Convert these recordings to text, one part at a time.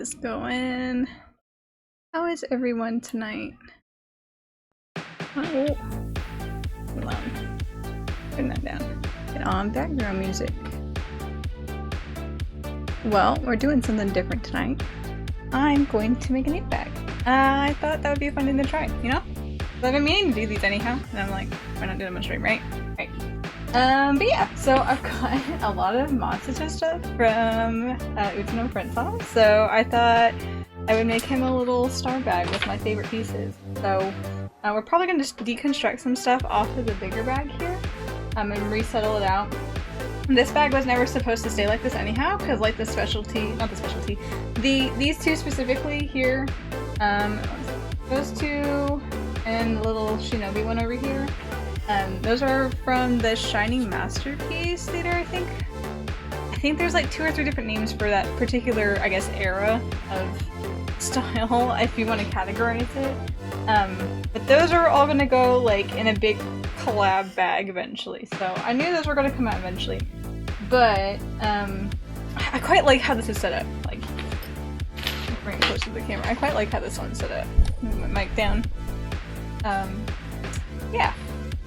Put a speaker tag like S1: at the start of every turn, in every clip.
S1: this going. How is everyone tonight? Oh. Hold on. Turn that down. Get on background music. Well, we're doing something different tonight. I'm going to make a knit bag. I thought that would be a fun thing to try, you know? I've been meaning to do these anyhow, and I'm like, why not do them straight, right? Right. But yeah, so I've got a lot of Masato stuff from Utano Prince, so I thought I would make him a little star bag with my favorite pieces. So we're probably going to just deconstruct some stuff off of the bigger bag here and resettle it out. This bag was never supposed to stay like this anyhow, because like these two specifically here, those two and the little shinobi one over here, those are from the Shining Masterpiece Theater, I think. I think there's like 2 or 3 different names for that particular, I guess, era of style, if you want to categorize it. But those are all gonna go like in a big collab bag eventually, so I knew those were gonna come out eventually. But I quite like how this is set up. Like, bring it close to the camera. I quite like how this one's set up. Move my mic down. Yeah,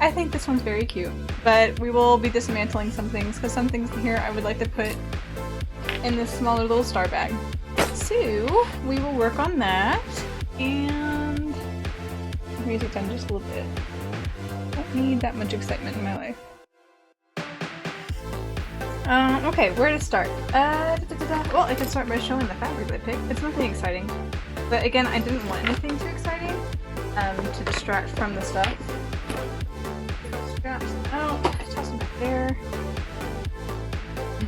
S1: I think this one's very cute. But we will be dismantling some things, because some things in here I would like to put in this smaller little star bag. So we will work on that, and raise it down just a little bit. Don't need that much excitement in my life. Okay, where to start? Well, I can start by showing the fabric I picked. It's nothing exciting. But again, I didn't want anything too exciting to distract from the stuff. Scraps out, toss them back there.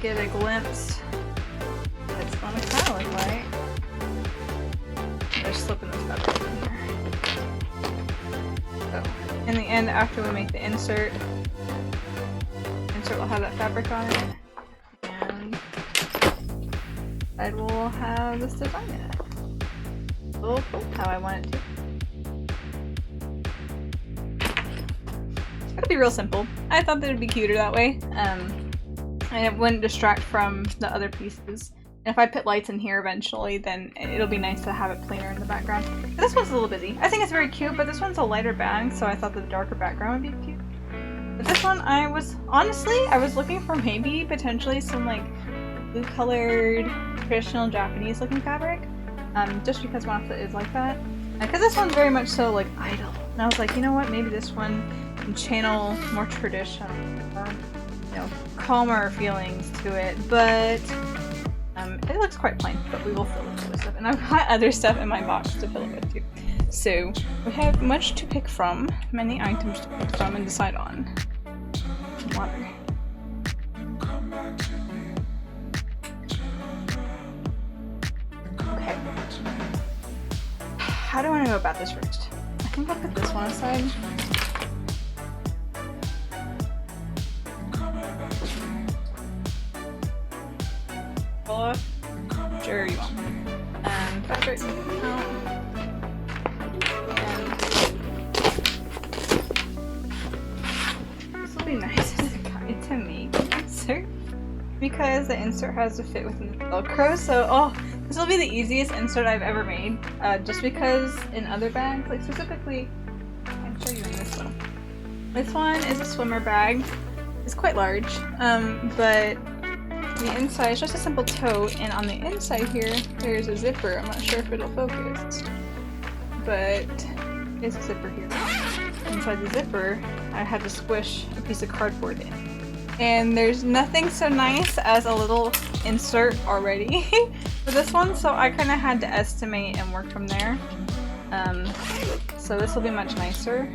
S1: Get a glimpse. It's gonna kind of look like. They're slipping this fabric in here. So, in the end, after we make the insert will have that fabric on it. I will have this design in it. Oh, how I want it to. It's gonna be real simple. I thought that it'd be cuter that way. And it wouldn't distract from the other pieces. And if I put lights in here eventually, then it'll be nice to have it plainer in the background. But this one's a little busy. I think it's very cute, but this one's a lighter bag, so I thought the darker background would be cute. But this one, I was looking for maybe potentially some like blue colored traditional Japanese looking fabric, just because Masa is like that. Because this one's very much so like idle, and I was like, you know what, maybe this one can channel more traditional, you know, calmer feelings to it. But it looks quite plain. But we will fill it with stuff, and I've got other stuff in my box to fill it with too. So we have much to pick from, many items to pick from and decide on. Water. Okay. How do I want to go about this first? I think I'll put this one aside. Oh, sure you want. Fabric. This will be nice as a guide to make an insert, because the insert has to fit within the Velcro. So, this will be the easiest insert I've ever made. Just because in other bags, like specifically, I can show you in this one. This one is a swimmer bag. It's quite large, but the inside is just a simple tote, and on the inside here, there's a zipper. I'm not sure if it'll focus, but there's a zipper here. Inside the zipper, I had to squish a piece of cardboard in. And there's nothing so nice as a little insert already for this one, so I kind of had to estimate and work from there. So this will be much nicer.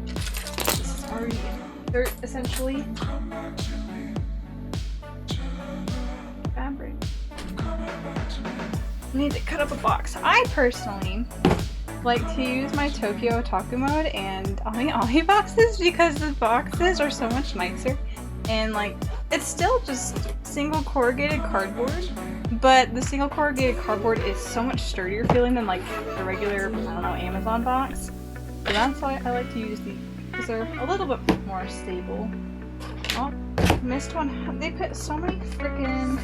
S1: This is already insert, essentially. Fabric. I need to cut up a box. I personally like to use my Tokyo Otaku mode and Ollie boxes, because the boxes are so much nicer, and like it's still just single corrugated cardboard, but the single corrugated cardboard is so much sturdier feeling than like the regular, I don't know, Amazon box. So that's why I like to use these, because they're a little bit more stable. Oh, missed one. They put so many freaking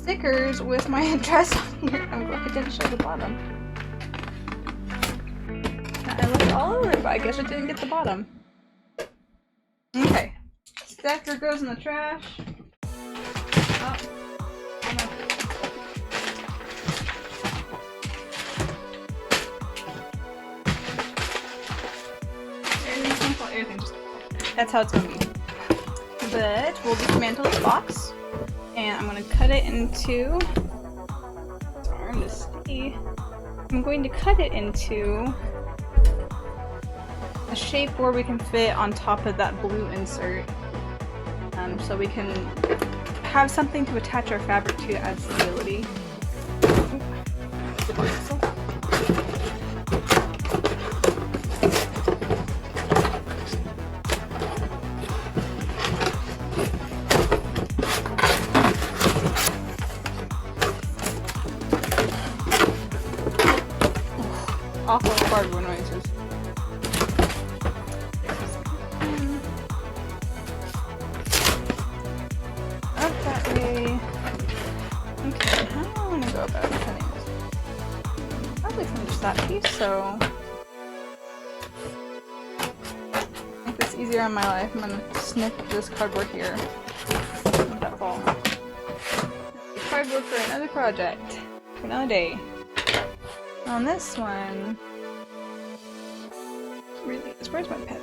S1: stickers with my address on here. I'm glad I didn't show the bottom. I looked all over it, but I guess I didn't get the bottom. Okay. Stacker goes in the trash. Oh. That's how it's gonna be. But we'll dismantle this box, and I'm gonna cut it into. It's hard to see. I'm going to cut it into a shape where we can fit on top of that blue insert, so we can have something to attach our fabric to add stability. Awful cardboard noises. Up that way. Okay, how do I want to go about cutting this? Probably finish that piece, so make this easier on my life. I'm gonna snip this cardboard here. Let that fall. Cardboard for another project. For another day. On this one, really, where's my pen?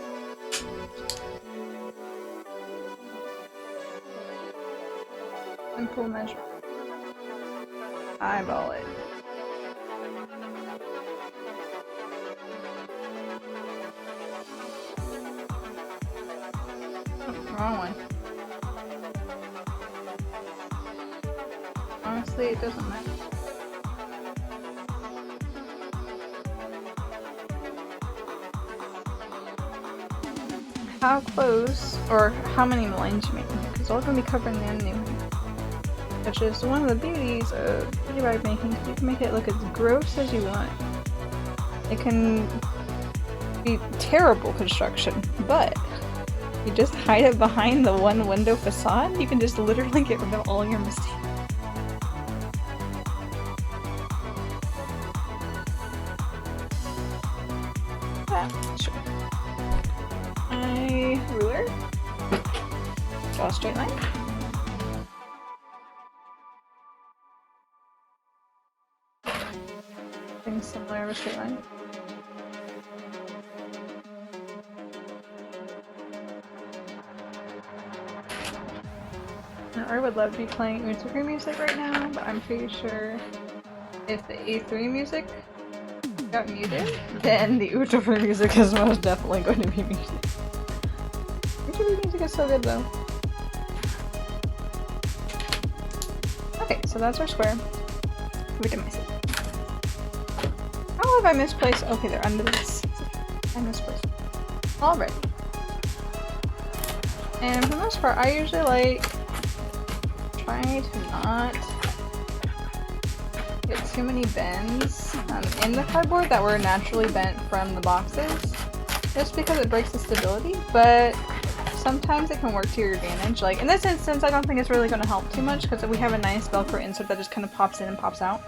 S1: Simple measure. Eyeball it. Oh, wrong one. Honestly, it doesn't matter. How close, or how many lines you make in here, because all going to be covering the ending, which is one of the beauties of pretty rag making, because you can make it look as gross as you want. It can be terrible construction, but you just hide it behind the one window facade, you can just literally get rid of all your mistakes. Sure. Ruler, draw a straight line. Something similar of a straight line. Now, I would love to be playing A3 music right now, but I'm pretty sure if the A3 music got muted, then the Utover music is most definitely going to be muted. Utover music is so good though. Okay, so that's our square. We did my seat. How have I misplaced? Okay, they're under this. I misplaced. Alright. And for the most part, I usually like trying to not get too many bends in the cardboard that were naturally bent from the boxes, just because it breaks the stability, but sometimes it can work to your advantage. Like in this instance, I don't think it's really going to help too much because we have a nice Velcro insert that just kind of pops in and pops out.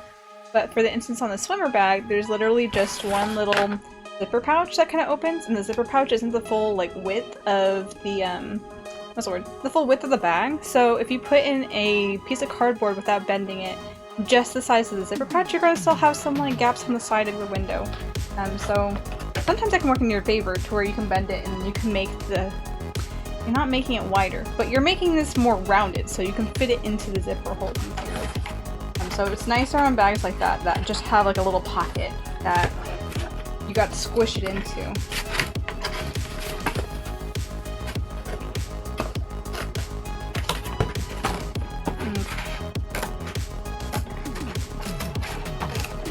S1: But for the instance on the swimmer bag, there's literally just one little zipper pouch that kind of opens, and the zipper pouch isn't the full like width of the what's the word? The full width of the bag. So if you put in a piece of cardboard without bending it, just the size of the zipper pouch, you're going to still have some like gaps on the side of your window. So sometimes that can work in your favor to where you can bend it and you can make the, you're not making it wider, but you're making this more rounded so you can fit it into the zipper hole easier. So it's nicer on bags like that that just have like a little pocket that you got to squish it into.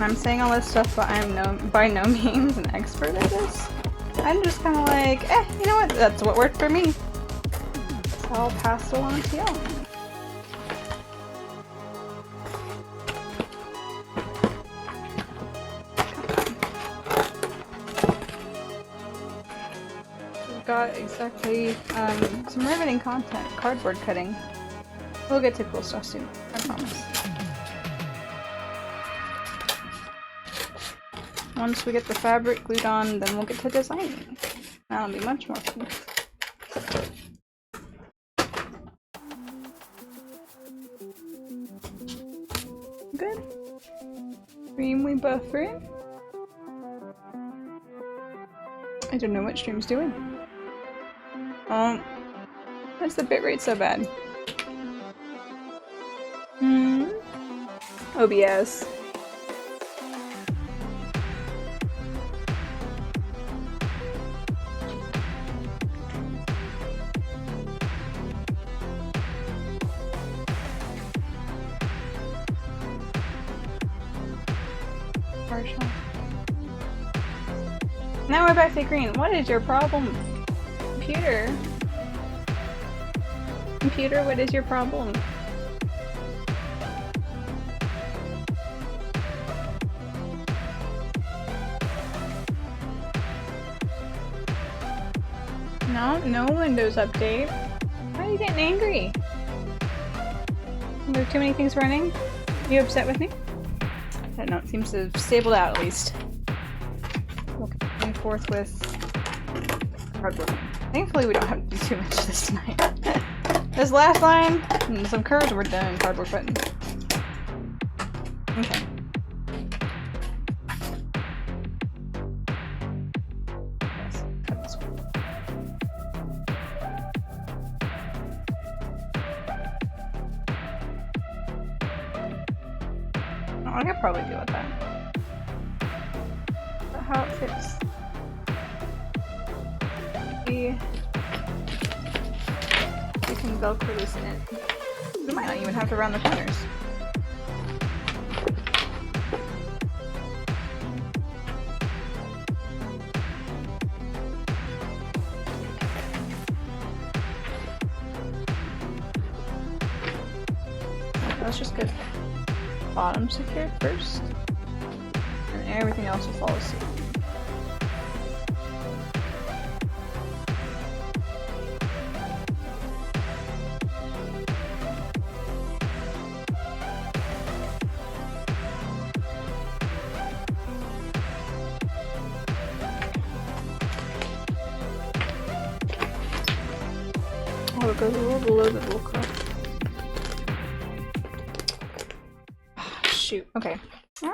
S1: I'm saying all this stuff, but I'm by no means an expert at this. I'm just kind of like, you know what? That's what worked for me. So I'll pass it along to y'all. We've got exactly some riveting content, cardboard cutting. We'll get to cool stuff soon, I promise. once we get the fabric glued on, then we'll get to designing. That'll be much more fun. Good. Extremely buffering. I don't know what stream's doing. Oh, why's the bitrate so bad? OBS. Now we're back to green. What is your problem? Computer? Computer, what is your problem? No Windows update. Why are you getting angry? There are too many things running? Are you upset with me? I don't know, it seems to have stabled out at least. We'll continue forth with cardboard. Thankfully we don't have to do too much this tonight. This last line, and some curves, we're done. Cardboard button. Okay. Yes, cut this one. I could probably deal with that. But how it fits. We can Velcro this in. We might not even have to round the corners. Let's just get bottom secured first, and everything else will follow suit. Oh, it goes a little below the Velcro. Shoot. Okay. I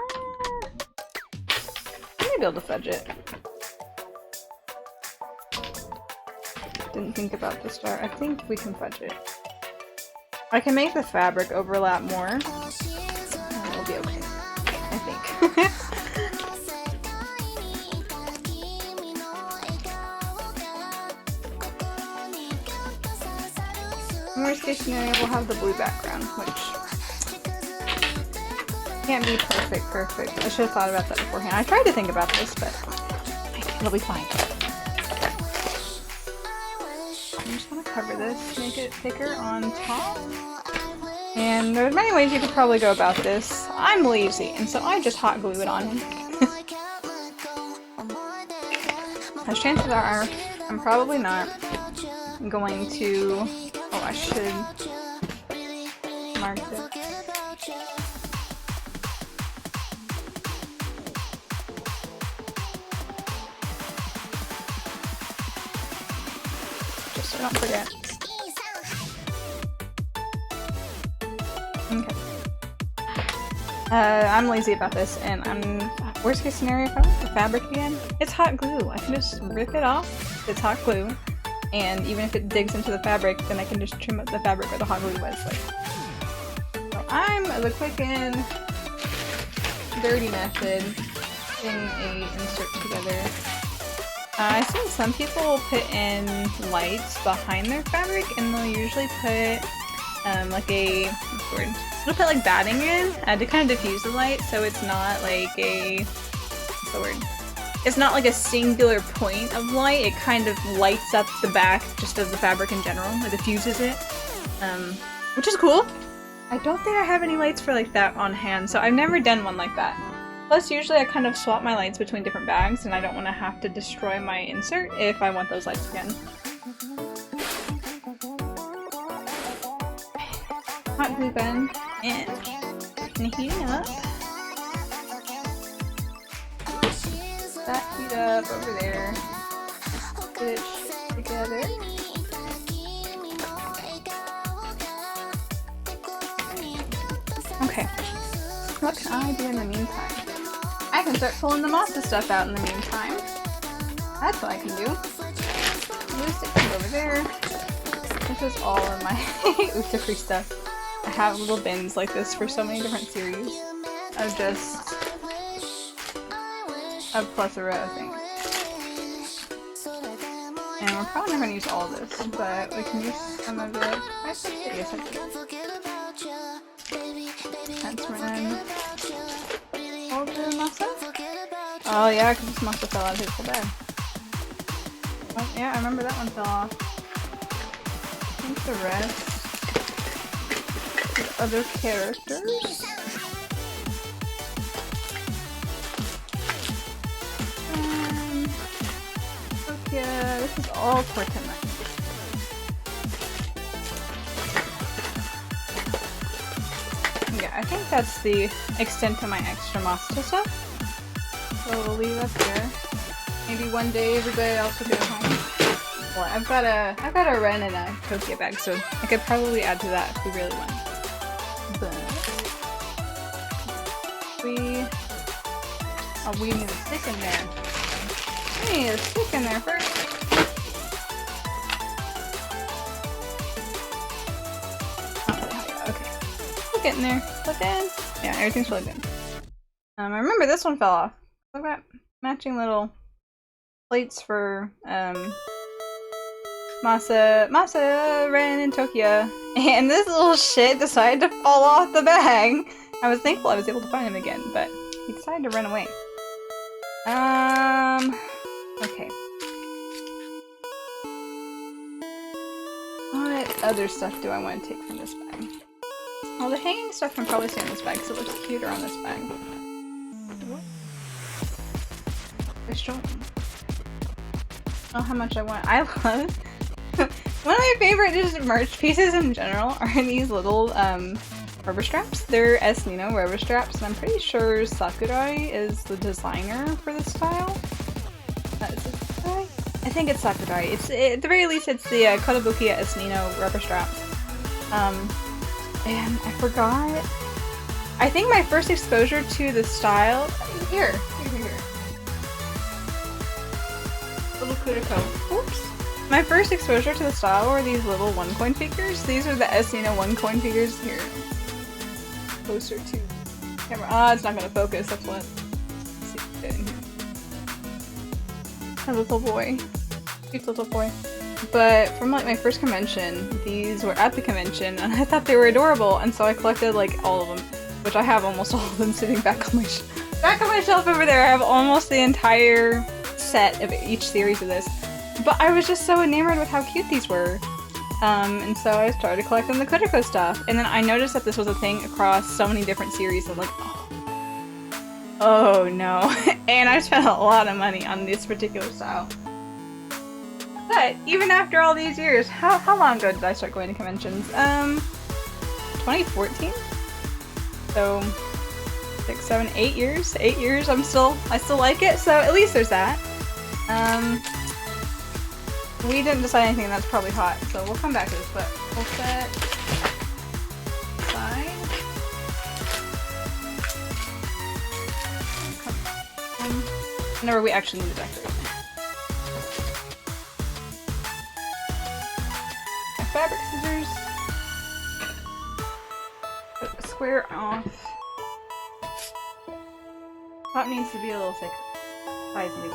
S1: may be able to fudge it. Didn't think about the start. I think we can fudge it. I can make the fabric overlap more. It'll be okay. I think. Worst case scenario, we'll have the blue background, which can't be perfect. I should have thought about that beforehand. I tried to think about this, but it'll be fine. I'm just gonna cover this, make it thicker on top. And there's many ways you could probably go about this. I'm lazy, and so I just hot glue it on. As chances are, I'm probably not going to... Oh, I should mark it. Just so I don't forget. Okay. I'm lazy about this, and worst case scenario, if I want the fabric again, it's hot glue. I can just rip it off. It's hot glue. And even if it digs into the fabric, then I can just trim up the fabric where the hot glue was. So I'm the quick and dirty method putting a insert together. I've seen some people put in lights behind their fabric, and they'll usually put like a what's the word? They'll put like batting in to kind of diffuse the light, so it's not like a what's the word? It's not like a singular point of light, it kind of lights up the back just of the fabric in general. It diffuses it, which is cool. I don't think I have any lights for like that on hand, so I've never done one like that. Plus, usually I kind of swap my lights between different bags, and I don't want to have to destroy my insert if I want those lights again. Hot glue gun in, and heating up. that heat up over there. Get it together. Okay. What can I do in the meantime? I can start pulling the Masa stuff out in the meantime. That's what I can do. Move it over there. This is all of my Uta-free stuff. I have little bins like this for so many different series of just a plethora of things. And we're probably not going to use all of this, but we can use some of it. I think it is. That's run. All the Masa? Oh yeah, because this Masa fell out of his whole bed. Oh yeah, I remember that one fell off. I think the rest is other characters. Yeah, this is all Portema. Yeah, I think that's the extent of my extra Masato stuff. So we'll leave that there. Maybe one day everybody else will go home. Well, I've got a Ren and a Tokyo bag, so I could probably add to that if we really want. But we need a stick in there. We need a stick in there first. Oh, okay. Look in there. Look in. Yeah, everything's really good. I remember this one fell off. I've got matching little plates for Masa, Ren, and Tokyo. And this little shit decided to fall off the bag. I was thankful I was able to find him again, but he decided to run away. Okay. What other stuff do I want to take from this bag? Well, the hanging stuff can probably stay in this bag because it looks cuter on this bag. What? They're showing. Oh, how much I want. I love... One of my favorite just merch pieces in general are these little, rubber straps. They're Nino rubber straps, and I'm pretty sure Sakurai is the designer for this style. Is it Sakurai? I think it's Sakurai. It's at the very least it's the Kotobukiya Nino rubber straps. And I forgot. I think my first exposure to the style. Here. Little Kuriko. Oops. My first exposure to the style were these little 1-coin figures. These are the Nino 1-coin figures here. Closer to camera. Ah, it's not gonna focus. That's what. Let's see if fit in here. A little boy, cute little boy. But from like my first convention, these were at the convention, and I thought they were adorable, and so I collected like all of them, which I have almost all of them sitting back on my shelf over there. I have almost the entire set of each series of this. But I was just so enamored with how cute these were. And so I started collecting the Kuriko stuff. And then I noticed that this was a thing across so many different series. I'm like, oh no. And I spent a lot of money on this particular style. But even after all these years, how long ago did I start going to conventions? 2014? So 6, 7, 8 years? 8 years, I still like it, so at least there's that. We didn't decide anything, and that's probably hot, so we'll come back to this, but we'll set aside. Whenever we actually need to decorate. My fabric scissors. Put the square off. Top needs to be a little thicker. Size me.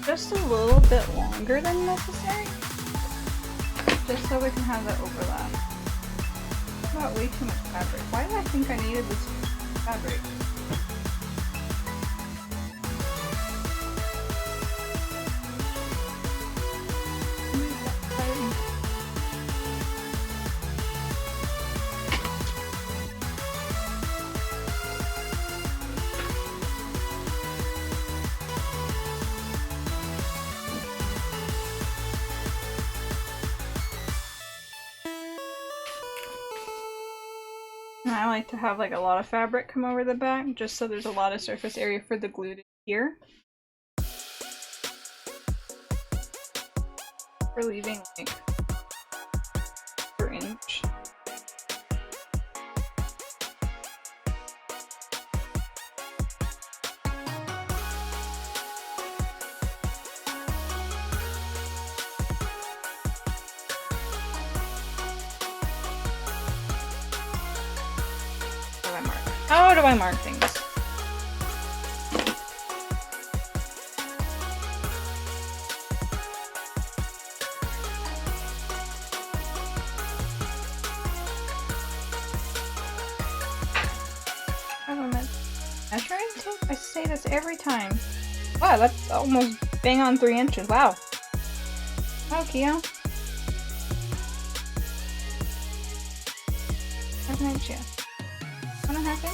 S1: Just a little bit longer than necessary, just so we can have that overlap. Got way too much fabric. Why did I think I needed this fabric? I like to have like a lot of fabric come over the back, just so there's a lot of surface area for the glue to adhere. We're leaving like 1 inch. How do I mark things? Measuring tape? I say this every time. Wow, that's almost bang on 3 inches. Wow. Wow, Kia. 1 inch, yeah. 1.5 inch?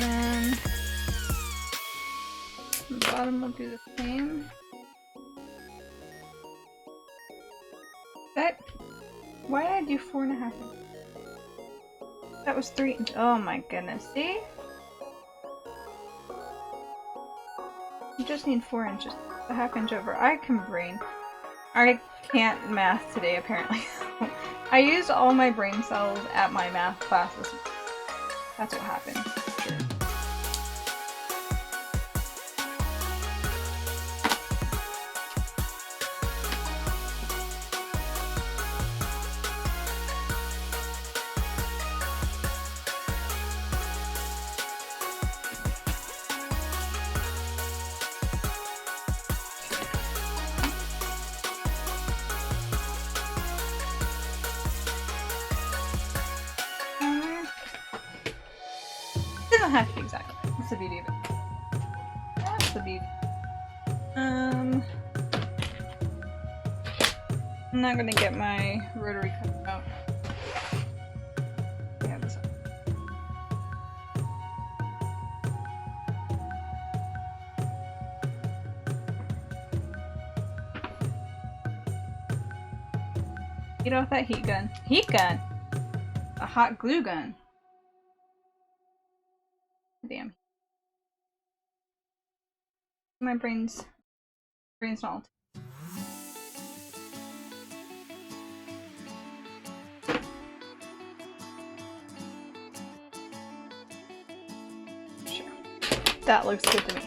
S1: And the bottom will do the same. Why did I do 4.5 inches? That was 3 inches. Oh my goodness, see? You just need 4 inches. A half inch over. I can brain. I can't math today, apparently. I used all my brain cells at my math classes. That's what happened. Sure. Doesn't have to be exactly. That's the beauty of it. That's the beauty. I'm not gonna get my rotary cutter out. Yeah, this one. Get off that heat gun. Heat gun? A hot glue gun. Damn. My brain's not. Sure. That looks good to me.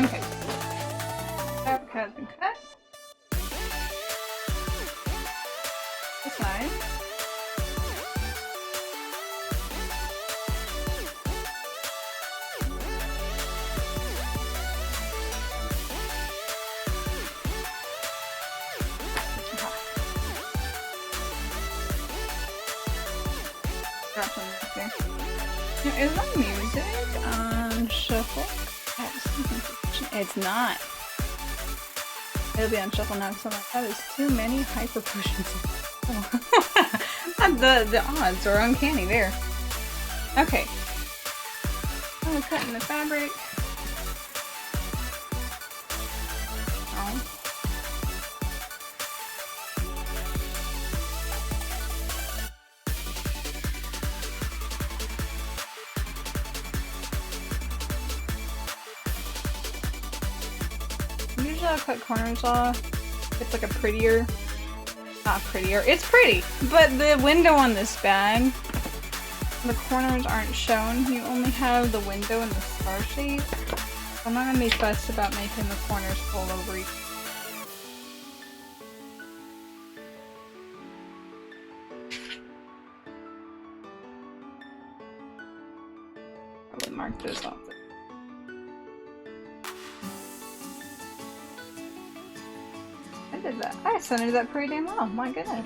S1: Okay. Fabric has been cut. This side. Drop some right there. Now, is my music on shuffle? It's not. It'll be on shuffle now because I'm like, that is too many hyper potions. The odds are uncanny there. Okay. I'm cutting the fabric. Oh. Usually I'll cut corners off. It's like a prettier, not prettier, it's pretty, but the window on this bag, the corners aren't shown. You only have the window and the star shape. I'm not gonna be fussed about making the corners fold over each. Probably mark this off. I did that. I centered that pretty damn well. My goodness.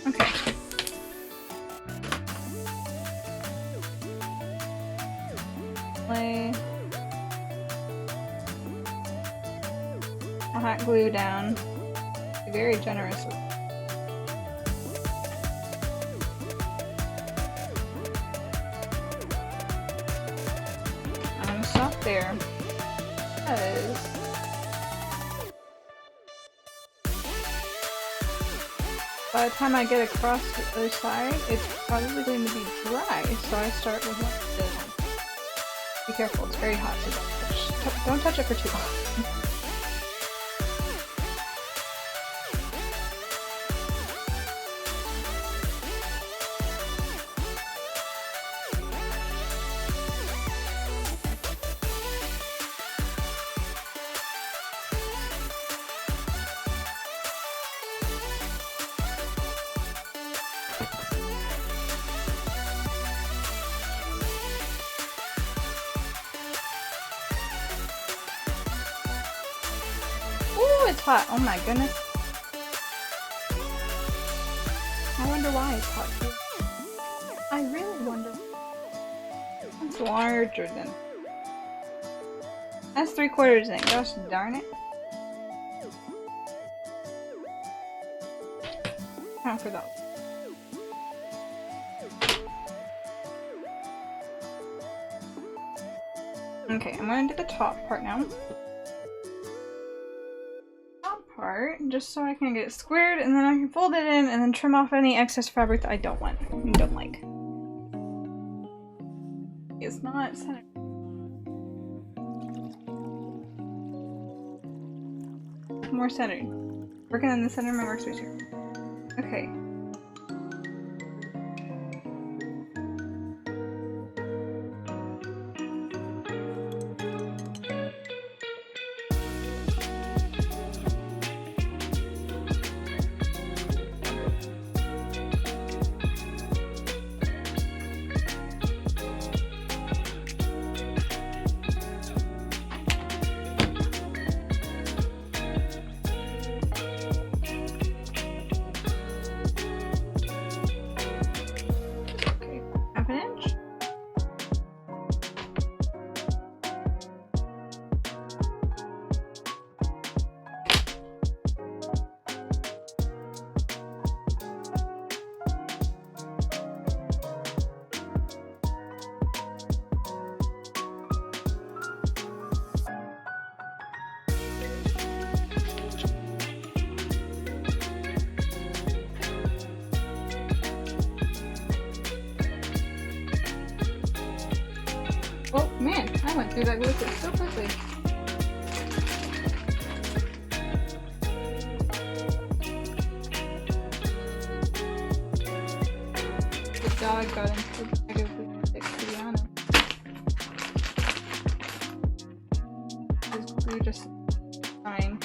S1: Okay. Lay a hot glue down. Be very generous with it. I'm gonna stop there because by the time I get across the other side, it's probably going to be dry. So I start with this. Be careful, it's very hot, so don't touch it for too long. It's hot. Oh my goodness. I wonder why it's hot too. I really wonder. It's larger than. That's 3/4 in. Gosh darn it. Count for that. Okay, I'm gonna do the top part now. Just so I can get it squared, and then I can fold it in and then trim off any excess fabric that I don't want and don't like. It's not centered. More centered. Working on the center of my workspace here. Okay. Oh man, I went through that glue stick so quickly. The dog got into the bag of glue stick, to be honest. This glue just dying.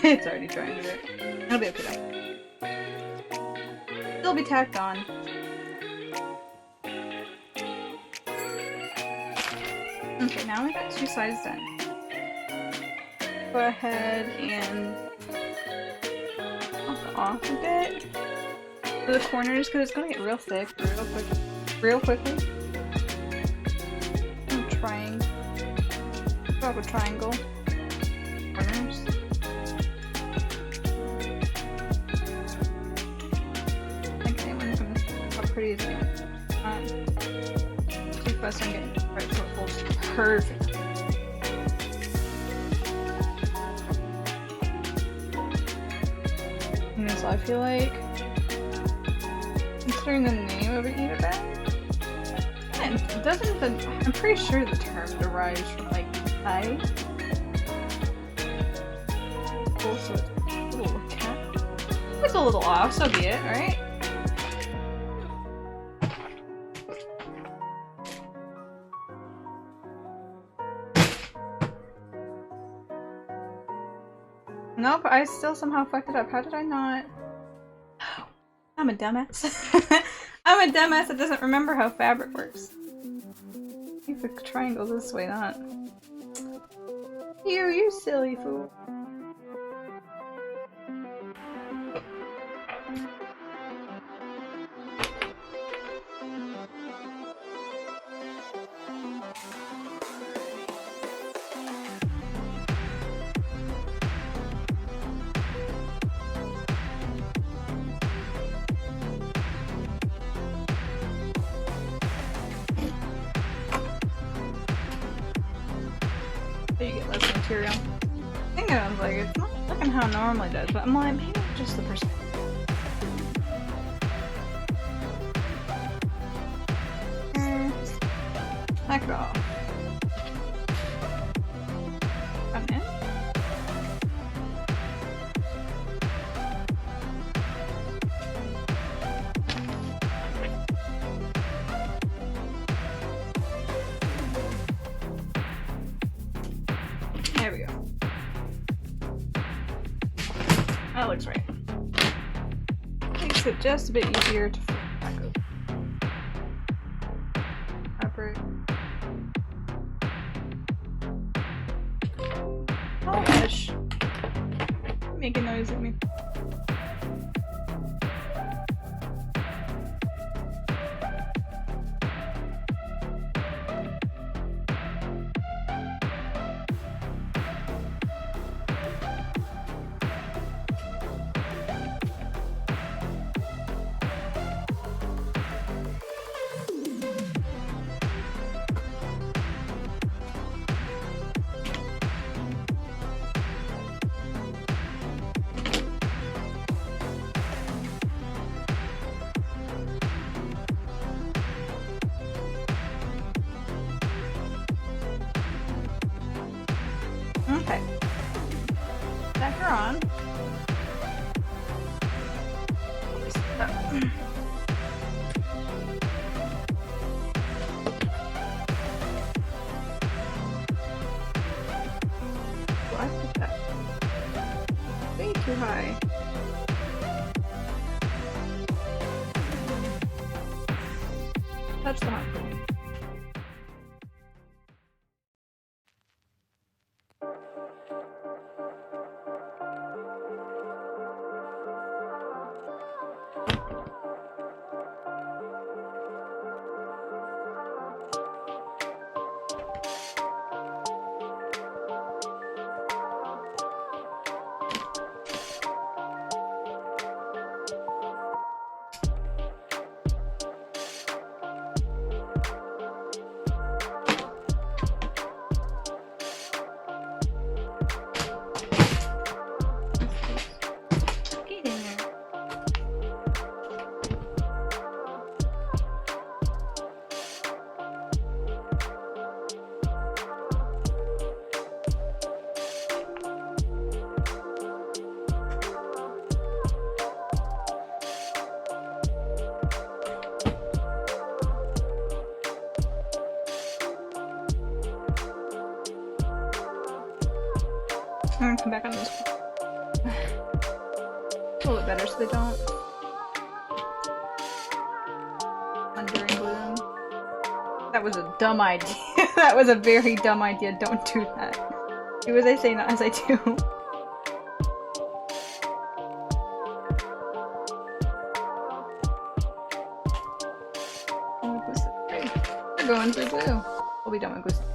S1: It's already trying to do it. It'll be okay though. It'll be tacked on. Okay, now we got two sides done. Go ahead and off a bit for the corners because it's gonna get real thick real quickly. Triangle. Drop a triangle. Corners. Pretty easy. Too fast on getting right so it folds perfect. And so I feel like, considering the name of an eat bag, and it doesn't. I'm pretty sure the term derives from like Thai. Also, it's a little cat. It's a little off, so be it, right? Nope, I still somehow fucked it up. How did I not? I'm a dumbass. I'm a dumbass that doesn't remember how fabric works. I think the triangle's this way, not. You silly fool. You get less material. I think I was like, it's not looking how it normally does, but I'm like, maybe it's just the percent. Knock it off. Come in. There we go. That looks right. Makes it just a bit easier to flip back over. Fabric. Oh gosh. Making noise at me. Okay. Back her on. I put that way too high. Touch the hot point. I'm gonna come back on this one. A little bit better so they don't Unduring bloom. That was a dumb idea. That was a very dumb idea. Don't do that. Do as I say, not as I do. We're going through blue. We'll be done with glue.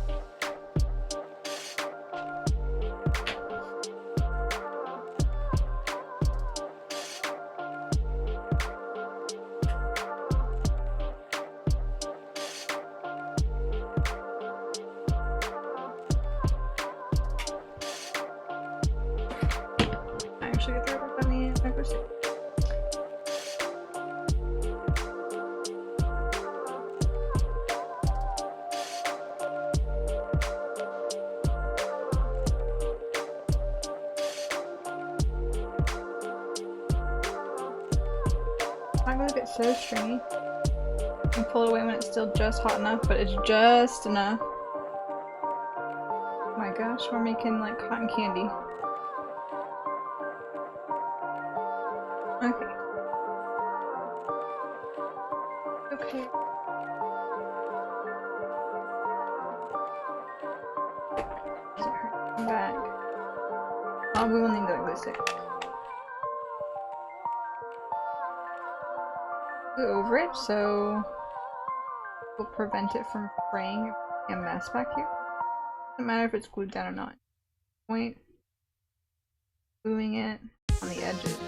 S1: I'm gonna get so stringy and pull it away when it's still just hot enough, but it's just enough. Oh my gosh, we're making like cotton candy. Okay. hot glue on the end of the glue stick. Glue over it, so we'll prevent it from fraying a mess back here. Doesn't matter if it's glued down or not. Point, gluing it on the edges.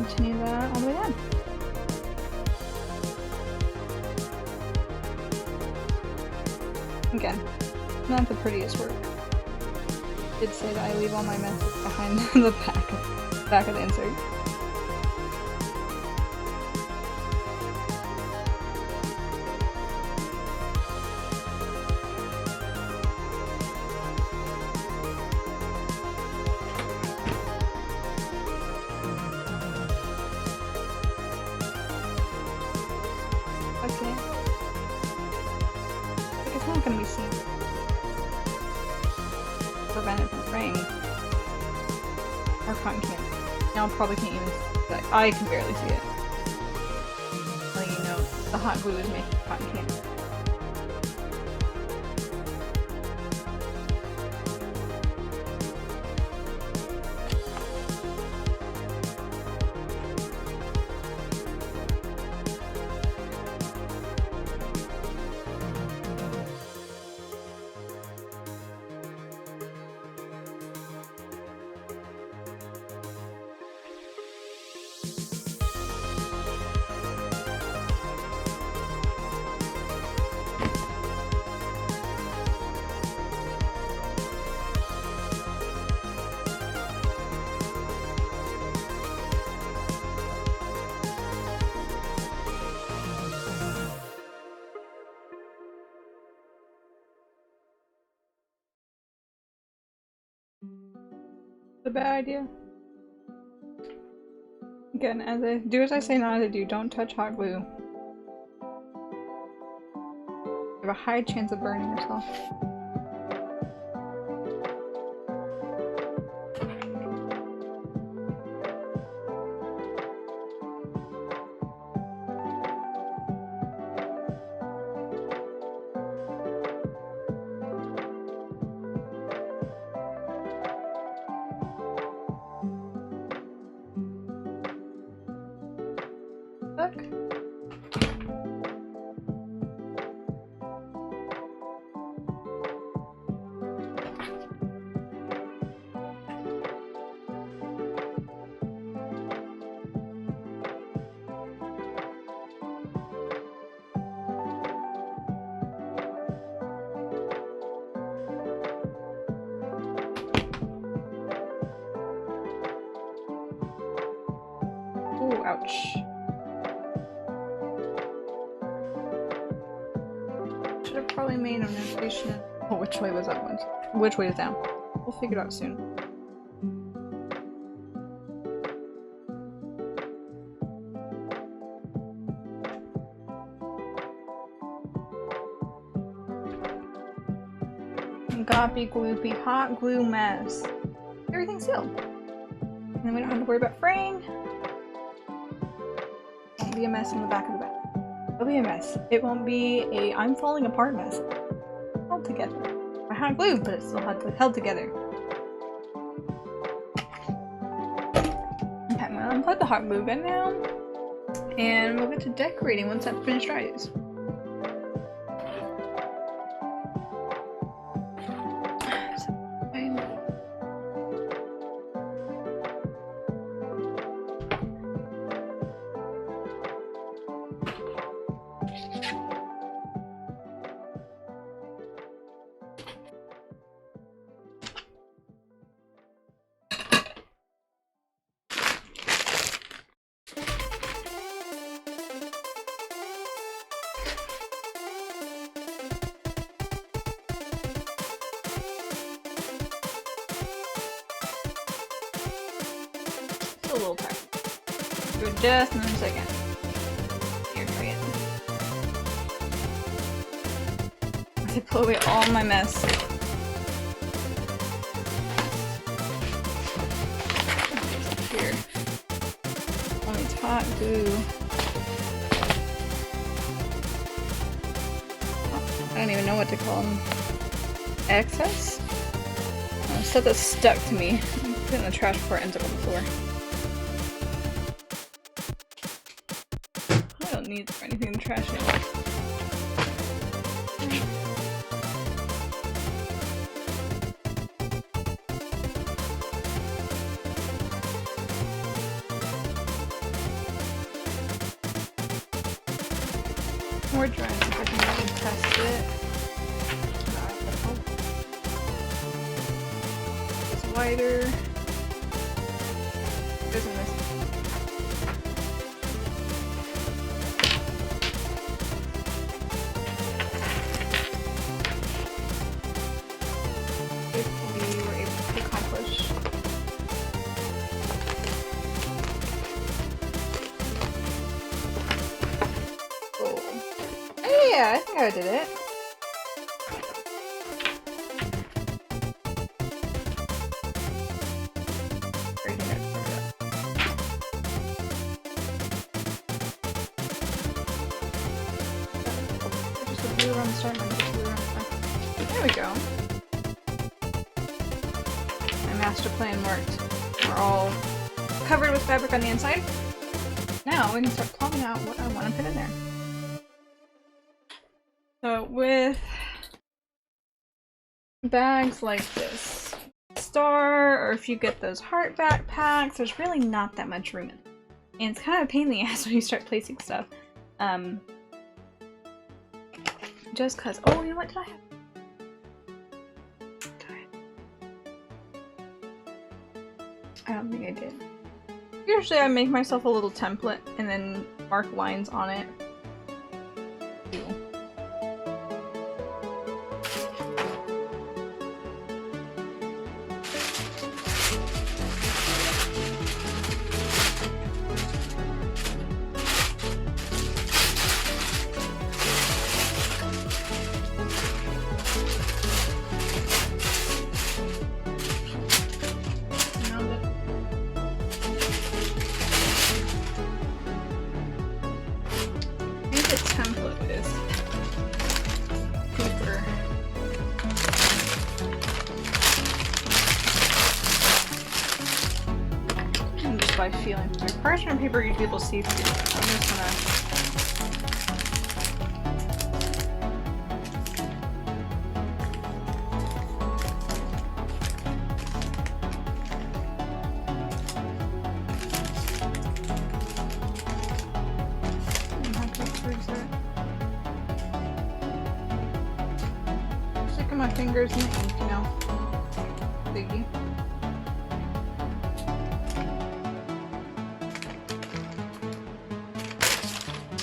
S1: Continue that all the way down. Again, not the prettiest work. I did say that I leave all my messes behind the back of the insert. Okay. Like it's not gonna be seen. Prevent it from fraying. Our cotton candy. Y'all probably can't even see it. I can barely see it. Letting you know, the hot glue is making cotton candy. A bad idea. Again, do as I say, not as I do. Don't touch hot glue. You have a high chance of burning yourself. Look. Ooh, ouch. Should have probably made a notation. Oh, which way was up? Which way is down? We'll figure it out soon. Goppy gloopy hot glue mess. Everything's sealed. And then we don't have to worry about fraying. Won't be a mess on the back of the bag. It'll be a mess. It won't be a I'm falling apart mess. Held together. I had glue, but it's still held together. Okay, I'm gonna unplug the hot glue gun now. And we'll get to decorating once that finished dries. a little tacky. Do it just in a second. Here, try it. To pull away all my mess. Here. Oh, it's hot goo. I don't even know what to call them. Excess? Stuff that's stuck to me. Put it in the trash before it ends up on the floor. I don't need anything in the trash anymore. More drying so I can test it. It's wider. Isn't this? If we were able to accomplish. Yeah, I think I did it. Just a blue around the start and then blue around the front. There we go. My master plan worked. We're all covered with fabric on the inside. Now we can start plotting out what I want to put in there. So with bags like this star, or if you get those heart backpacks, there's really not that much room in it. And it's kind of a pain in the ass when you start placing stuff. Just cause, oh, you know what did I have? I don't think I did. Usually I make myself a little template and then mark lines on it. By feeling. My parchment paper you'd be able to see through. I'm just gonna. Sticking my fingers in the ink, you know. Biggie.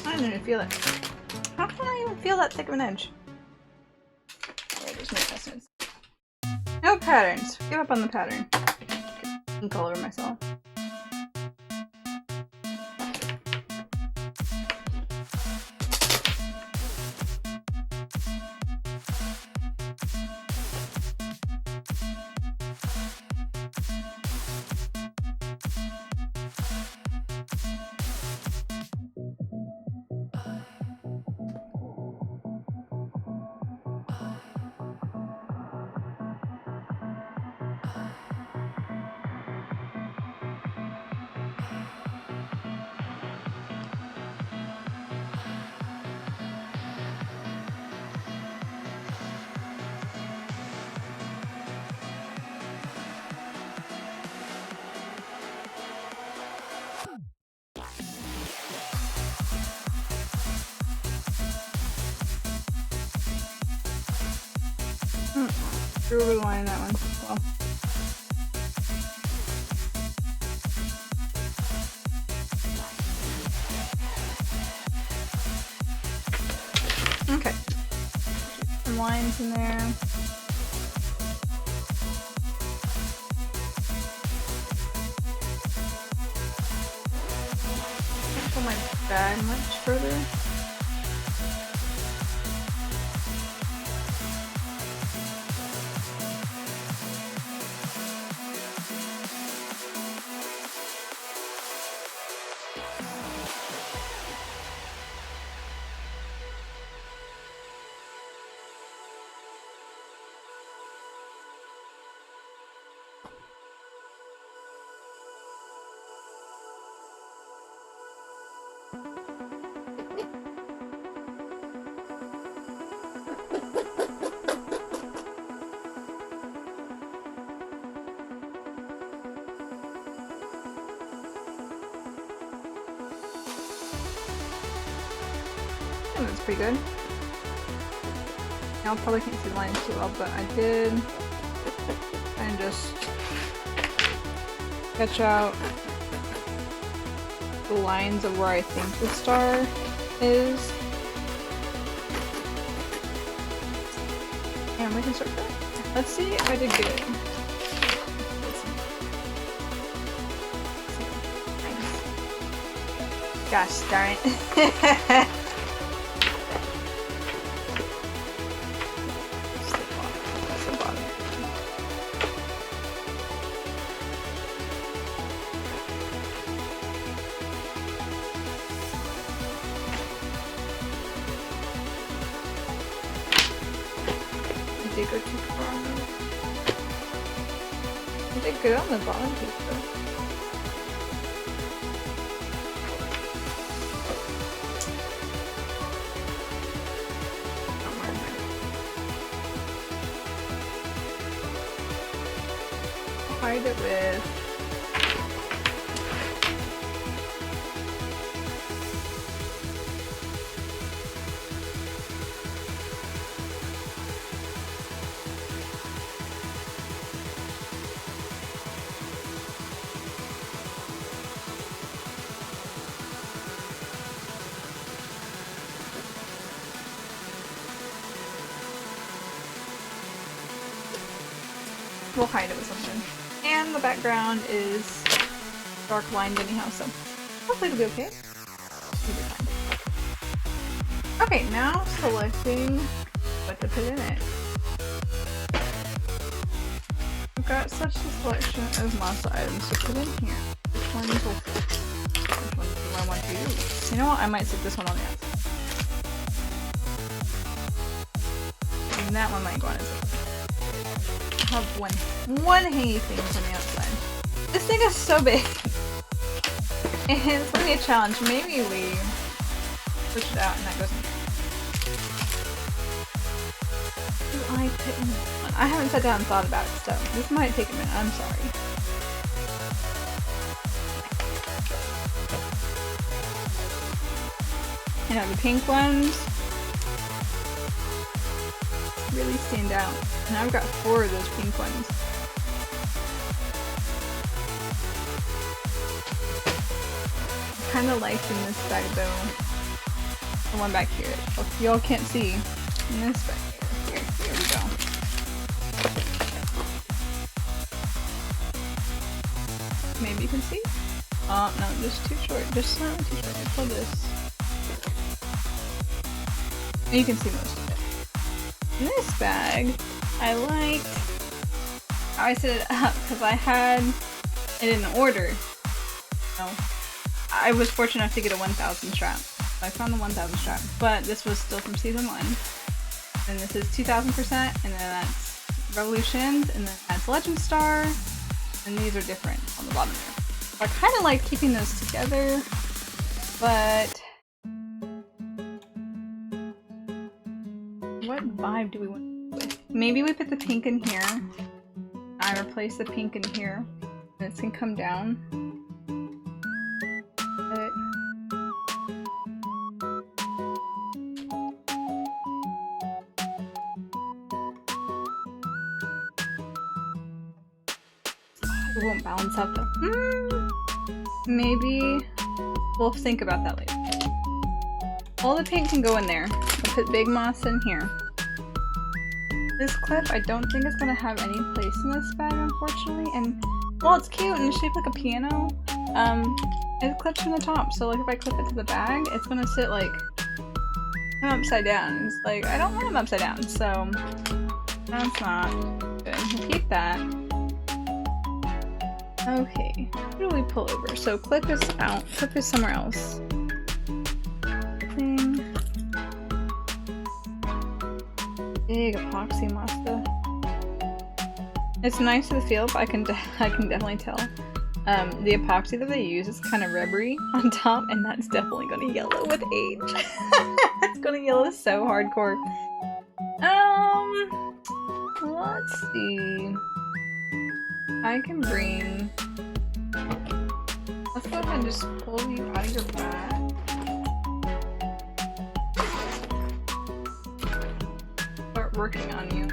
S1: I don't even feel it. How can I even feel that thick of an edge? Oh, there's no essence. No patterns. Give up on the pattern. Ink all over myself. Drew a line in that one as well. Okay. Some lines in there. my bag much further. That's pretty good. Now I probably can't see the lines too well, but I did and just sketch out the lines of where I think the star is. And we can start there. Let's see if I did good. Gosh darn it. Did go too far. I did good on the bottom piece though. Hide it with we'll hide it with something. And the background is dark lined anyhow, so hopefully it'll be okay. It'll be fine. Okay, now selecting what to put in it. I've got such a selection of Masa items to put in here. Which ones will fit? Which ones do I want to use? You know what? I might stick this one on the outside. And that one might go on its own. Have one hangy thing on the outside. This thing is so big. And it's gonna be a challenge. Maybe we push it out and that goes in there. Do I put in this one? I haven't sat down and thought about it, so this might take a minute. I'm sorry. You know, the pink ones really stand out. And I've got 4 of those pink ones. I kind of like in this bag though. The one back here. Y'all can't see. In this bag here. Here we go. Maybe you can see? Oh, no, just too short. Just slightly too short. Let's hold this. You can see most of it. In this bag, I liked how I set it up because I had it in order. So I was fortunate enough to get a 1000 strap. So I found the 1000 strap, but this was still from season 1. And this is 2000%, and then that's Revolutions, and then that's Legend Star, and these are different on the bottom there. So I kind of like keeping those together, but what vibe do we want to go with? Maybe we put the pink in here. I replace the pink in here. And this can come down. But it won't balance out though. Maybe we'll think about that later. All the pink can go in there. I'll put Big Moss in here. This clip I don't think is going to have any place in this bag, unfortunately, and Well, it's cute and it's shaped like a piano. It clips from the top, so like if I clip it to the bag, it's gonna sit like I'm upside down. It's like I don't want them upside down, so that's not good. We'll keep that. Okay, what do we pull over? So clip is out. Clip is somewhere else. Thing. Big epoxy masa. It's nice to the feel, but I can definitely tell. The epoxy that they use is kind of rubbery on top, and that's definitely gonna yellow with age. It's gonna yellow so hardcore. Let's see. I can bring. Let's go ahead and just pull you out of your bag. Start working on you.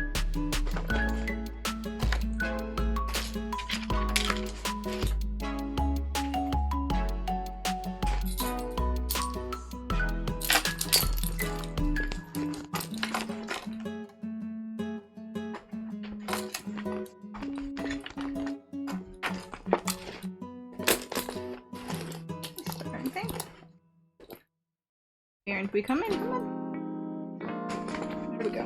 S1: Aaron, we come in? Come on. There we go.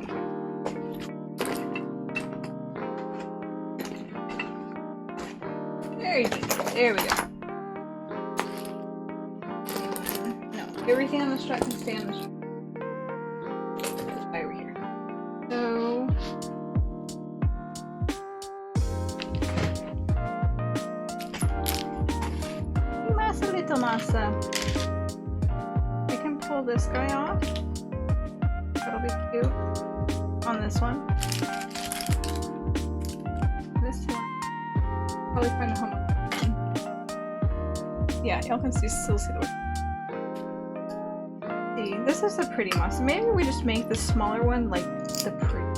S1: Very deep. There we go. No, everything on the strut can stay on the strut. Just right over here. So. Masa, little masa. Pull this guy off. That'll be cute on this one. This one. Probably find a home. Yeah, y'all can still see the way. See, this is a pretty masa. Maybe we just make the smaller one like the pretty.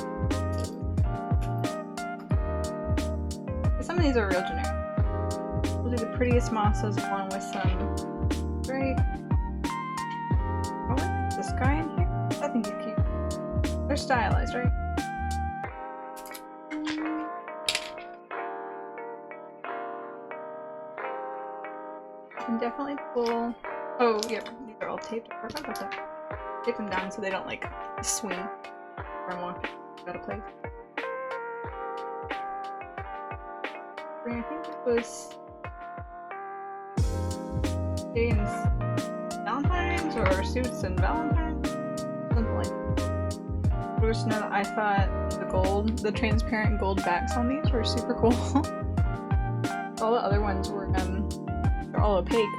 S1: Some of these are real generic. We'll do the prettiest masas along with some great. This guy in here? I think he's cute. They're stylized, right? Can definitely pull. Oh, yeah, these are all taped. I forgot about that. Tape them down so they don't like swing or walk out of place. I think it was James. Valentine's or suits and Valentine's? Something like that. I just know that I thought the transparent gold backs on these were super cool. All the other ones were, they're all opaque.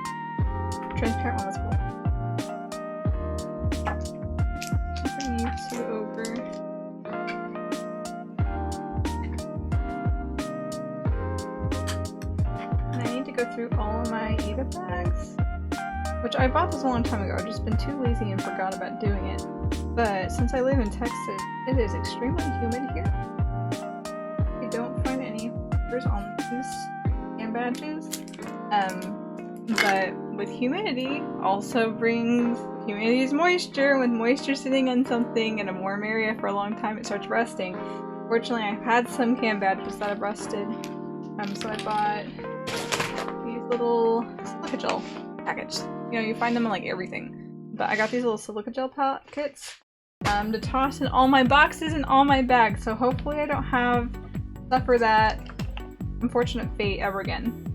S1: The transparent one was cool. Bring you two over. And I need to go through all of my Eva bags. Which I bought this a long time ago, I've just been too lazy and forgot about doing it. But since I live in Texas, it is extremely humid here. I don't find any papers on these hand badges. But with humidity also brings humidity's moisture. With moisture sitting on something in a warm area for a long time, it starts rusting. Fortunately, I've had some can badges that have rusted. So I bought these little silica gel packets. You know, you find them in like everything. But I got these little silica gel packets to toss in all my boxes and all my bags. So hopefully I don't suffer that unfortunate fate ever again.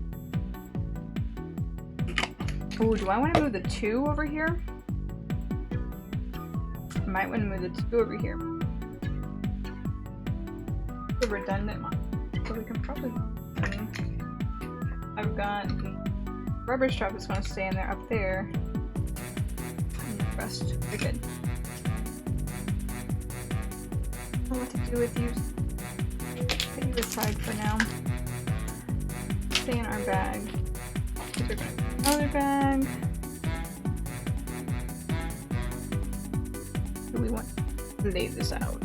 S1: Ooh, do I want to move the 2 over here? I might want to move the 2 over here. The redundant one. So we can probably. I've got the rubber strap is going to stay in there up there. And the rest, we're good. I don't know what to do with these. Put you aside for now. Stay in our bag. These are going to be another bag. Do we want to lay this out?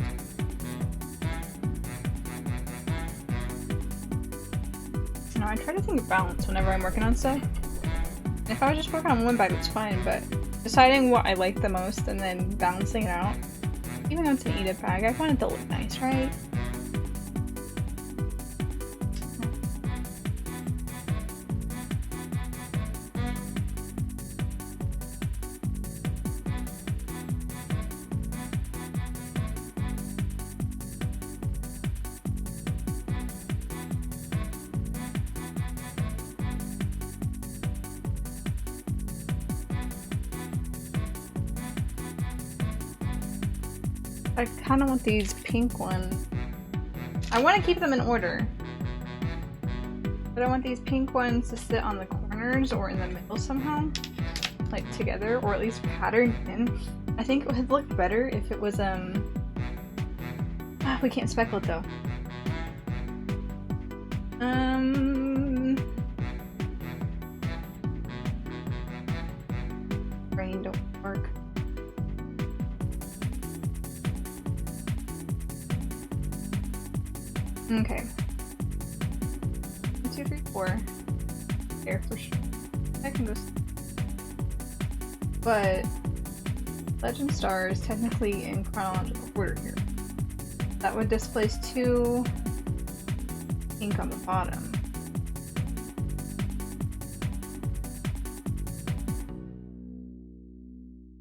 S1: No, I try to think of balance whenever I'm working on stuff. If I was just working on one bag, it's fine, but deciding what I like the most and then balancing it out. Even though it's an eat-it bag, I want it to look nice, right? I kind of want these pink ones. I want to keep them in order. But I want these pink ones to sit on the corners or in the middle somehow. Like together, or at least patterned in. I think it would look better if it was, we can't speckle it though. Brain don't work. Okay. 1, 2, 3, 4. There for sure. I can just. But Legend Star is technically in chronological order here. That would displace 2 ink on the bottom.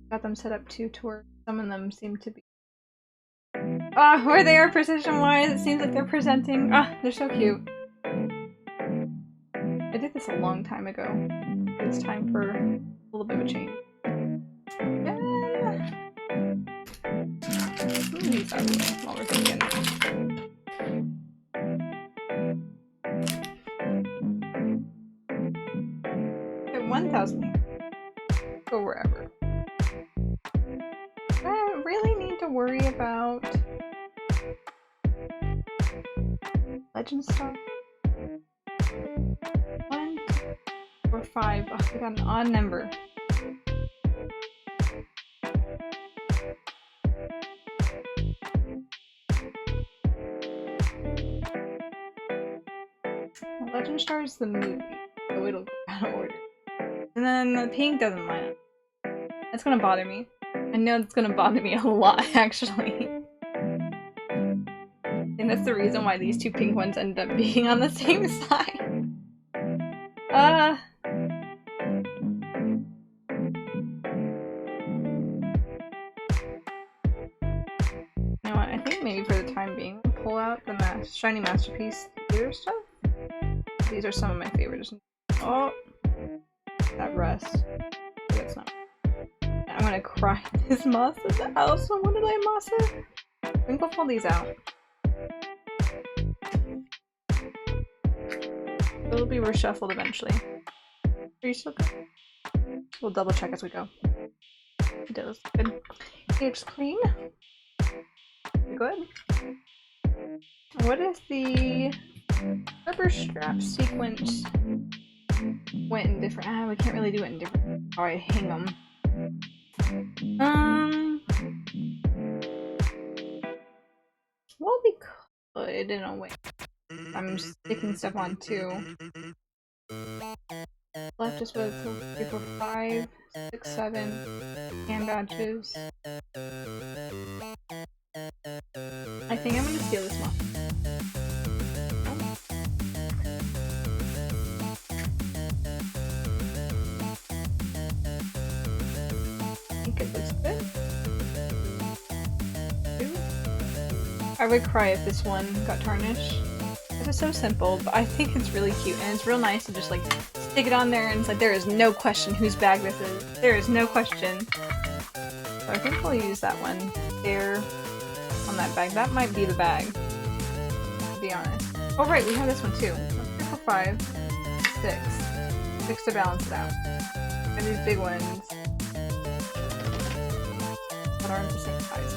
S1: Got them set up too to where some of them seem to be. Ah, where they are precision-wise, it seems like they're presenting. Ah, they're so cute. I did this a long time ago. It's time for a little bit of a change. Use that while we're thinking. At 1,000. Go wherever. I really need to worry about Legend Star. 1, 4, 5. Oh, we got an odd number. Legend Star is the movie, so it'll go out of order. And then the pink doesn't line up. That's gonna bother me. I know it's gonna bother me a lot, actually. And that's the reason why these 2 pink ones end up being on the same side. You know what, I think maybe for the time being, we'll pull out the Shiny Masterpiece theater stuff. These are some of my favorites. Oh! That rust. That's not. I'm gonna cry. This Masa. I also wanted a Masa. I think we'll pull these out. It'll be reshuffled eventually. Are you still good? We'll double check as we go. It does. Good. It's clean. Good. What if the rubber strap sequence went in different? We can't really do it in different. How I hang them. Well, we could in a way. I'm sticking stuff on too. Left is with 3, 4, 5, 6, 7 hand badges. I think I'm gonna steal this one. I think it looks good. I would cry if this one got tarnished. It was so simple, but I think it's really cute, and it's real nice to just like stick it on there, and it's like there is no question whose bag this is. There is no question. So I think we'll use that one there on that bag. That might be the bag, to be honest. Oh right, we have this one too. 3, 4, 5, 6. 6 to balance it out. And these big ones that aren't the same size.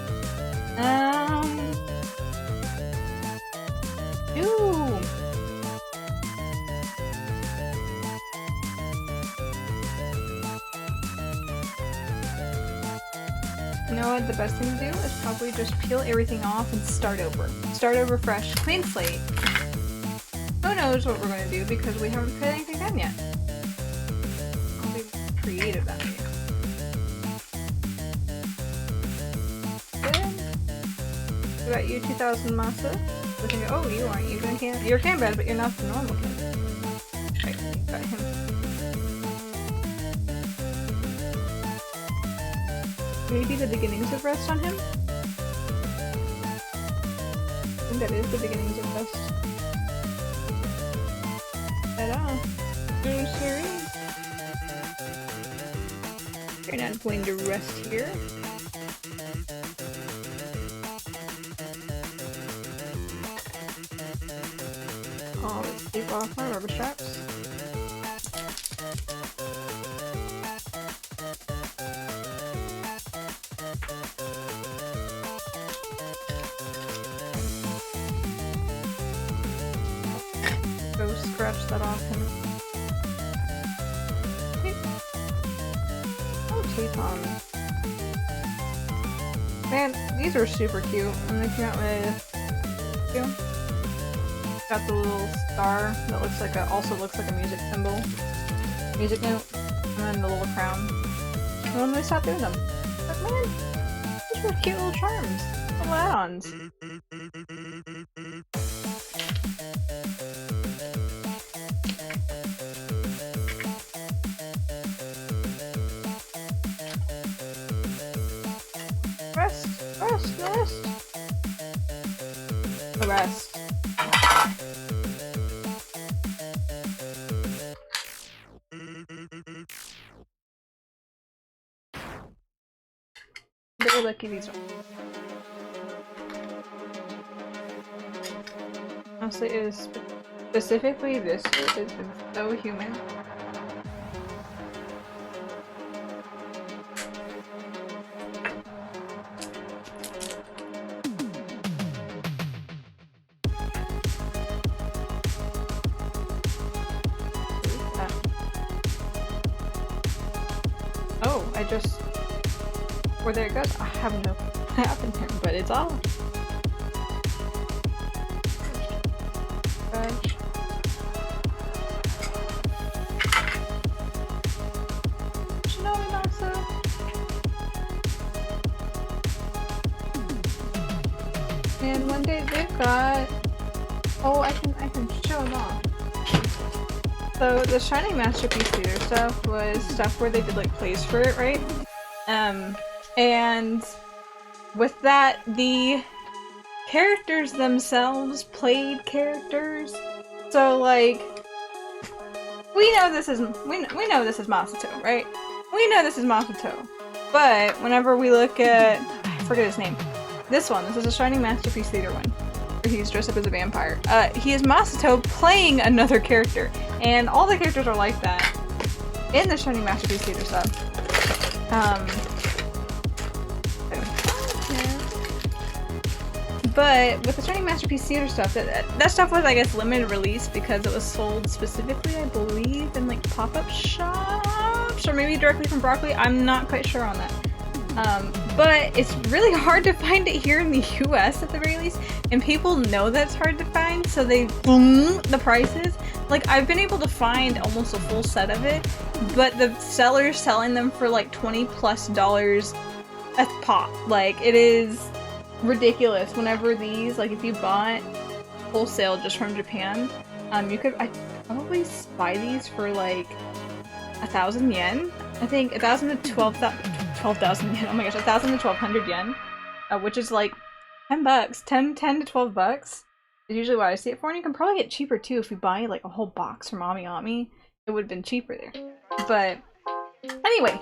S1: Ooh. You know what, the best thing to do is probably just peel everything off and start over. Start over fresh, clean slate. Who knows what we're going to do because we haven't put anything down yet. I'll be creative that way. Good. We got you 2000 Masa. We're thinking, oh, you aren't even you're Cambad, but you're not the normal Cambad. Right, got him. Maybe the beginnings of rest on him? I think that is the beginnings of rest. Ta-da! No siree. You're not going to rest here. Take off my rubber straps. Go scratch that off him. Oh, tape on. Man, these were super cute when they came out with you. Got the little star that looks like also looks like a music symbol, music note, and then the little crown. And then they stopped doing them. But man, these were cute little charms, little add-ons. Rest, rest, rest. The rest. Very lucky these are. Honestly, it is specifically this has been so human. Oh, I just... Where there it goes? I have no what happened here, but it's off. Shinobi Masato. And one day they've got... Oh, I can show them off. So the Shining Masterpiece Theater stuff was stuff where they did like plays for it, right? And with that, the characters themselves played characters. So like, we know this is Masato, right? We know this is Masato. But whenever we look at, I forget his name. This is a Shining Masterpiece Theater one. Where he's dressed up as a vampire. He is Masato playing another character. And all the characters are like that in the Shining Masterpiece Theater stuff. But with the Shining Masterpiece Theater stuff, that stuff was, I guess, limited release because it was sold specifically, I believe, in like pop-up shops or maybe directly from Broccoli. I'm not quite sure on that. But it's really hard to find it here in the US at the very least, and people know that's hard to find, so they boom the prices. Like, I've been able to find almost a full set of it, but the seller's selling them for like $20+ a pop. Like, it is ridiculous. Whenever these, like, if you bought wholesale just from Japan, you could probably buy these for like 1,000 yen. I think 1,000 to 12,000 yen. Oh my gosh, 1,000 to 1,200 yen, which is like $10, 10 to 12 bucks is usually what I see it for. And you can probably get cheaper too if you buy like a whole box from Ami. It would have been cheaper there. But anyway,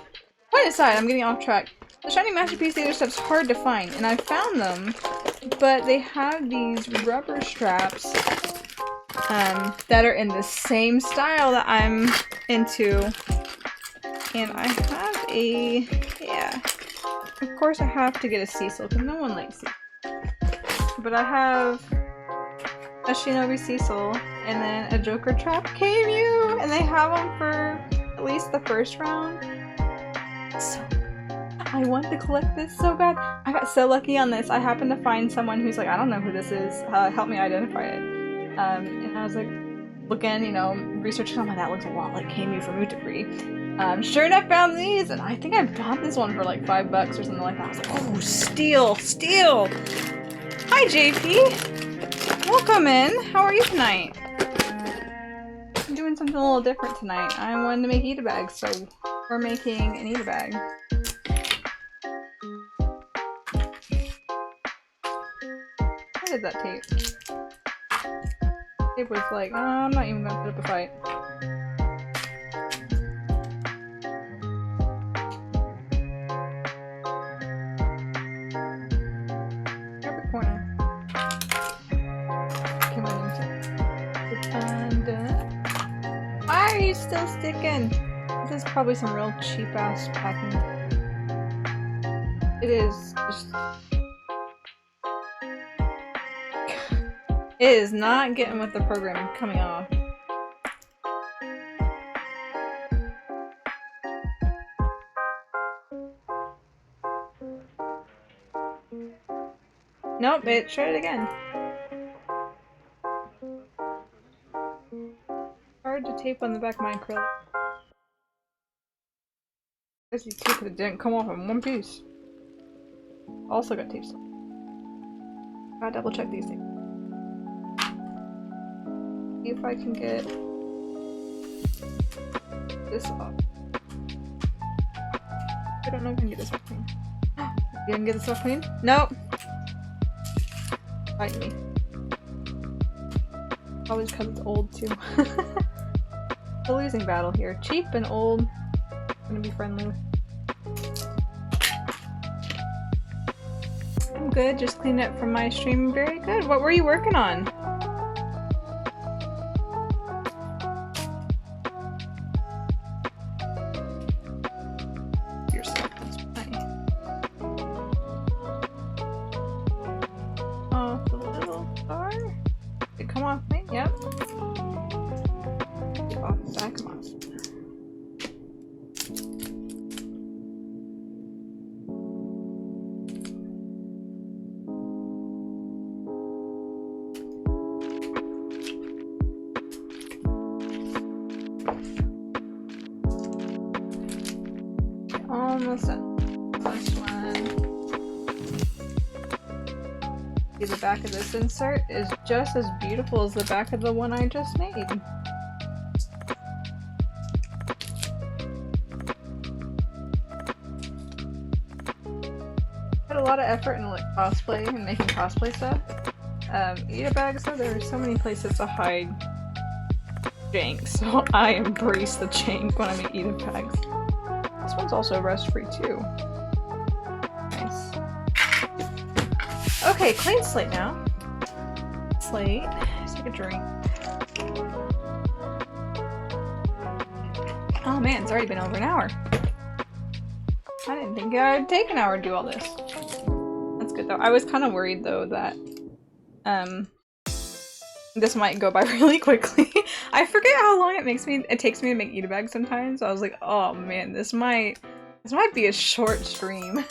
S1: point aside, I'm getting off track. The Shining Masterpiece Theater stuff's hard to find, and I found them, but they have these rubber straps that are in the same style that I'm into. And I have a, yeah, of course I have to get a Cecil, because no one likes Cecil. But I have a Shinobi Cecil, and then a Joker Trap K-Mew, and they have them for at least the first round. So, I want to collect this so bad. I got so lucky on this. I happened to find someone who's like, I don't know who this is, help me identify it. And I was like, looking, you know, researching, I'm like, that looks a lot like K-Mew from Utapri. Sure enough, found these, and I think I bought this one for like $5 or something like that. I was like, oh, steal! Hi, JP! Welcome in! How are you tonight? I'm doing something a little different tonight. I wanted to make eat-a-bags, so we're making an eat-a-bag. What is that tape? Tape was like, oh, I'm not even gonna put up a fight. Corner. Come on, you still sticking? This is probably some real cheap ass packing. It is just... It is not getting with the program coming off. Nope, it shredded again. Hard to tape on the back of my acrylic. I guess you tape it didn't come off in one piece. Also got tape still. Gotta double check these things. See if I can get this off. I don't know if I can get this off clean. You can get this off clean? Nope. Fight me. Probably because it's old too. The losing battle here. Cheap and old. Gonna be friendly. I'm good. Just cleaned up from my stream. Very good. What were you working on? Yourself. That's fine. Oh, the little star. Did it come off clean? Yep. Get off the back of my... Almost done. Last one. See, the back of this insert is just as beautiful as the back of the one I just made. Put a lot of effort in like cosplay and making cosplay stuff. Eat a bag, so there are so many places to hide jank, so I embrace the jank when I make eat a bags. This one's also rust-free too. Nice. Okay, clean slate now. Slate. Let's take a drink. Oh man, it's already been over an hour. I didn't think it would take an hour to do all this. That's good though. I was kind of worried though that this might go by really quickly. I forget how long it takes me to make eat a bag sometimes. So I was like, oh man, this might be a short stream.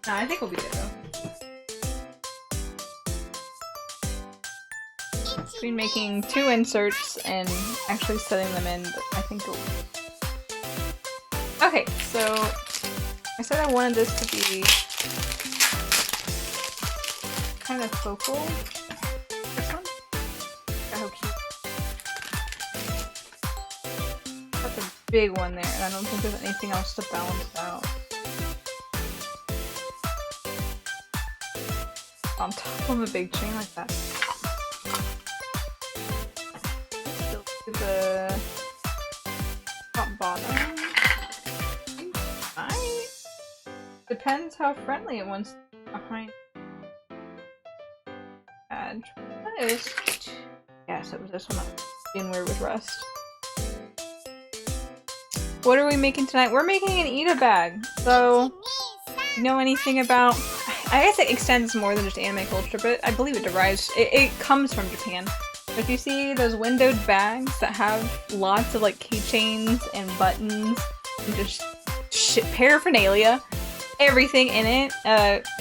S1: Nah, I think we'll be good though. Between making 2 inserts and actually setting them in, but I think it'll... Okay, so I said I wanted this to be kind of focal. This one? I hope cute. That's a big one there, and I don't think there's anything else to balance out. On top of a big chain like that. Still do the top bottom. Right. Depends how friendly it wants behind. Add. That is. Yes, it was this one. I'm being weird with rust. What are we making tonight? We're making an eat-a bag. So, you know anything about? I guess it extends more than just anime culture, but I believe it derives. It comes from Japan. But if you see those windowed bags that have lots of like keychains and buttons and just shit paraphernalia, everything in it,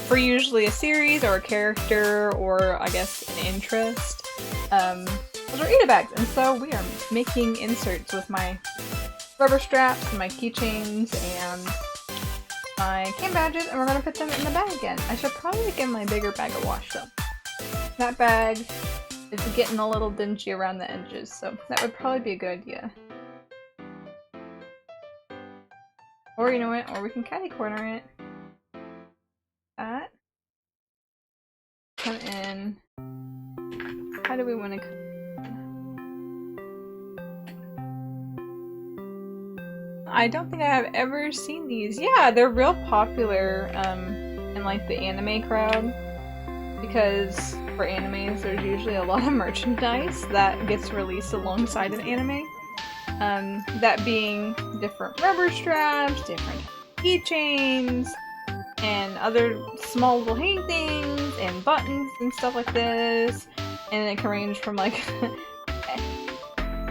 S1: for usually a series or a character or I guess an interest. Those are eat-a bags, and so we are making inserts with my rubber straps and my keychains and my cam badges, and we're gonna put them in the bag again. I should probably give my bigger bag a wash though. That bag is getting a little dingy around the edges, so that would probably be a good idea. Or you know what? Or we can catty corner it. That. Come in. How do we want to come? I don't think I have ever seen these. Yeah, they're real popular in like the anime crowd, because for animes there's usually a lot of merchandise that gets released alongside an anime. That being different rubber straps, different keychains, and other small little hang things, and buttons and stuff like this. And it can range from like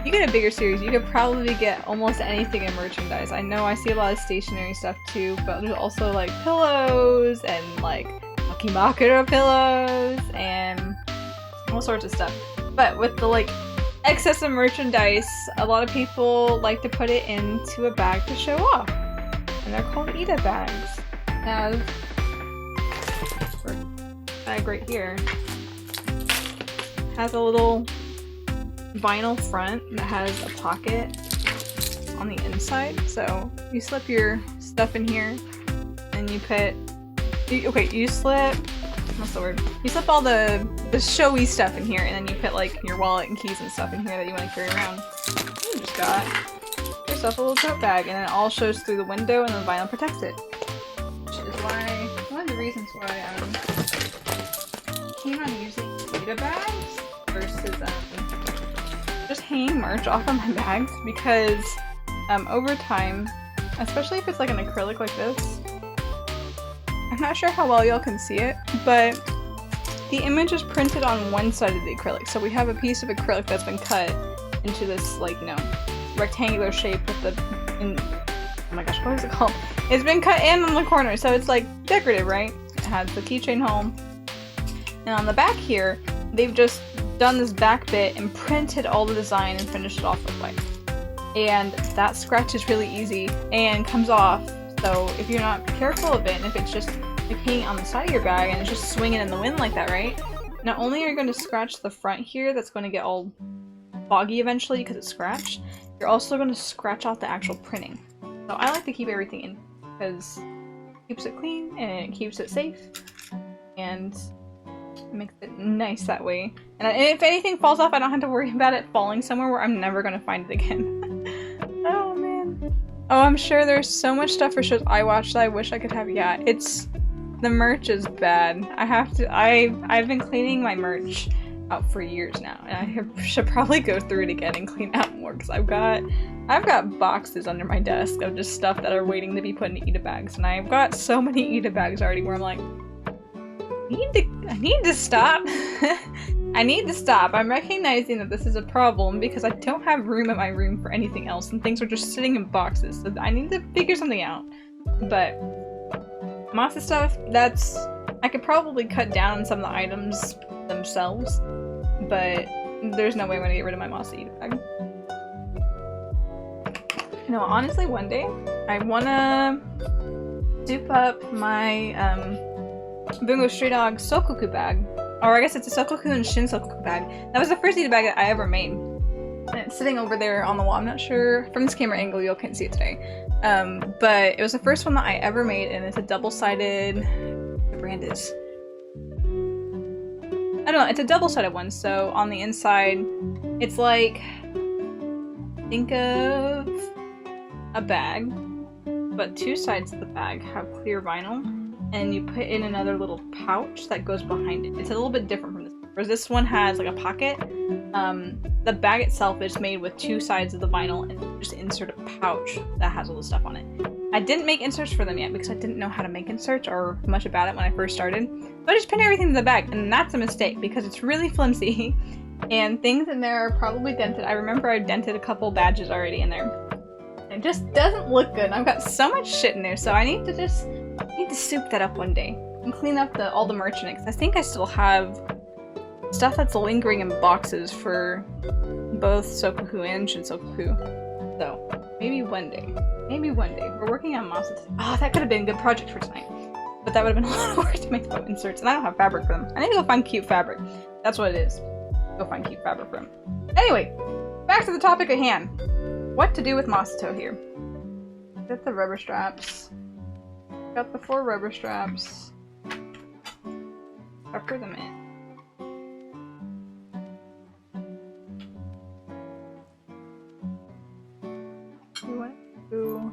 S1: you get a bigger series, you could probably get almost anything in merchandise. I know I see a lot of stationery stuff too, but there's also like pillows and like Makimakura pillows and all sorts of stuff. But with the like excess of merchandise, a lot of people like to put it into a bag to show off. And they're called Ida bags. Now, this bag right here has a little vinyl front that has a pocket on the inside. So you slip your stuff in here and you put you slip what's the word? You slip all the showy stuff in here and then you put like your wallet and keys and stuff in here that you want to carry around. You just got yourself a little tote bag and it all shows through the window and the vinyl protects it. Which is why one of the reasons why I came on using Ida bags versus just hanging merch off of my bags, because over time, especially if it's like an acrylic like this, I'm not sure how well y'all can see it, but the image is printed on one side of the acrylic. So we have a piece of acrylic that's been cut into this, like, you know, rectangular shape with the, oh my gosh, what is it called? It's been cut in on the corner, so it's like decorative, right? It has the keychain hole. And on the back here, they've just done this back bit and printed all the design and finished it off with white. And that scratch is really easy and comes off. So if you're not careful of it, and if it's just like hanging on the side of your bag and it's just swinging in the wind like that, right? Not only are you going to scratch the front here, that's going to get all foggy eventually because it's scratched, you're also going to scratch out the actual printing. So I like to keep everything in because it keeps it clean and it keeps it safe and it makes it nice that way. And if anything falls off, I don't have to worry about it falling somewhere where I'm never going to find it again. Oh man. Oh, I'm sure there's so much stuff for shows I watch that I wish I could have. Yeah, the merch is bad. I've been cleaning my merch out for years now, and I should probably go through it again and clean out more because I've got boxes under my desk of just stuff that are waiting to be put in Ida bags, and I've got so many Ida bags already where I'm like, I need to stop. I need to stop. I'm recognizing that this is a problem because I don't have room in my room for anything else, and things are just sitting in boxes, so I need to figure something out. But Masa stuff, I could probably cut down on some of the items themselves, but there's no way I'm gonna get rid of my Masa Ida bag. No, honestly, one day I wanna soup up my Bungo Stray Dog Sokoku bag. Or I guess it's a Sokoku and Shin Sokoku bag. That was the first Ida bag that I ever made. And it's sitting over there on the wall. I'm not sure, from this camera angle you can't see it today. But it was the first one that I ever made, and it's a double-sided, what brand is? I don't know, it's a double-sided one, so on the inside, it's like, think of a bag, but two sides of the bag have clear vinyl, and you put in another little pouch that goes behind it. It's a little bit different from this, whereas this one has like a pocket. The bag itself is made with two sides of the vinyl and you just insert a pouch that has all the stuff on it. I didn't make inserts for them yet because I didn't know how to make inserts or much about it when I first started. So I just pinned everything in the bag, and that's a mistake because it's really flimsy and things in there are probably dented. I remember I dented a couple badges already in there. It just doesn't look good. I've got so much shit in there, so I need to soup that up one day and clean up all the merch in it, 'cause I think I still have stuff that's lingering in boxes for both Sokoku and Shin Sokoku. So maybe one day. Maybe one day. We're working on Masato. Oh, that could have been a good project for tonight. But that would have been a lot of work to make the inserts, and I don't have fabric for them. I need to go find cute fabric. That's what it is. Go find cute fabric for them. Anyway, back to the topic at hand. What to do with Masato here? Get the rubber straps. Got the 4 rubber straps. Pucker them in. You want to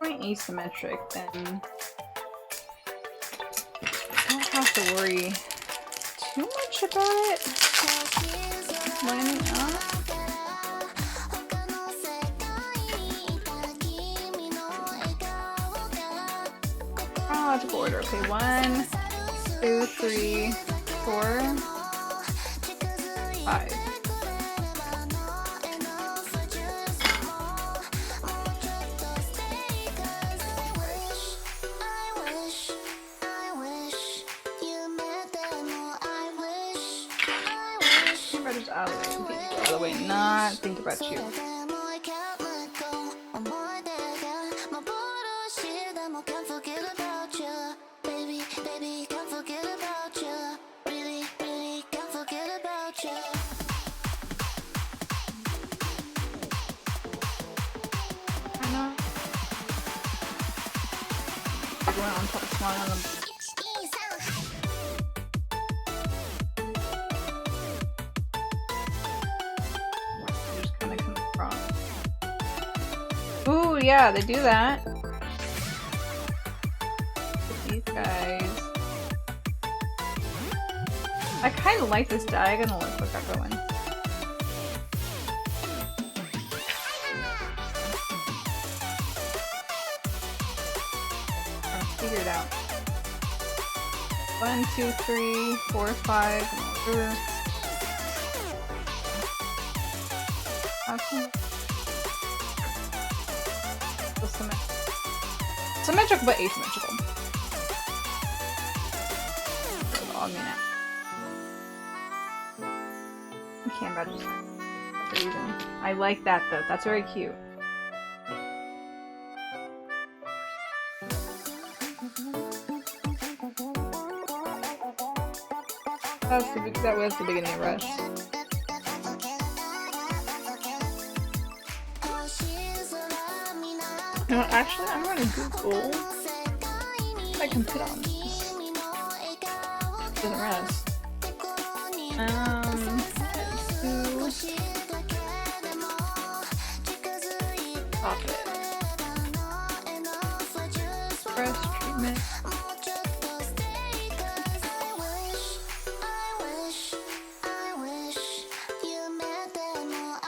S1: going asymmetric, then have to worry too much about it lining up. Chronological order. Okay, 1, 2, 3, 4, 5. Out of the way, not think about you. Going on top of small on them. Ooh, yeah, they do that. These guys. I kind of like this diagonal look we got going. I'll figure it out. 1, 2, 3, 4, 5, and over. Awesome. Symmetrical but asymmetrical. Augment it. I can't imagine that's the reason. I like that though. That's very cute. That was the beginning of Rush. You know what, actually, I'm gonna Google if I can put on this. It doesn't rest. Stop it. Breast treatment.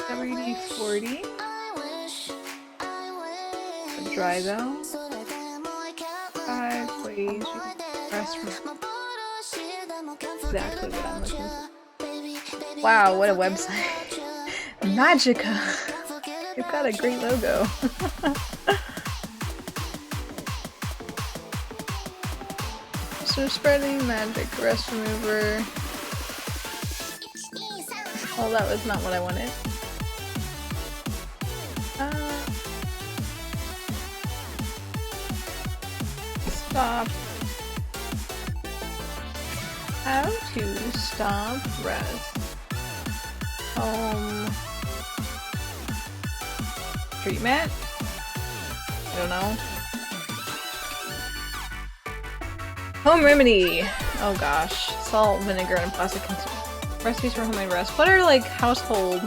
S1: WD-40. Dry though. 5 ways you can press from exactly what I'm looking for. Wow, what a website. Magica! You've got a great logo. So spreading magic rest remover. Oh, that was not what I wanted. Stop. How to stop rest. Treatment? I don't know. Home remedy! Oh gosh. Salt, vinegar, and plastic container. Recipes for homemade rest. What are like household?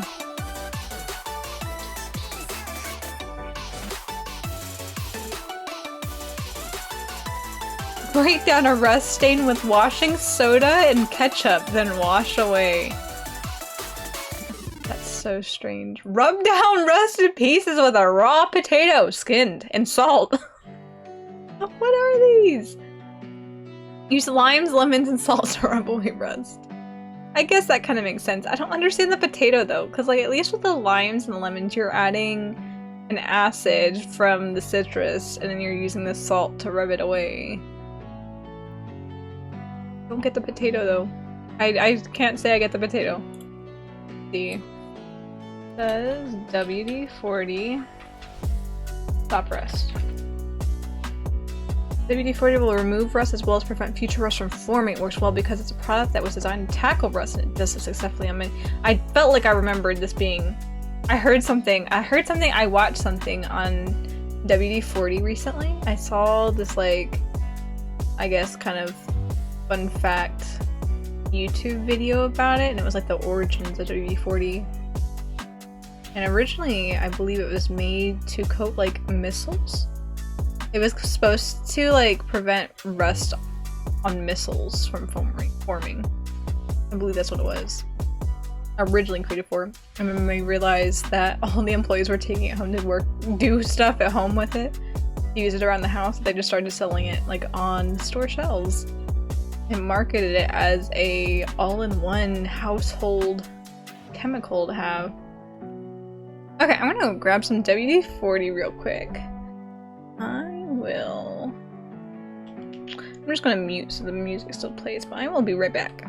S1: Break down a rust stain with washing soda and ketchup, then wash away. That's so strange. Rub down rusted pieces with a raw potato, skinned, and salt. What are these? Use limes, lemons, and salt to rub away rust. I guess that kind of makes sense. I don't understand the potato though, because like at least with the limes and the lemons, you're adding an acid from the citrus, and then you're using the salt to rub it away. Don't get the potato though. I can't say I get the potato. Let's see. Does WD-40 stop rust? WD-40 will remove rust as well as prevent future rust from forming. It works well because it's a product that was designed to tackle rust, and it does so successfully. I mean, I felt like I remembered this being. I watched something on WD-40 recently. I saw this like, I guess kind of fun fact YouTube video about it, and it was like the origins of WD-40. And originally, I believe it was made to coat like missiles. It was supposed to like prevent rust on missiles from forming. I believe that's what it was. Originally created for. And then we realized that all the employees were taking it home to do stuff at home with it. Use it around the house. They just started selling it like on store shelves and marketed it as a all-in-one household chemical to have. Okay, I'm gonna go grab some WD-40 real quick. I'm just gonna mute so the music still plays, but I will be right back.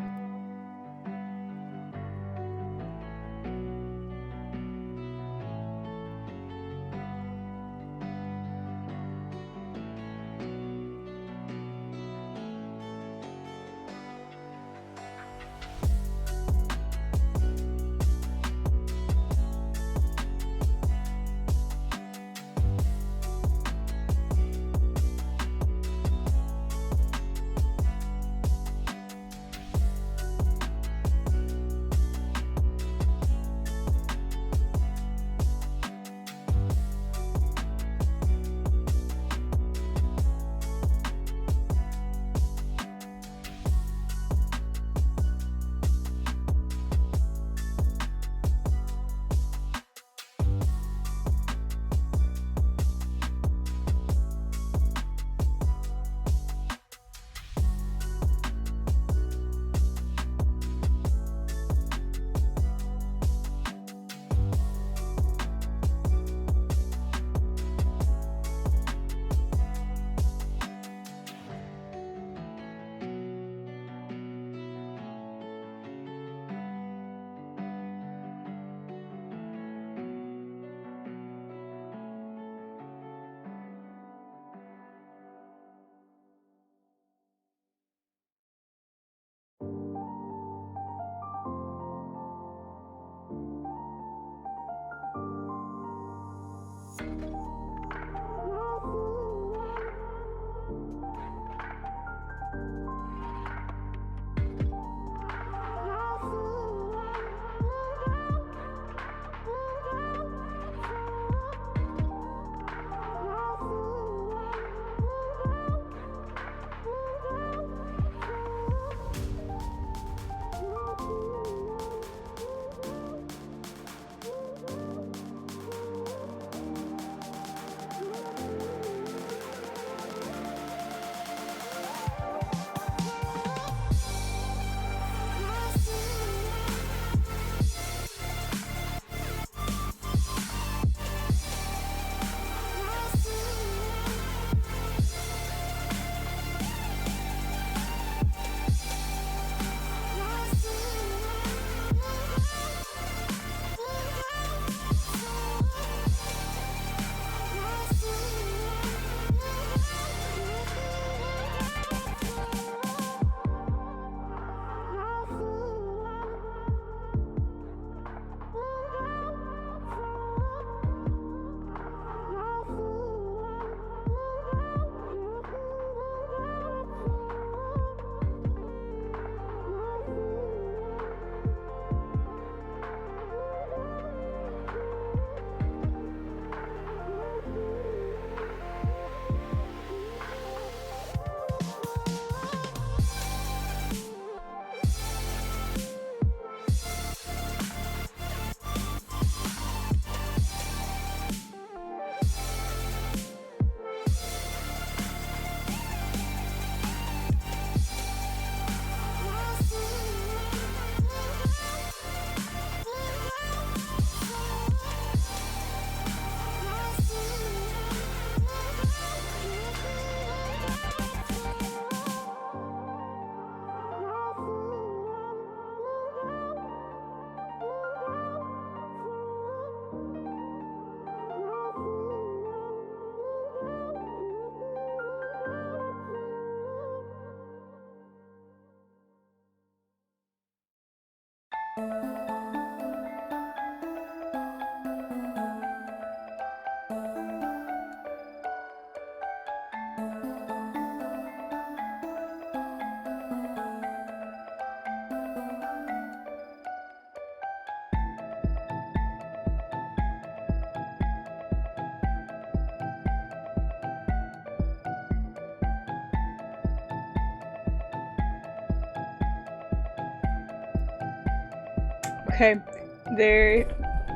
S1: Okay,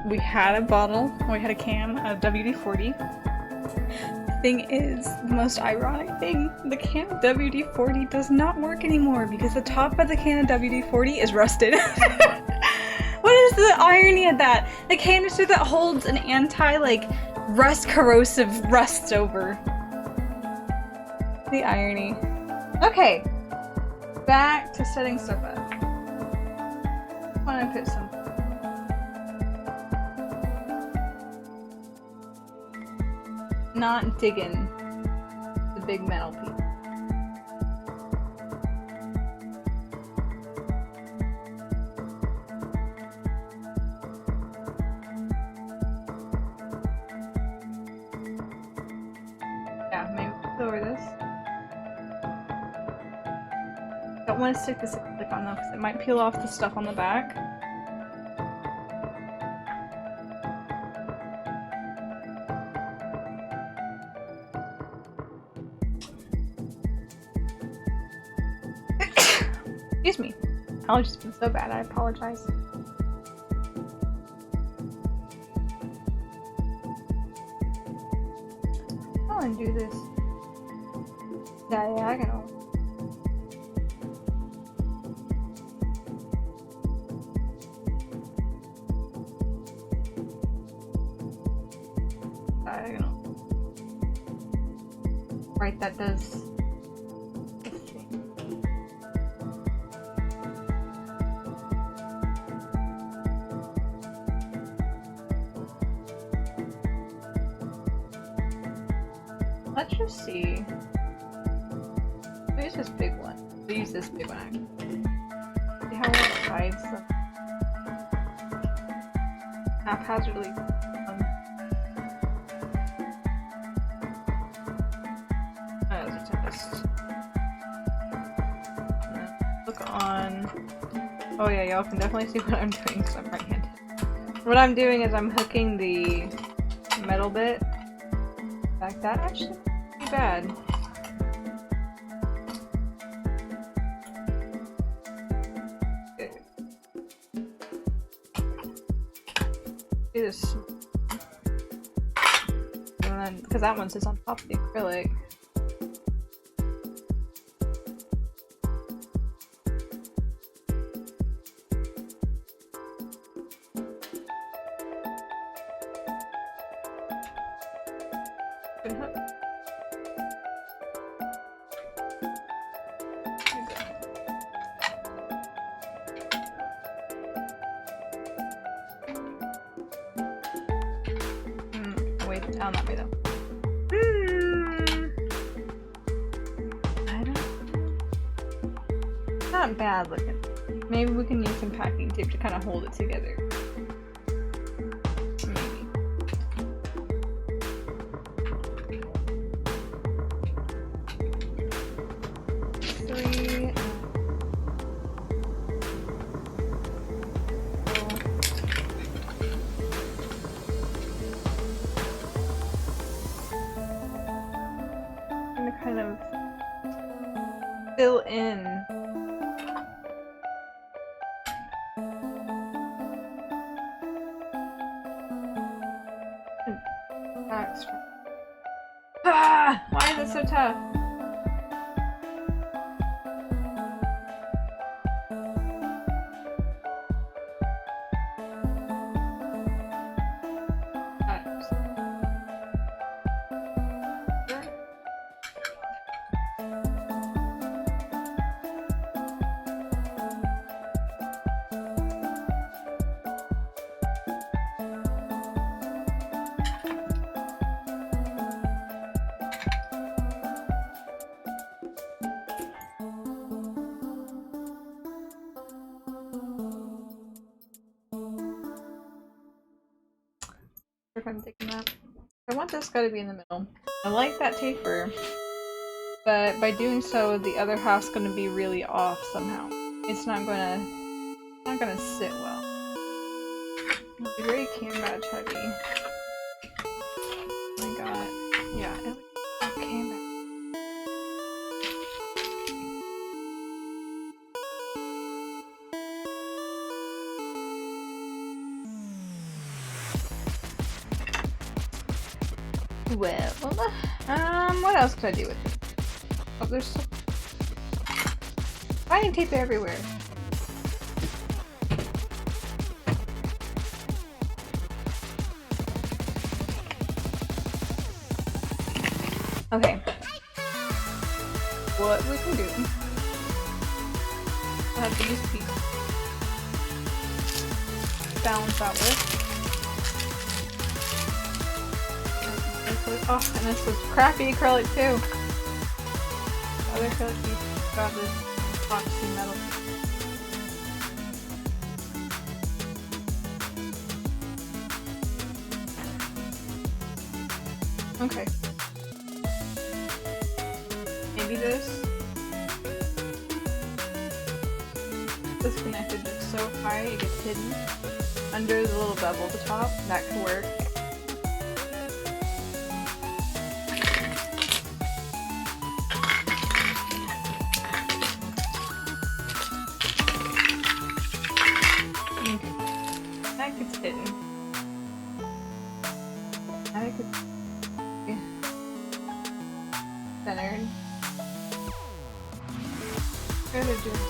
S1: we had a bottle, we had a can of WD-40. The thing is, the most ironic thing, the can of WD-40 does not work anymore because the top of the can of WD-40 is rusted. What is the irony of that? The canister that holds an corrosive rusts over. The irony. Okay, back to setting stuff up. I want to put some. Not digging the big metal piece. Yeah, maybe lower this. Don't want to stick this lipstick on though, because it might peel off the stuff on the back. Excuse me. Allergies been so bad, I apologize. I want to do this diagonal. Diagonal. Right, that does. Let's just see. We'll use this big one. We'll use this big one actually. See how it hides them. Haphazardly. As a test. Look on. Oh yeah, y'all can definitely see what I'm doing because I'm right-handed. What I'm doing is I'm hooking the metal bit. Like that actually isn't too bad. Okay. Do this. And then, because that one sits on top of the acrylic. Down that way though. I don't. Not bad looking. Maybe we can use some packing tape to kind of hold it together. Maybe. Three. Kind of fill in why is it so tough? If I'm taking that. I want this guy to be in the middle. I like that taper, but by doing so, the other half's going to be really off somehow. It's not gonna sit well. It'll be very cam badge heavy. Oh my god. Yeah, it's cam badge. Well, what else could I do with it? Oh, there's so... Binding tape everywhere. Okay. What we can do? I'll have these pieces. Balance out with. Oh, and this was crappy acrylic too. The other acrylic piece got this epoxy metal. Okay. Maybe this. Disconnected just so high it gets hidden under the little bevel at the top. That could work. That gets hidden. That gets centered. What are they doing?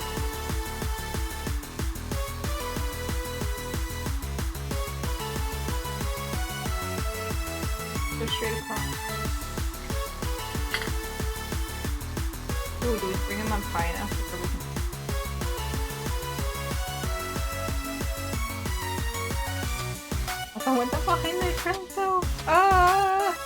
S1: Go straight across. Ooh, do we bring them up high enough before we can... I went up behind the acrylic though. Ah!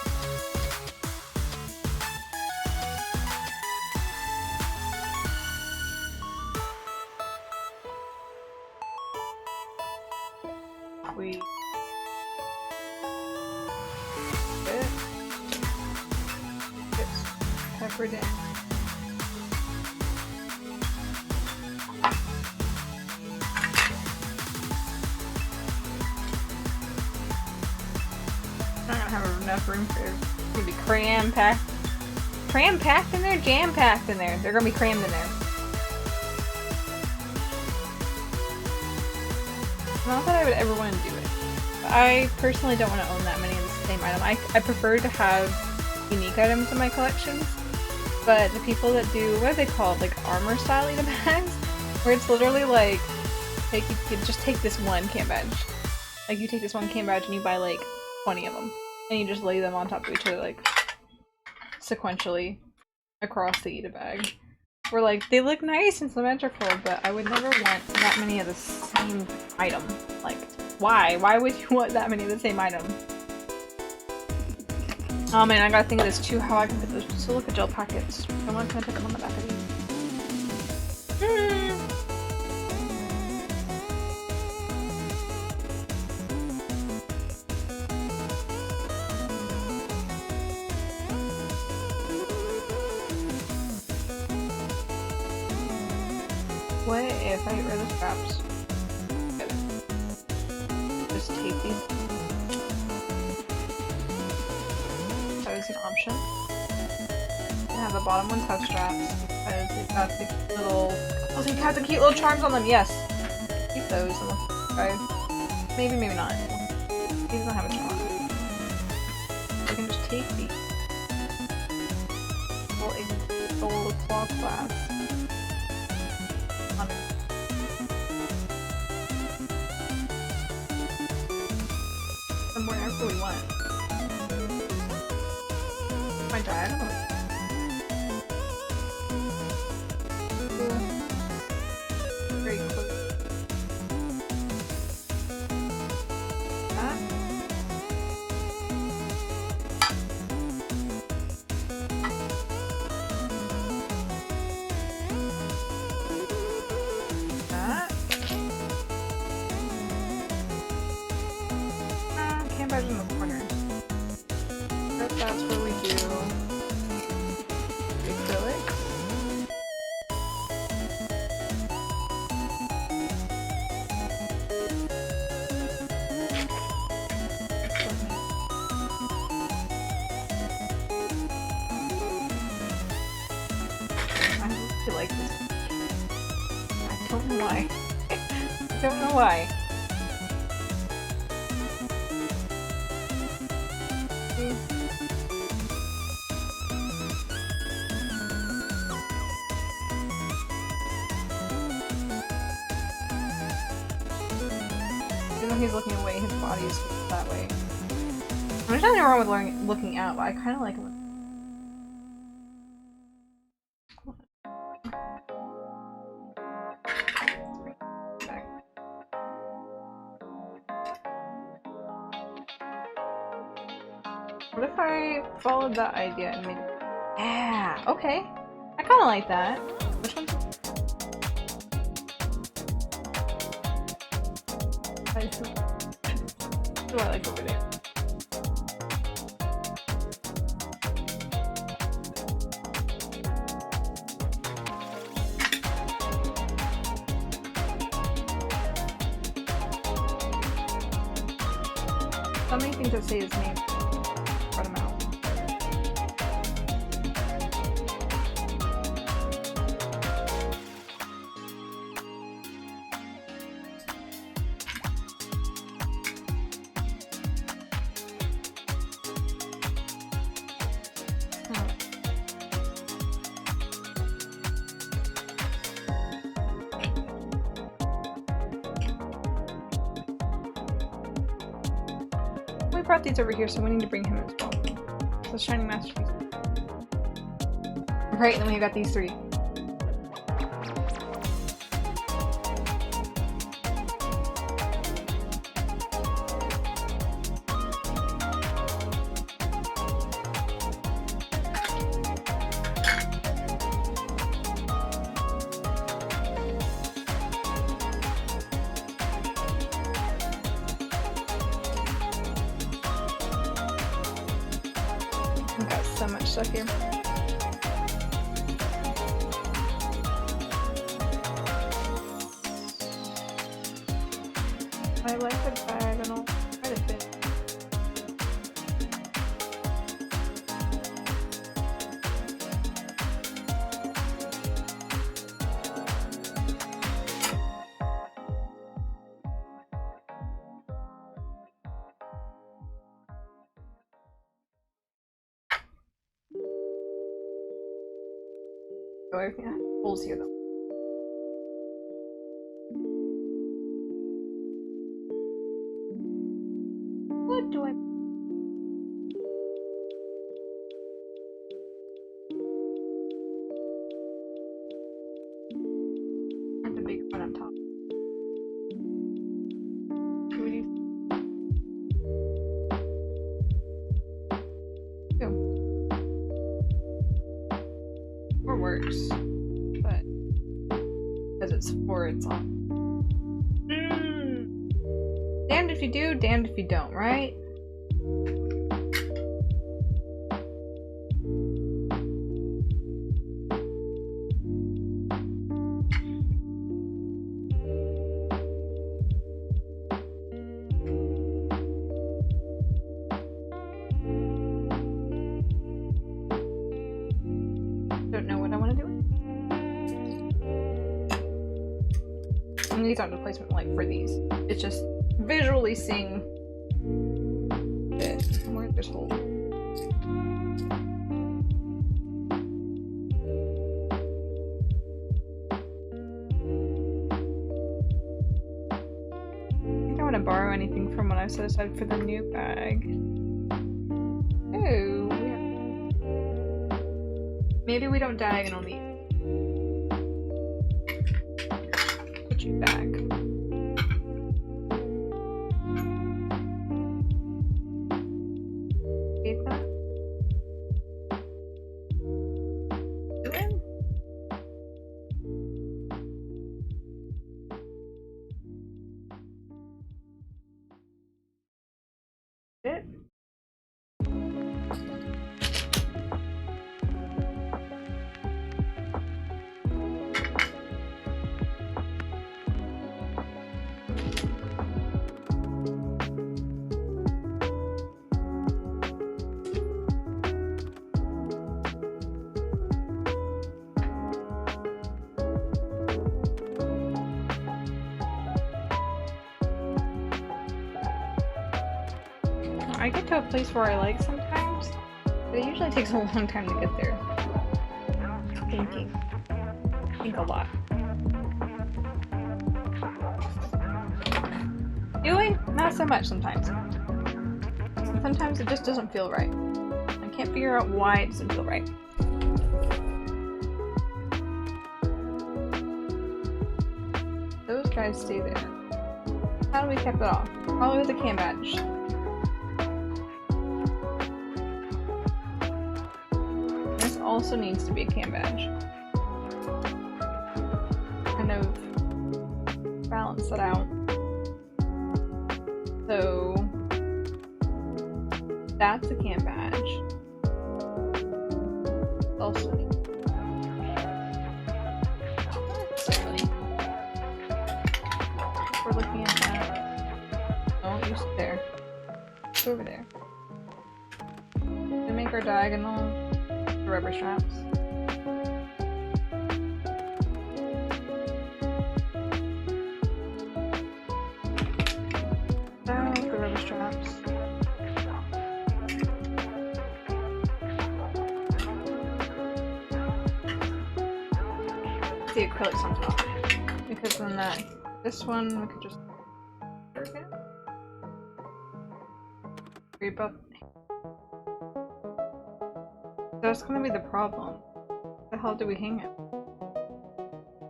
S1: We it's peppered in. Not gonna have enough room for it. It's gonna be cram-packed. Cram-packed in there? Jam-packed in there. They're gonna be crammed in there. Not that I would ever want to do it. I personally don't want to own that many of the same item. I prefer to have unique items in my collections. But the people that do, what are they called? Like armor style item bags? Where it's literally like, you just take this one cam badge. Like you take this one cam badge and you buy like 20 of them. And you just lay them on top of each other like sequentially across the Eda bag. Where like, they look nice and symmetrical, but I would never want that many of the same item. Like, why? Why would you want that many of the same item? Oh man, I gotta think of this too, how I can put those silica gel packets. I'm not gonna put them on the back of these. What if I get rid of the straps? Just tape these. That is an option. And have the bottom ones have straps because they've got the little. Oh, they have the cute little charms on them. Yes, keep those. Maybe, maybe not. These don't have a charm. I can just take these. Little claw clasp. Wherever we want. My dry? I don't know. Very close. That. In the corner. But that's where we do acrylics. I really like this. I don't know why. I don't know why. when he's looking away, his body is that way. There's nothing wrong with looking out, but I kind of like him. What if I followed that idea and made... Yeah, okay. I kind of like that. Which one? What do I like over there? So many things that say his name. Spread them out. We brought these over here, so we need to bring him as well. So Shining Masterpiece. Right, and then we've got these three. I've got so much stuff here. I like the diagonal quite a bit. So everything has holes here though. What do I... And the big one on top. What do you... Two. Or worse. But because it's 4, it's on. Damned if you do, damned if you don't, right? Don't know what I want to do. And these aren't the placement like for these. It's just visually seeing it where there's holes. I think I want to borrow anything from what I set aside for the new bag. Oh, yeah. Maybe we don't diagonal these. Put you back. I get to a place where I like sometimes, but it usually takes a long time to get there. Thinking. Think a lot. Doing not so much sometimes. Sometimes it just doesn't feel right. I can't figure out why it doesn't feel right. Those guys stay there. How do we cap it off? Probably with a cam badge. This also needs to be a cam badge. Kind of balance that out. So that's a cam badge. Also we're looking at that. Oh, you sit there. Go over there. We make our diagonal rubber straps. Down with the rubber straps. The acrylics on top, because then this one we could just creep up. That's gonna be the problem. What the hell do we hang it?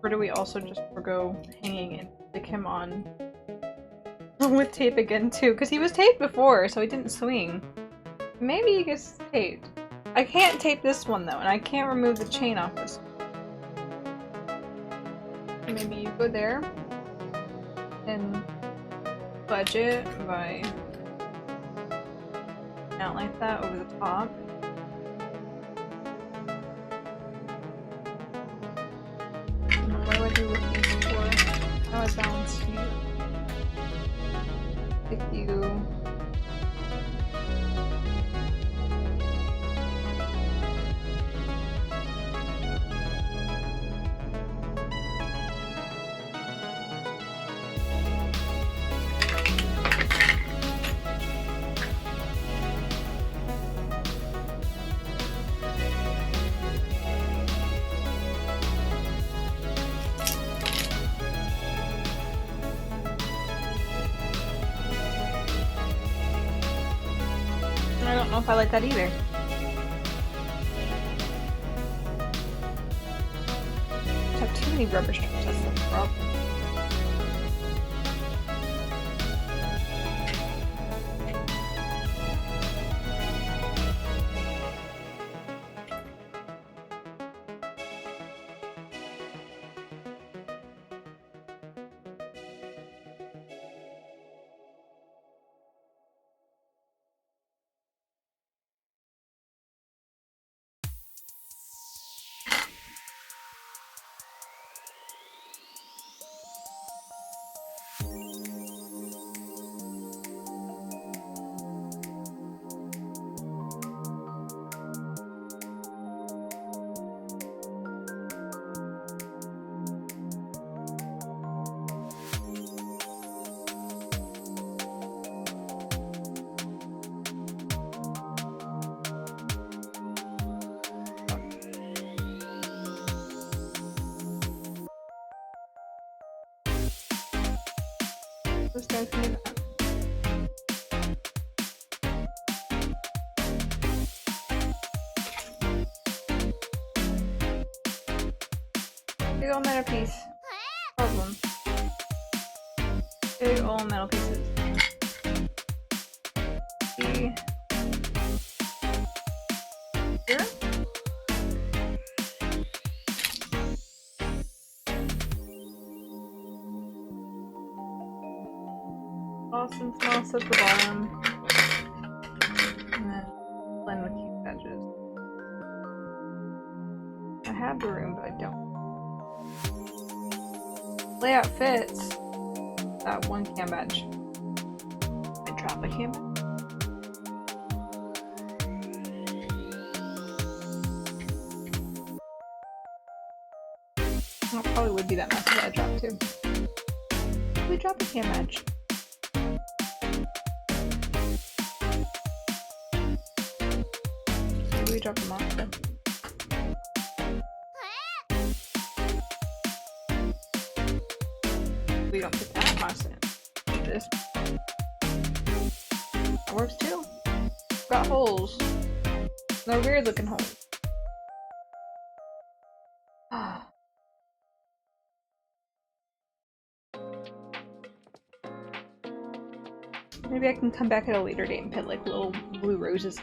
S1: Or do we also just forgo hanging and stick him on with tape again too? Because he was taped before, so he didn't swing. Maybe he gets taped. I can't tape this one though, and I can't remove the chain off this one. Maybe you go there and fudge it by out like that over the top. What do I do with these four? How do I balance you? Pick you. I don't know if I like that either. I have too many rubber strips, that's the problem. This guy can do that. Big old metal piece. Problem. Big old metal pieces. See? Here? Some moss at the bottom, and then blend with cute edges. I have the room, but I don't. Layout fits that one cam badge. I drop a cam badge. That probably would be that mess that I dropped too. We drop a cam badge. We drop them off then. We don't put that moss in. This. works too. Got holes. They're weird looking holes. Maybe I can come back at a later date and put like little blue roses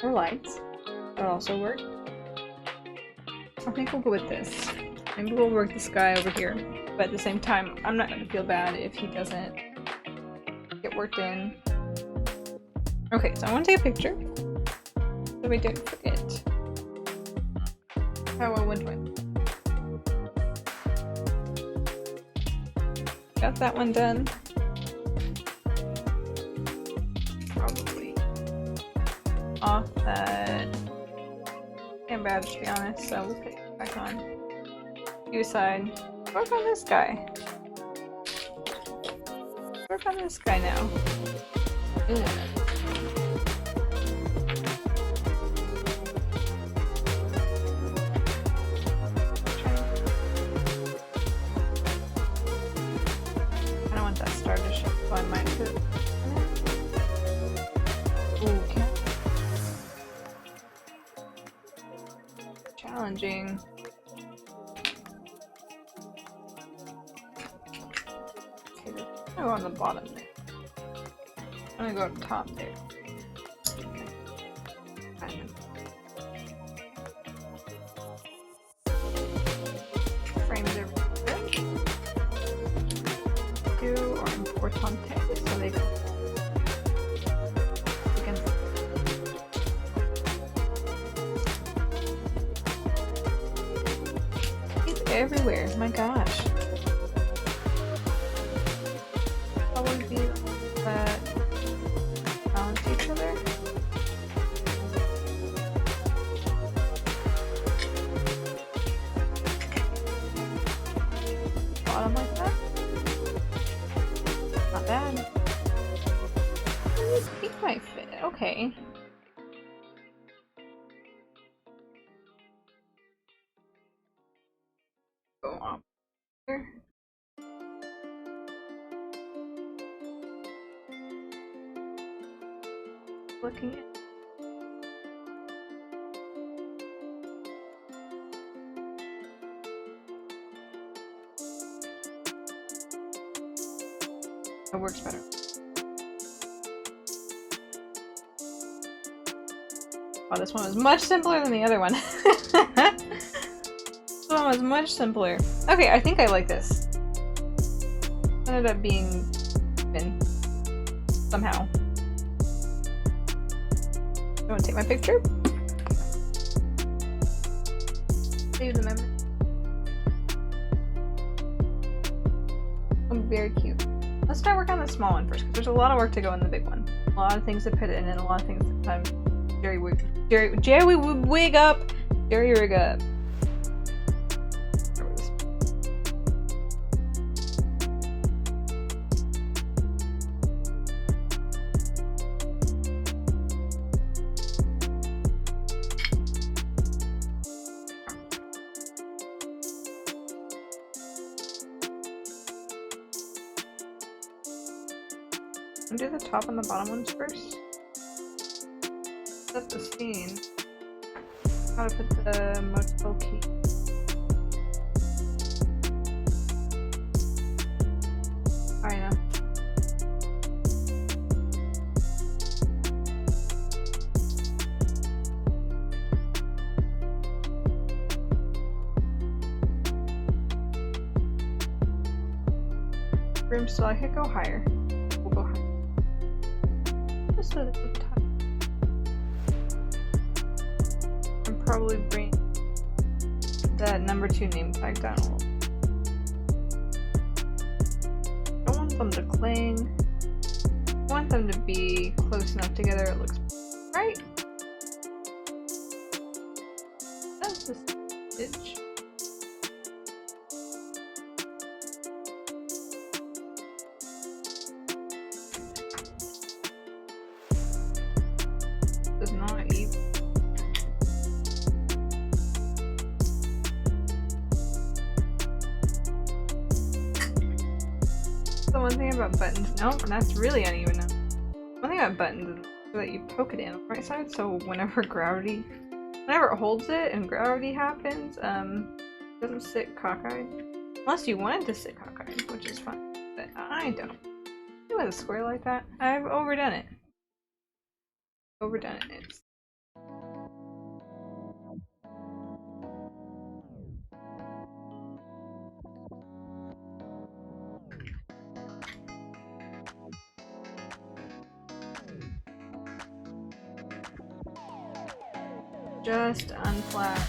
S1: or lights. That'll also work. I think we'll go with this. Maybe we'll work this guy over here. But at the same time, I'm not gonna feel bad if he doesn't get worked in. Okay, so I want to take a picture so we don't forget how I went with. Got that one done. Probably off that hand badge, to be honest, so we'll put it back on. You decide. Work on this guy. Work on this guy now. Ugh. I don't want that star to show, so I might put. Okay. Challenging. I'm gonna go on the bottom there. I'm gonna go up top there. Okay. Frames are good. Do or importante so they can. He's everywhere. My gosh. Balance each other. Bottom like that. Not bad. These feet might fit. Okay. Go on here. Looking at it works better. Oh, this one was much simpler than the other one. This one was much simpler. Okay, I think I like this. Ended up being even somehow. You want to take my picture? Save the memory. Oh, very cute. Let's start working on the small one first, because there's a lot of work to go in the big one. A lot of things to put in, and a lot of things to Jerry wig up. Jerry rig up. Do the top and the bottom ones first. Set the scene. How to put the motel key. I know. Room still, I could go higher. We'll go higher. Just so that the top. And probably bring that number 2 name tag down a little. I don't want them to cling. I want them to be close enough together it looks right. That's the stitch. Does not even. The one thing about buttons, nope, that's really uneven now. One one thing about buttons is that you poke it in on the right side, so whenever it holds it and gravity happens, it doesn't sit cockeyed. Unless you want it to sit cockeyed, which is fine. But I don't. Do with a square like that. I've overdone it. It's just unflat.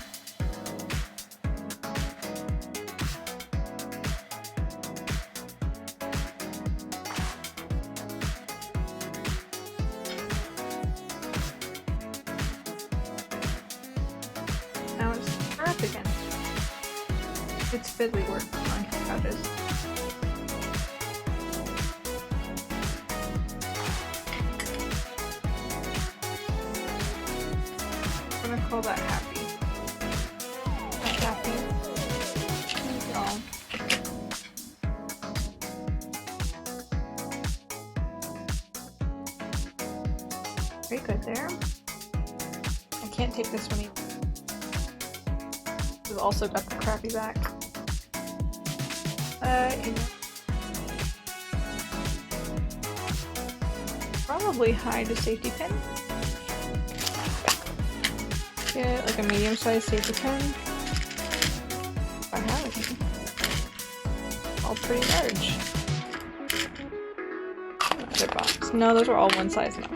S1: Now it's correct again. It's fiddly work on couches. I'm gonna call that happy. That's happy. Oh. Very good there. I can't take this one either. We've also got the crappy back. Probably hide a safety pin. Get like a medium-sized safety pin. If I have it. All pretty large. Another box. No, those are all one size now.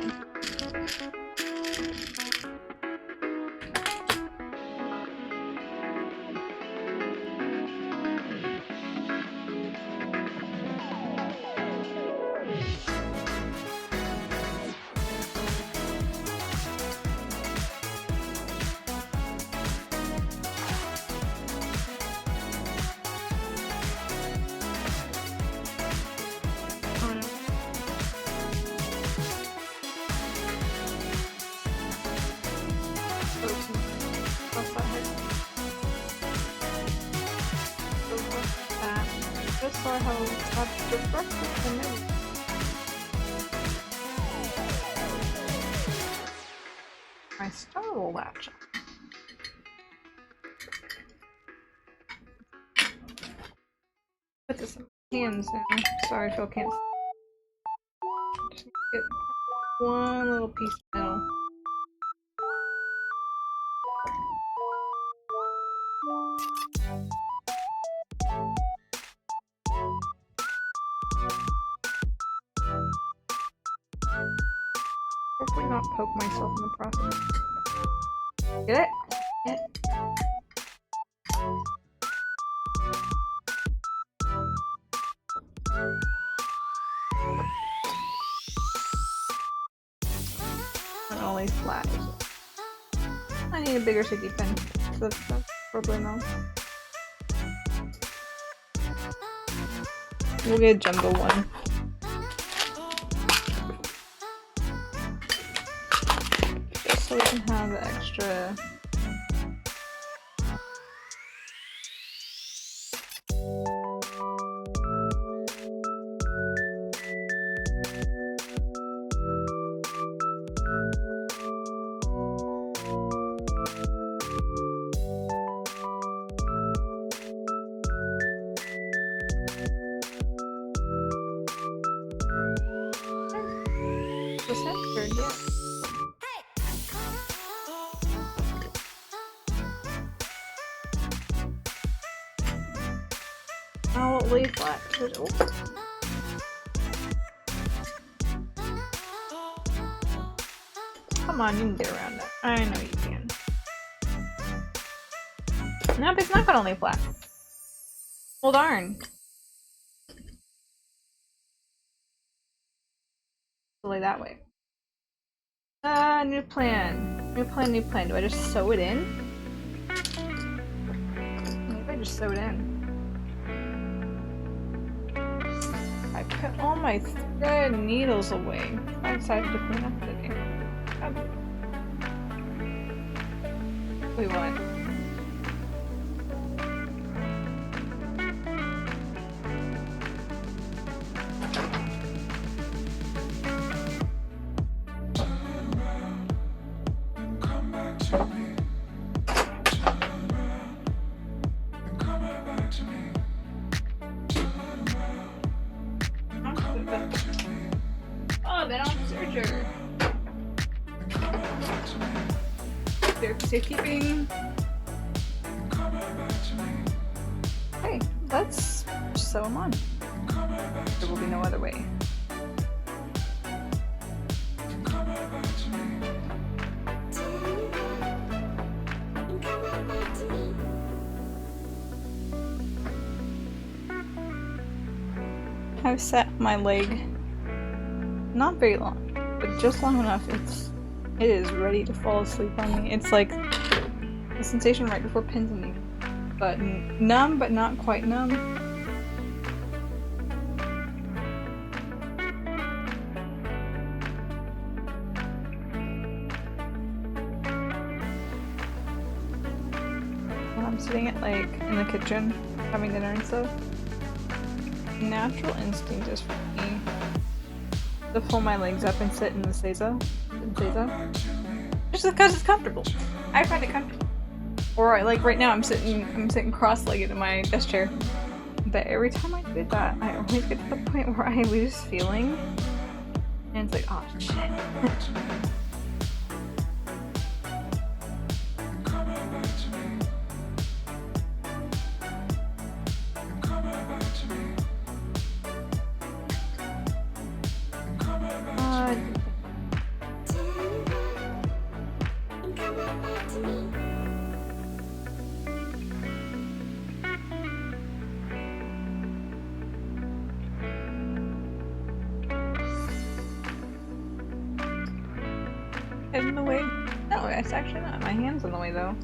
S1: My star will latch on. Put this in my hands now. Sorry, Phil can't. Just get one little piece of metal. Hopefully not poke myself in the process. Get it? Get it? Not always flat. I need a bigger safety pin. That's probably no. We'll get a jumbo one. Just so we can have the extra. Centered, yeah. I'll lay flat. Oh. Come on, you can get around that. I know you can. Nope, it's not gonna lay flat. Well, darn. Lay that way. New plan. New plan, new plan. Do I just sew it in? Maybe I just sew it in. I put all my thread needles away. I decided to clean up today. Wait, what? Oh, they don't have searcher. Safekeeping. Okay, let's sew them on. There will be no other way. I've set my leg not very long, but just long enough it is ready to fall asleep on me. It's like the sensation right before pins in me. But numb, but not quite numb. When I'm sitting at like in the kitchen, having dinner and stuff, natural instinct is for me to pull my legs up and sit in the seiza. Just because it's comfortable. I find it comfortable. Or like right now I'm sitting cross-legged in my desk chair. But every time I do that, I always get to the point where I lose feeling. And it's like, oh shit. In the way? No, it's actually not. My hand's in the way though.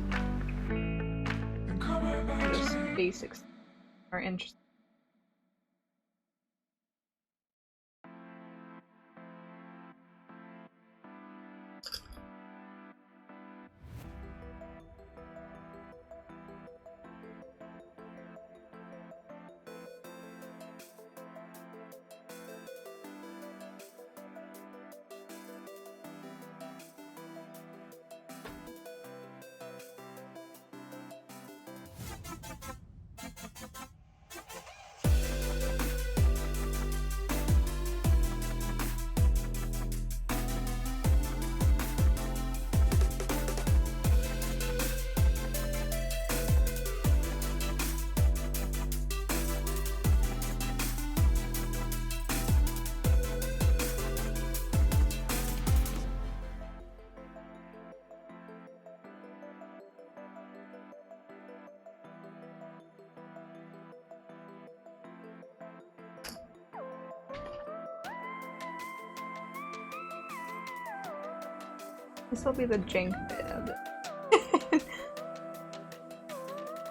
S1: Just basics are interesting. This will be the jank bit of it.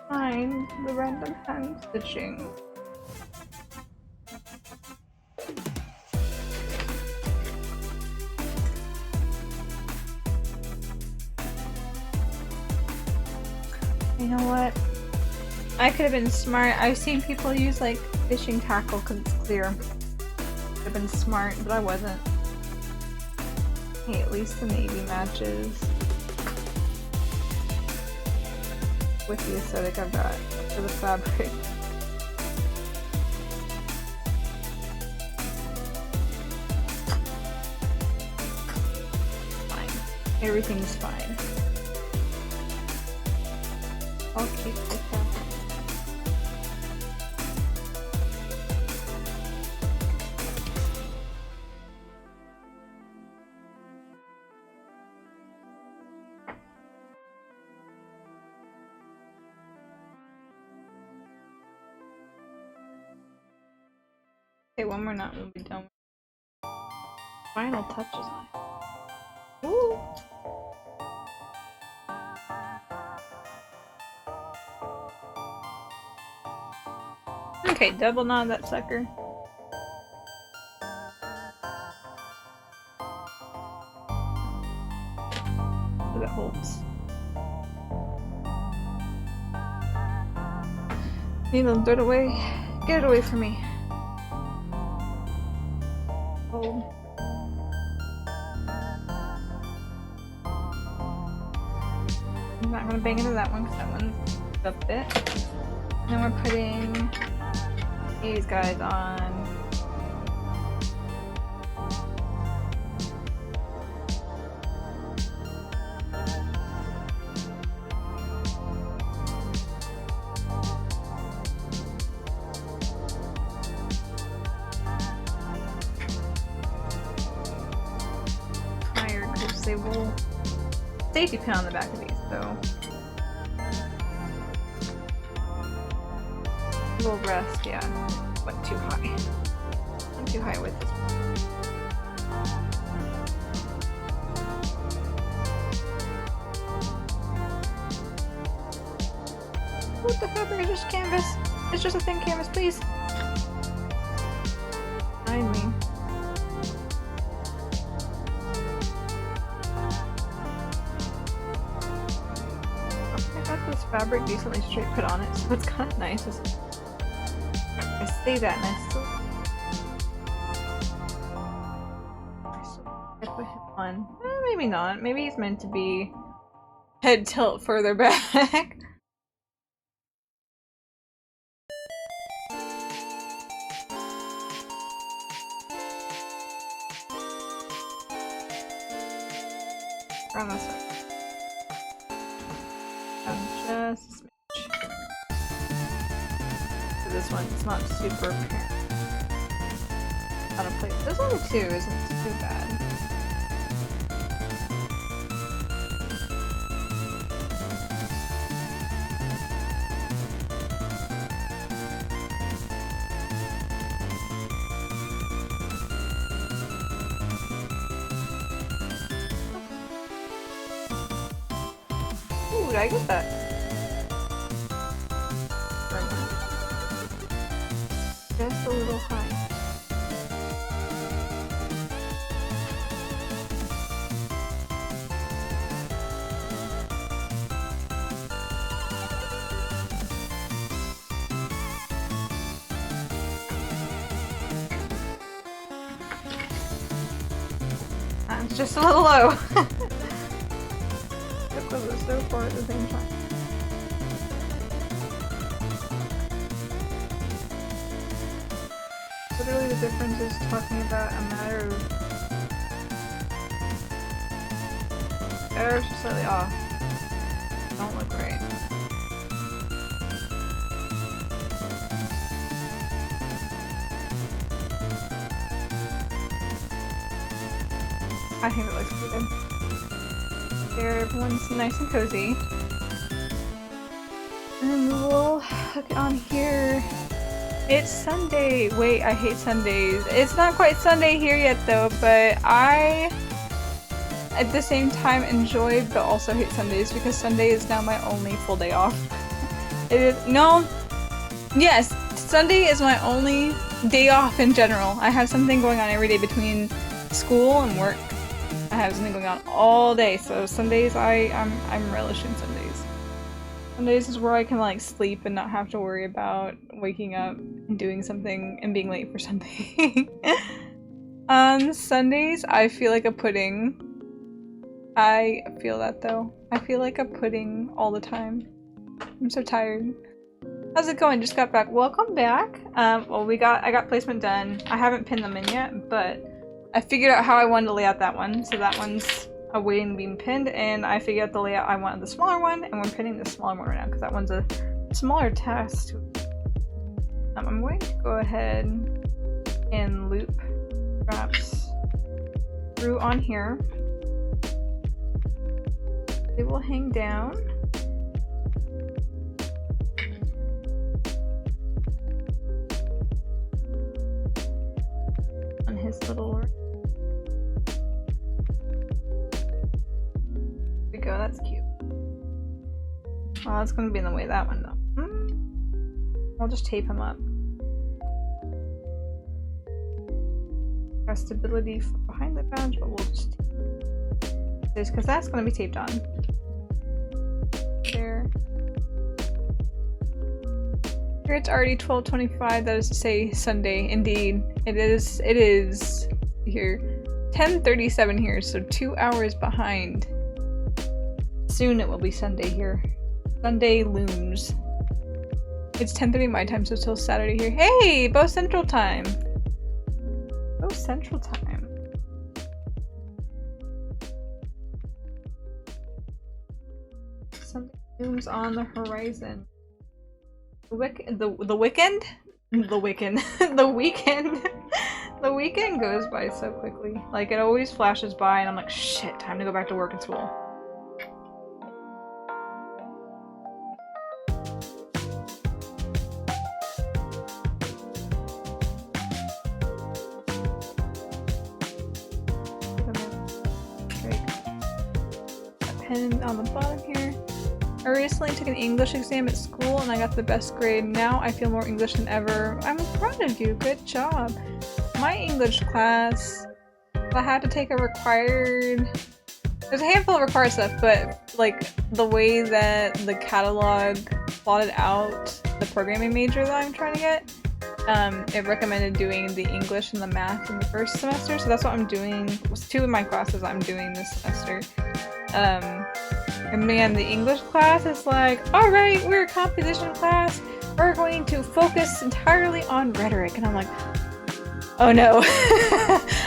S1: Find the random hand stitching. You know what? I could have been smart. I've seen people use like fishing tackle because it's clear. Could have been smart, but I wasn't. Hey, at least the navy matches with the aesthetic I've got for the fabric. Fine. Everything's fine. I'll keep the fabric. Okay, one more knot, we'll be done. Final touches on it. Ooh! Okay, double knot that sucker. So that holds. Needle, throw it away. Get it away from me. Hold. I'm not gonna bang into that one because that one's a bit. And then we're putting these guys on. they will safety pin on the back of these, so we'll rest. Yeah, went too high. I'm too high with this. What the fabric is just canvas? It's just a thin canvas, please. Mind me. I got this fabric decently straight put on it, so it's kind of nice. I say that and I put him on. Maybe not. Maybe he's meant to be head tilt further back. Around this way. Just a smidge. So this one, it's not super apparent. On a plate. This one too isn't too bad. Ooh, did I get that? Just a little high. That's just a little low. Was it so far at the same time? Literally the difference is talking about a matter of errors are slightly off. Don't look right. I think it looks pretty good. There, everyone's nice and cozy. And we'll hook it on here. It's Sunday! Wait, I hate Sundays. It's not quite Sunday here yet though, but I at the same time enjoy but also hate Sundays because Sunday is now my only full day off. It is yes, Sunday is my only day off in general. I have something going on every day between school and work. I have something going on all day, so Sundays I'm relishing Sundays. Sundays is where I can like sleep and not have to worry about waking up and doing something and being late for something. On Sundays, I feel like a pudding. I feel that though. I feel like a pudding all the time. I'm so tired. How's it going? Just got back. Welcome back. Well, I got placement done. I haven't pinned them in yet, but I figured out how I wanted to lay out that one. So that one's awaiting being pinned, and I figured out the layout I wanted the smaller one, and we're pinning the smaller one right now because that one's a smaller task. I'm going to go ahead and loop straps through on here. They will hang down. On his little... There we go, that's cute. Oh, it's gonna be in the way of that one though. I'll just tape him up. Our stability from behind the badge, but we'll just tape this because that's gonna be taped on. There. Here it's already 12:25, that is to say Sunday. Indeed. It is here. 10:37 here, so 2 hours behind. Soon it will be Sunday here. Sunday looms. It's 10:30 my time, so it's still Saturday here. Hey! Both Central Time! Both Central Time. Sunday looms on the horizon. The weekend? The weekend. The weekend goes by so quickly. Like, it always flashes by and I'm like, shit, time to go back to work and school. Pen on the bottom here. I recently took an English exam at school and I got the best grade. Now I feel more English than ever. I'm proud of you. Good job. My English class, I had to take a required... There's a handful of required stuff, but like the way that the catalog plotted out the programming major that I'm trying to get, it recommended doing the English and the math in the first semester, so that's what I'm doing. It was 2 of my classes I'm doing this semester. And man, the English class is like, alright, we're a composition class, we're going to focus entirely on rhetoric, and I'm like, oh no.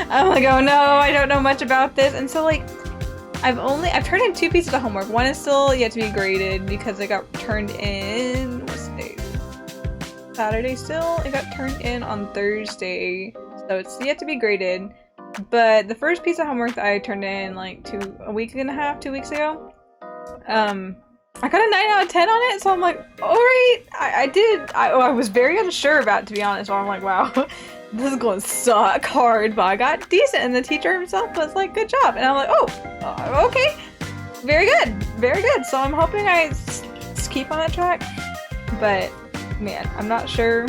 S1: I'm like, oh no, I don't know much about this, and so like, I've turned in 2 pieces of homework. One is still yet to be graded because it got turned in, what's the day? Saturday still? It got turned in on Thursday, so it's yet to be graded. But the first piece of homework that I turned in like 2 weeks ago, I got a 9 out of 10 on it, so I'm like, alright, I was very unsure about it, to be honest, so I'm like, wow, this is going to suck hard, but I got decent, and the teacher himself was like, good job, and I'm like, oh, okay, very good, so I'm hoping I keep on that track, but man, I'm not sure.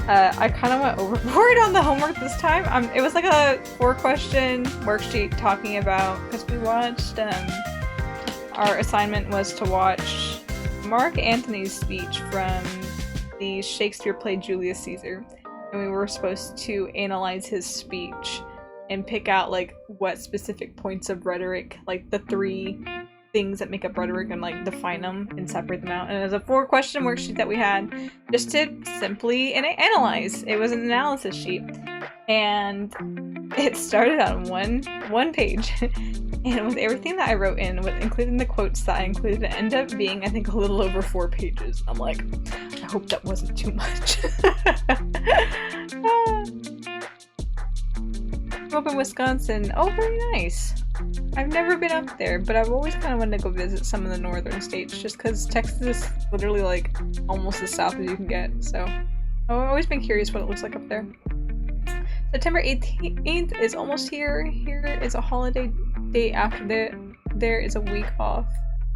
S1: I kind of went overboard on the homework this time. It was like a 4-question worksheet talking about, because we watched, our assignment was to watch Mark Antony's speech from the Shakespeare play Julius Caesar, and we were supposed to analyze his speech and pick out like what specific points of rhetoric, like the 3 things that make up rhetoric, and like define them and separate them out. And it was a 4-question worksheet that we had just to simply analyze. It was an analysis sheet, and it started on one page, and with everything that I wrote in, with including the quotes that I included, it ended up being, I think, a little over 4 pages. I'm like, I hope that wasn't too much. I'm up in Wisconsin. Oh, very nice. I've never been up there, but I've always kind of wanted to go visit some of the northern states, just because Texas is literally like almost as south as you can get, so I've always been curious what it looks like up there. September 18th is almost here. Here is a holiday day after that. There is a week off.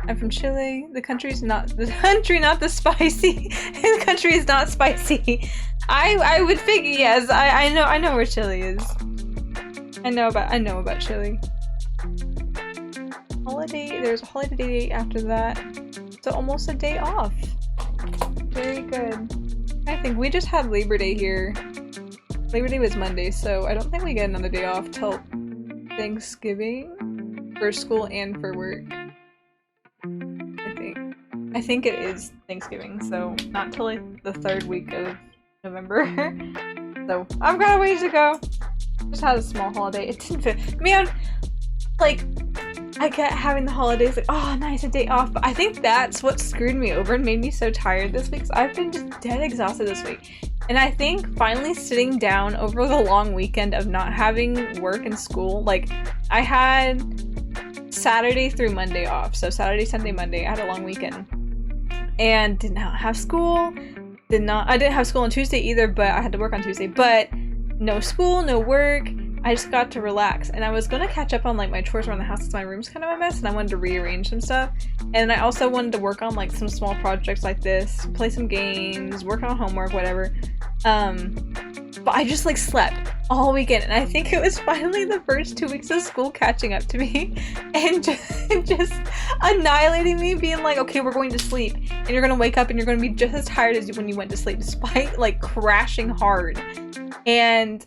S1: I'm from Chile. The country, not the spicy. The country is not spicy. I would figure, yes. I know where Chile is. I know about Chile. There's a holiday day after that, so almost a day off. Very good. I think we just had Labor Day here. Labor Day was Monday, so I don't think we get another day off till Thanksgiving for school and for work. I think it is Thanksgiving, so not till like the 3rd week of November. So I've got a ways to go. Just had a small holiday. It didn't fit. Man, like, I get having the holidays like, oh, nice, a day off, but I think that's what screwed me over and made me so tired this week. So I've been just dead exhausted this week. And I think finally sitting down over the long weekend of not having work and school, like, I had Saturday through Monday off. So Saturday, Sunday, Monday, I had a long weekend. And did not have school. I didn't have school on Tuesday either, but I had to work on Tuesday. But no school, no work. I just got to relax, and I was gonna catch up on like my chores around the house because my room's kind of a mess, and I wanted to rearrange some stuff. And I also wanted to work on like some small projects like this, play some games, work on homework, whatever. But I just like slept all weekend, and I think it was finally the first 2 weeks of school catching up to me and just annihilating me, being like, okay, we're going to sleep, and you're gonna wake up and you're gonna be just as tired as when you went to sleep, despite like crashing hard. And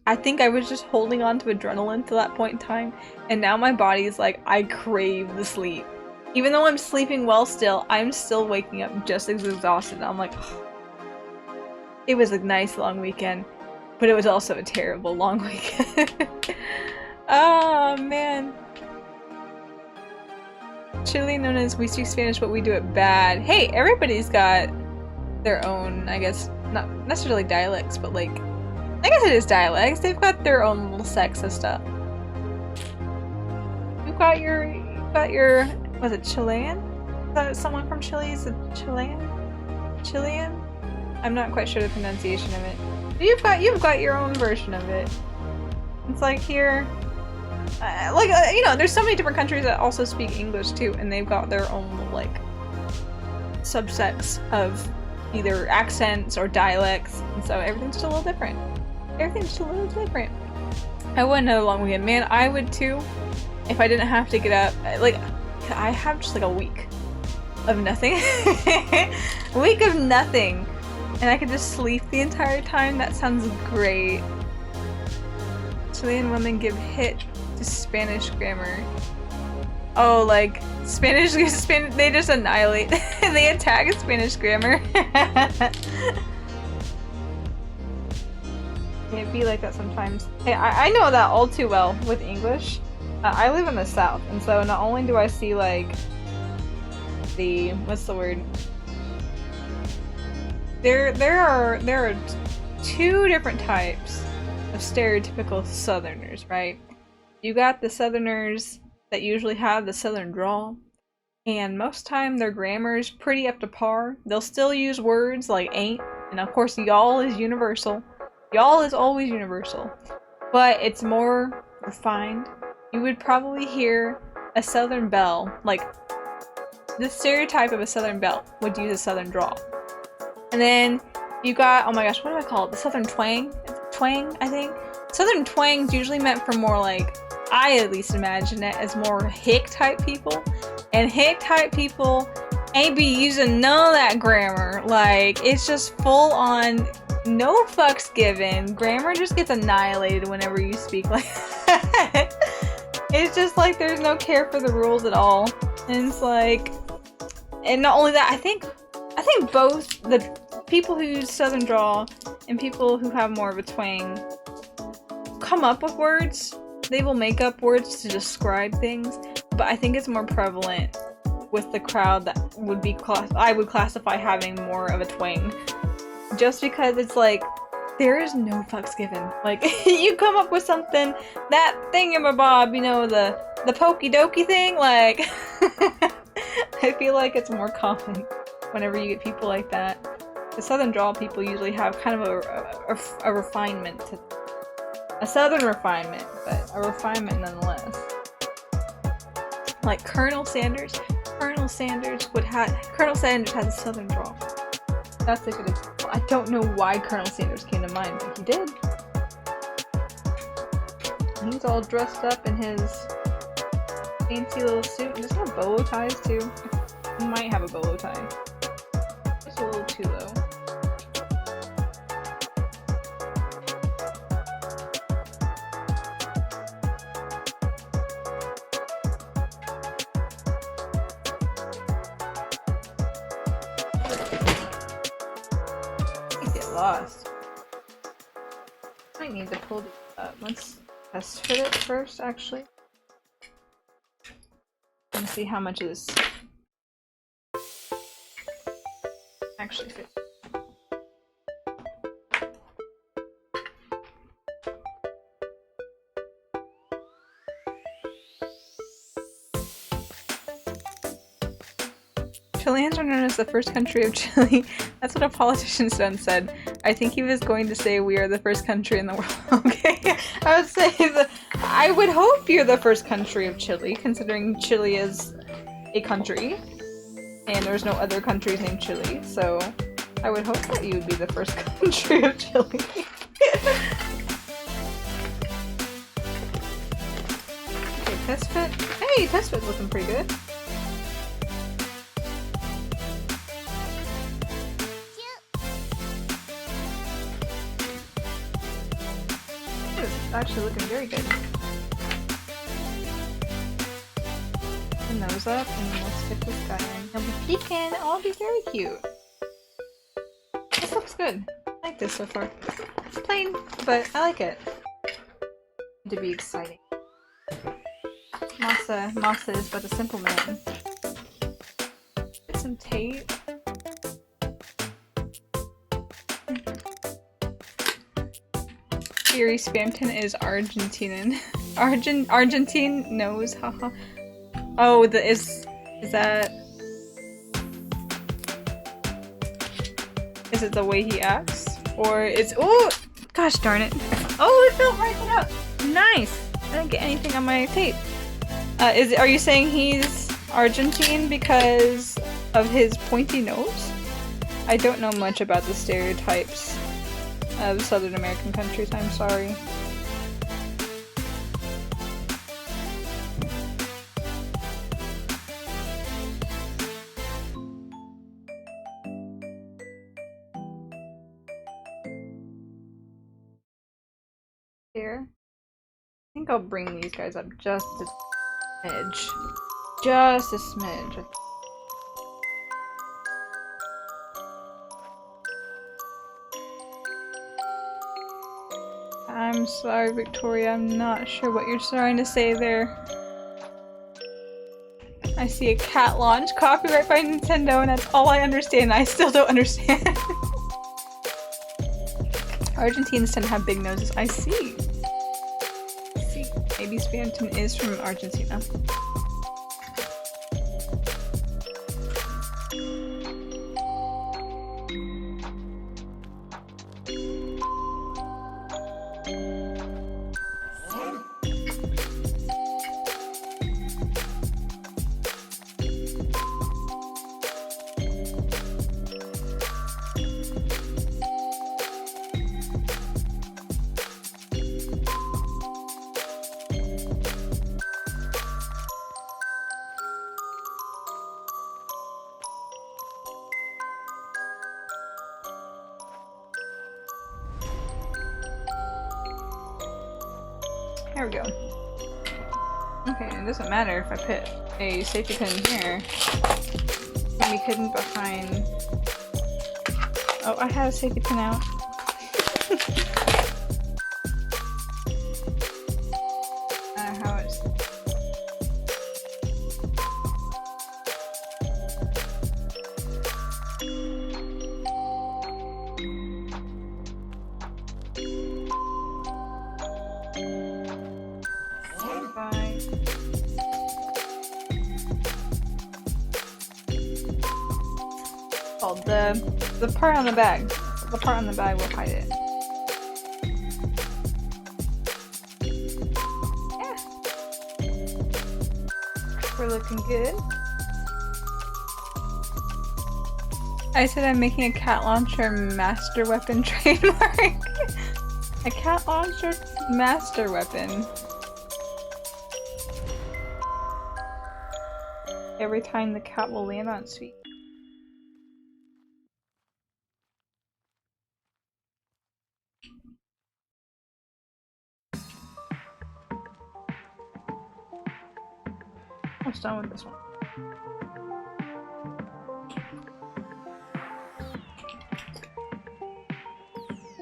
S1: I think I was just holding on to adrenaline to that point in time, and now my body is like, I crave the sleep. Even though I'm sleeping well still, I'm still waking up just as exhausted. I'm like, oh. It was a nice long weekend, but it was also a terrible long weekend. Oh man. Chile, known as we speak Spanish but we do it bad. Hey, everybody's got their own, I guess, not necessarily dialects, but like I guess it is dialects. They've got their own little sects of stuff. You've got your, was it Chilean? Is that someone from Chile? Is it Chilean? Chilean? I'm not quite sure the pronunciation of it. But you've got your own version of it. It's like here, you know, there's so many different countries that also speak English too, and they've got their own like subsets of either accents or dialects, and so everything's just a little different. Everything's just a little different. I wouldn't know long weekend. Man, I would too, if I didn't have to get up. Like, I have just like a week of nothing. A week of nothing. And I could just sleep the entire time. That sounds great. Chilean women give hit to Spanish grammar. Oh, like Spanish, they just annihilate. They attack Spanish grammar. It'd be like that sometimes. Hey, I know that all too well with English. I live in the South, and so not only do I see like the, what's the word? There are two different types of stereotypical Southerners, right? You got the Southerners that usually have the Southern drawl, and most time their grammar is pretty up to par. They'll still use words like ain't, and of course y'all is universal. Y'all is always universal, but it's more refined. You would probably hear a Southern belle, like the stereotype of a Southern belle would use a Southern drawl. And then you got, oh my gosh, what do I call it? The Southern twang? Twang, I think? Southern twang's usually meant for more like, I at least imagine it as more hick type people. And hick type people ain't be using none of that grammar. Like, it's just full on, no fucks given. Grammar just gets annihilated whenever you speak like that. It's just like there's no care for the rules at all. And it's like, and not only that, I think both the people who use Southern drawl and people who have more of a twang come up with words. They will make up words to describe things, but I think it's more prevalent with the crowd that would be I would classify having more of a twang, just because it's like there is no fucks given. Like you come up with something, that thingamabob, you know, the pokey dokey thing, like I feel like it's more common whenever you get people like that. The Southern drawl people usually have kind of a refinement to a Southern refinement, but a refinement nonetheless. Like Colonel Sanders has a Southern drawl. That's a good example. I don't know why Colonel Sanders came to mind, but he did. He's all dressed up in his fancy little suit. Does he have bolo ties too? He might have a bolo tie. Just a little too low. Lost. I need to pull this up. Let's test fit it first, actually. And see how much of this actually fits. Chileans are known as the first country of Chile. That's what a politician's done said. I think he was going to say we are the first country in the world. Okay, I would say I would hope you're the first country of Chile, considering Chile is a country, and there's no other countries named Chile. So I would hope that you would be the first country of Chile. Okay, test fit. Hey, test fit's looking pretty good. Actually looking very good. The nose up, and then let's stick this guy in. He'll be peeking. Oh, it'll be very cute. This looks good. I like this so far. It's plain, but I like it. To be exciting. Masa is but a simple man. Get some tape. Theory Spamton is Argentinian. Argentine knows, haha. Oh, is that... Is it the way he acts? Or is... Oh! Gosh darn it. Oh, it felt right up! Nice! I didn't get anything on my tape. Are you saying he's Argentine because of his pointy nose? I don't know much about the stereotypes of Southern American countries, I'm sorry. Here. I think I'll bring these guys up just a smidge. Just a smidge. I'm sorry, Victoria. I'm not sure what you're trying to say there. I see a cat launch. Copyright by Nintendo, and that's all I understand. I still don't understand. Argentines tend to have big noses. I see. Maybe Spamton is from Argentina. There we go. Okay, it doesn't matter if I put a safety pin here. Can be hidden behind... Oh, I have a safety pin out. How it's... The part on the bag. The part on the bag will hide it. Yeah. We're looking good. I said I'm making a cat launcher master weapon trademark. A cat launcher master weapon. Every time the cat will land on its feet. Almost done with this one.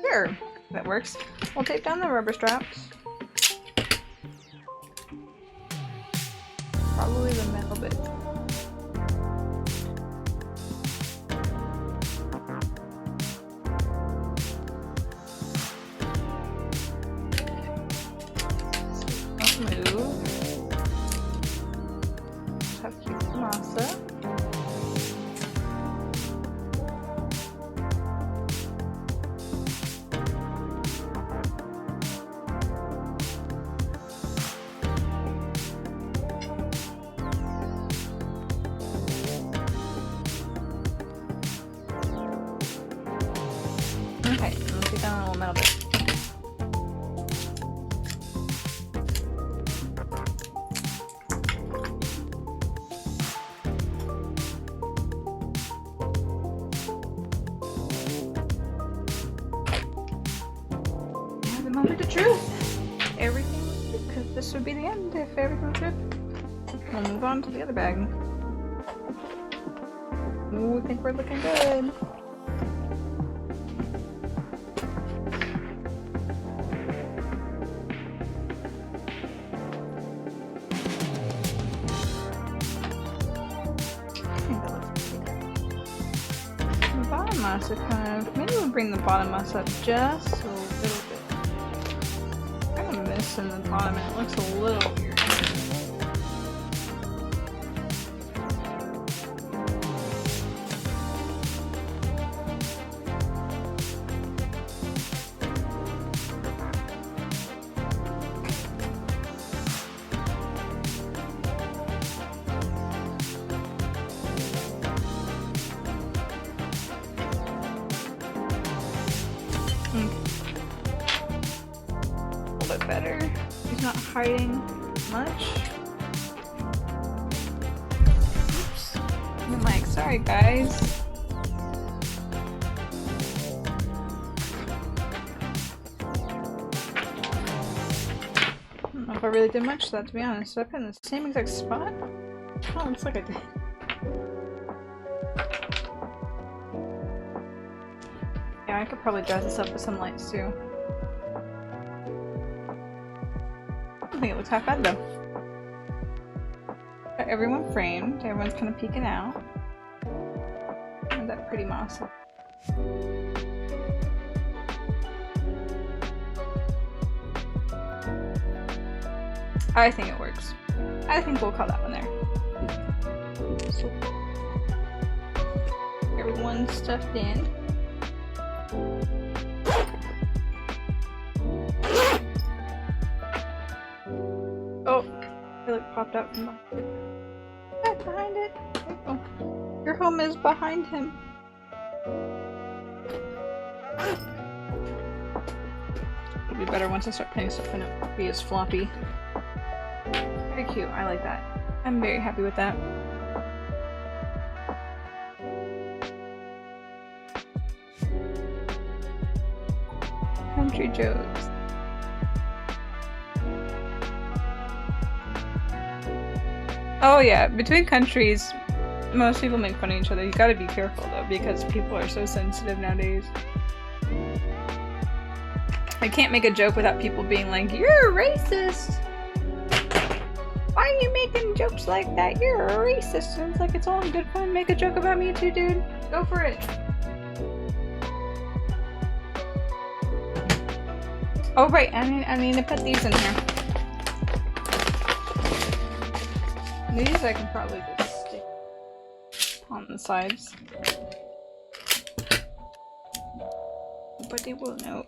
S1: Sure, that works. We'll tape down the rubber straps. Probably the metal bit. Don't move. Have to keep the masa. Okay, let's get down a little metal bit. Moment of truth. Everything, because this would be the end if everything was good. We'll move on to the other bag. Ooh, I think we're looking good. The bottom masa kind of, maybe we'll bring the bottom masa up just a little bit. this in the bottom and it looks a little weird. Better. He's not hiding much. Oops. I'm like, sorry guys. I don't know if I really did much to that, to be honest. Did I put in the same exact spot? Oh, looks like I did. Yeah, I could probably dress this up with some lights too. I think it looks half bad though. Got everyone framed, everyone's kind of peeking out. And that pretty Masato. I think it works. I think we'll call that one there. So, everyone's stuffed in. Oh, it like popped out from behind it. Yeah, behind it. Oh, your home is behind him. It'll be better once I start putting stuff in it. Won't be as floppy. Very cute. I like that. I'm very happy with that. Country jokes. Oh yeah, between countries, most people make fun of each other. You gotta be careful though, because people are so sensitive nowadays. I can't make a joke without people being like, "You're a racist! Why are you making jokes like that? You're a racist!" And it's like, it's all in good fun. Make a joke about me too, dude. Go for it. Oh right, I need to put these in here. These I can probably just stick on the sides. Nobody will know.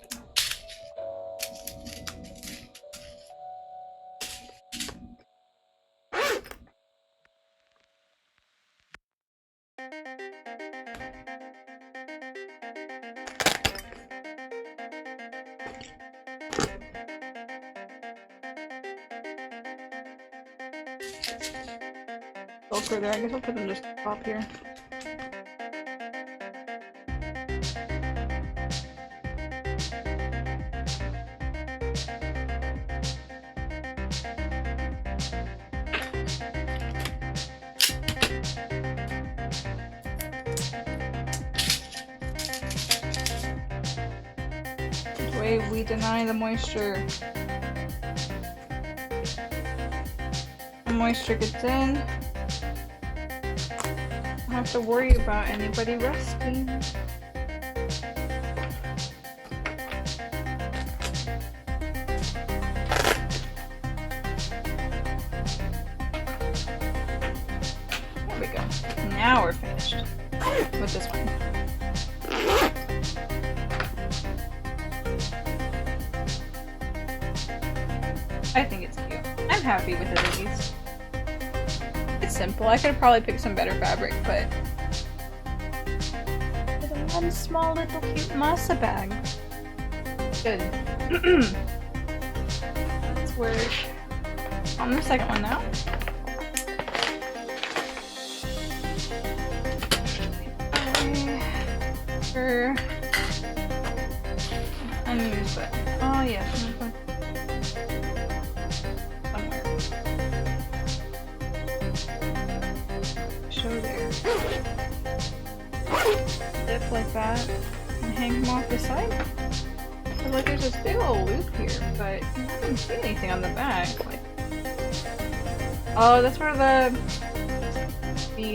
S1: There. I guess I'll put them just top here. The way we deny the moisture. The moisture gets in. Don't have to worry about anybody resting. There we go. Now we're finished with this one. I think it's cute. I'm happy with it at least. It's simple. I could have probably picked some better fabric, but one small little cute masa bag. Good. Let's work on the second one now. For unused, but oh yeah. There. Dip like that and hang him off the side. So like there's this big old loop here, but I didn't see anything on the back. Like, oh, that's where the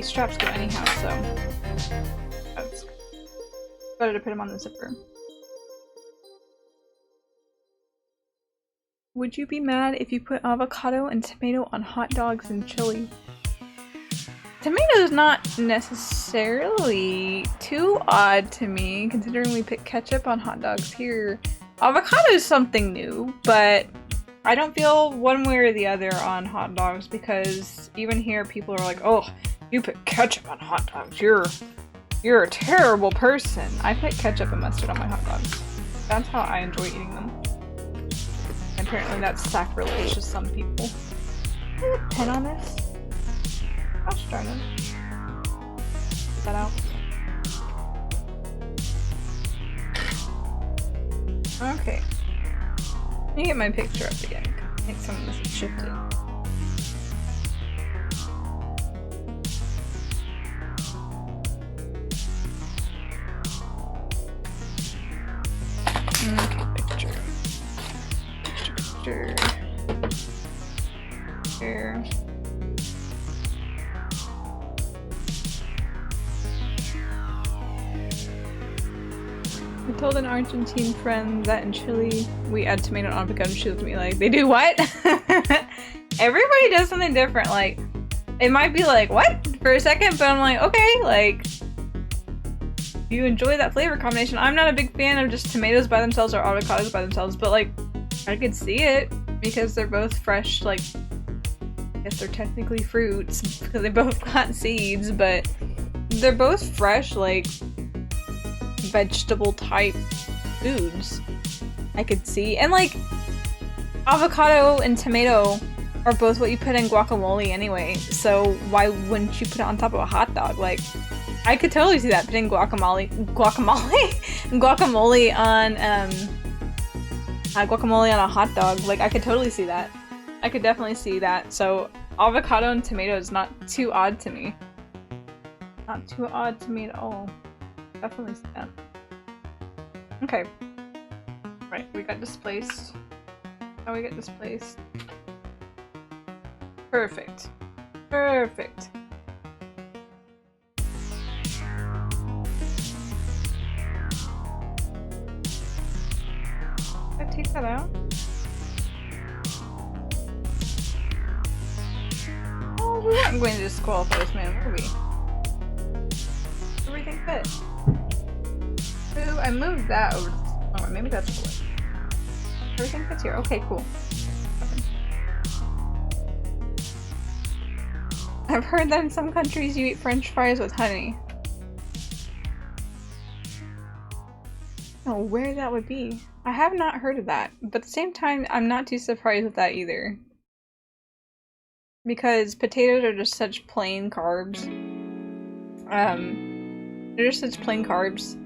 S1: straps go anyhow. So that's better to put them on the zipper. Would you be mad if you put avocado and tomato on hot dogs and chili? Tomato is not necessarily too odd to me, considering we put ketchup on hot dogs here. Avocado is something new, but I don't feel one way or the other on hot dogs, because even here people are like, oh, you put ketchup on hot dogs, you're a terrible person. I put ketchup and mustard on my hot dogs. That's how I enjoy eating them. Apparently that's sacrilege to some people. Is there a pen on this? Gosh darn it. Get that out. Okay. Let me get my picture up again. I think some of this is shifted. Okay, picture. Picture. Here. I told an Argentine friend that in Chile we add tomato and avocado, and she looked at me like, they do what? Everybody does something different. Like, it might be like, what? For a second, but I'm like, okay, like, you enjoy that flavor combination. I'm not a big fan of just tomatoes by themselves or avocados by themselves, but like, I could see it because they're both fresh, like, I guess they're technically fruits because they both got seeds, but they're both fresh, like, vegetable type foods. I could see. And like, avocado and tomato are both what you put in guacamole anyway, so why wouldn't you put it on top of a hot dog? Like, I could totally see that, putting guacamole on guacamole on a hot dog. Like, I could totally see that. I could definitely see that. So avocado and tomato is not too odd to me. Not too odd to me at all. Definitely see that. Okay. Right, we got displaced. How we get displaced? Perfect. Perfect. Did I take that out? Oh, we weren't going to disqualify this man, were we? Everything fit. Ooh, I moved that over. Oh, maybe that's cool. Everything fits here. Okay, cool. I've heard that in some countries you eat French fries with honey. Oh, where that would be. I have not heard of that, but at the same time, I'm not too surprised with that either. Because potatoes are just such plain carbs. They're just such plain carbs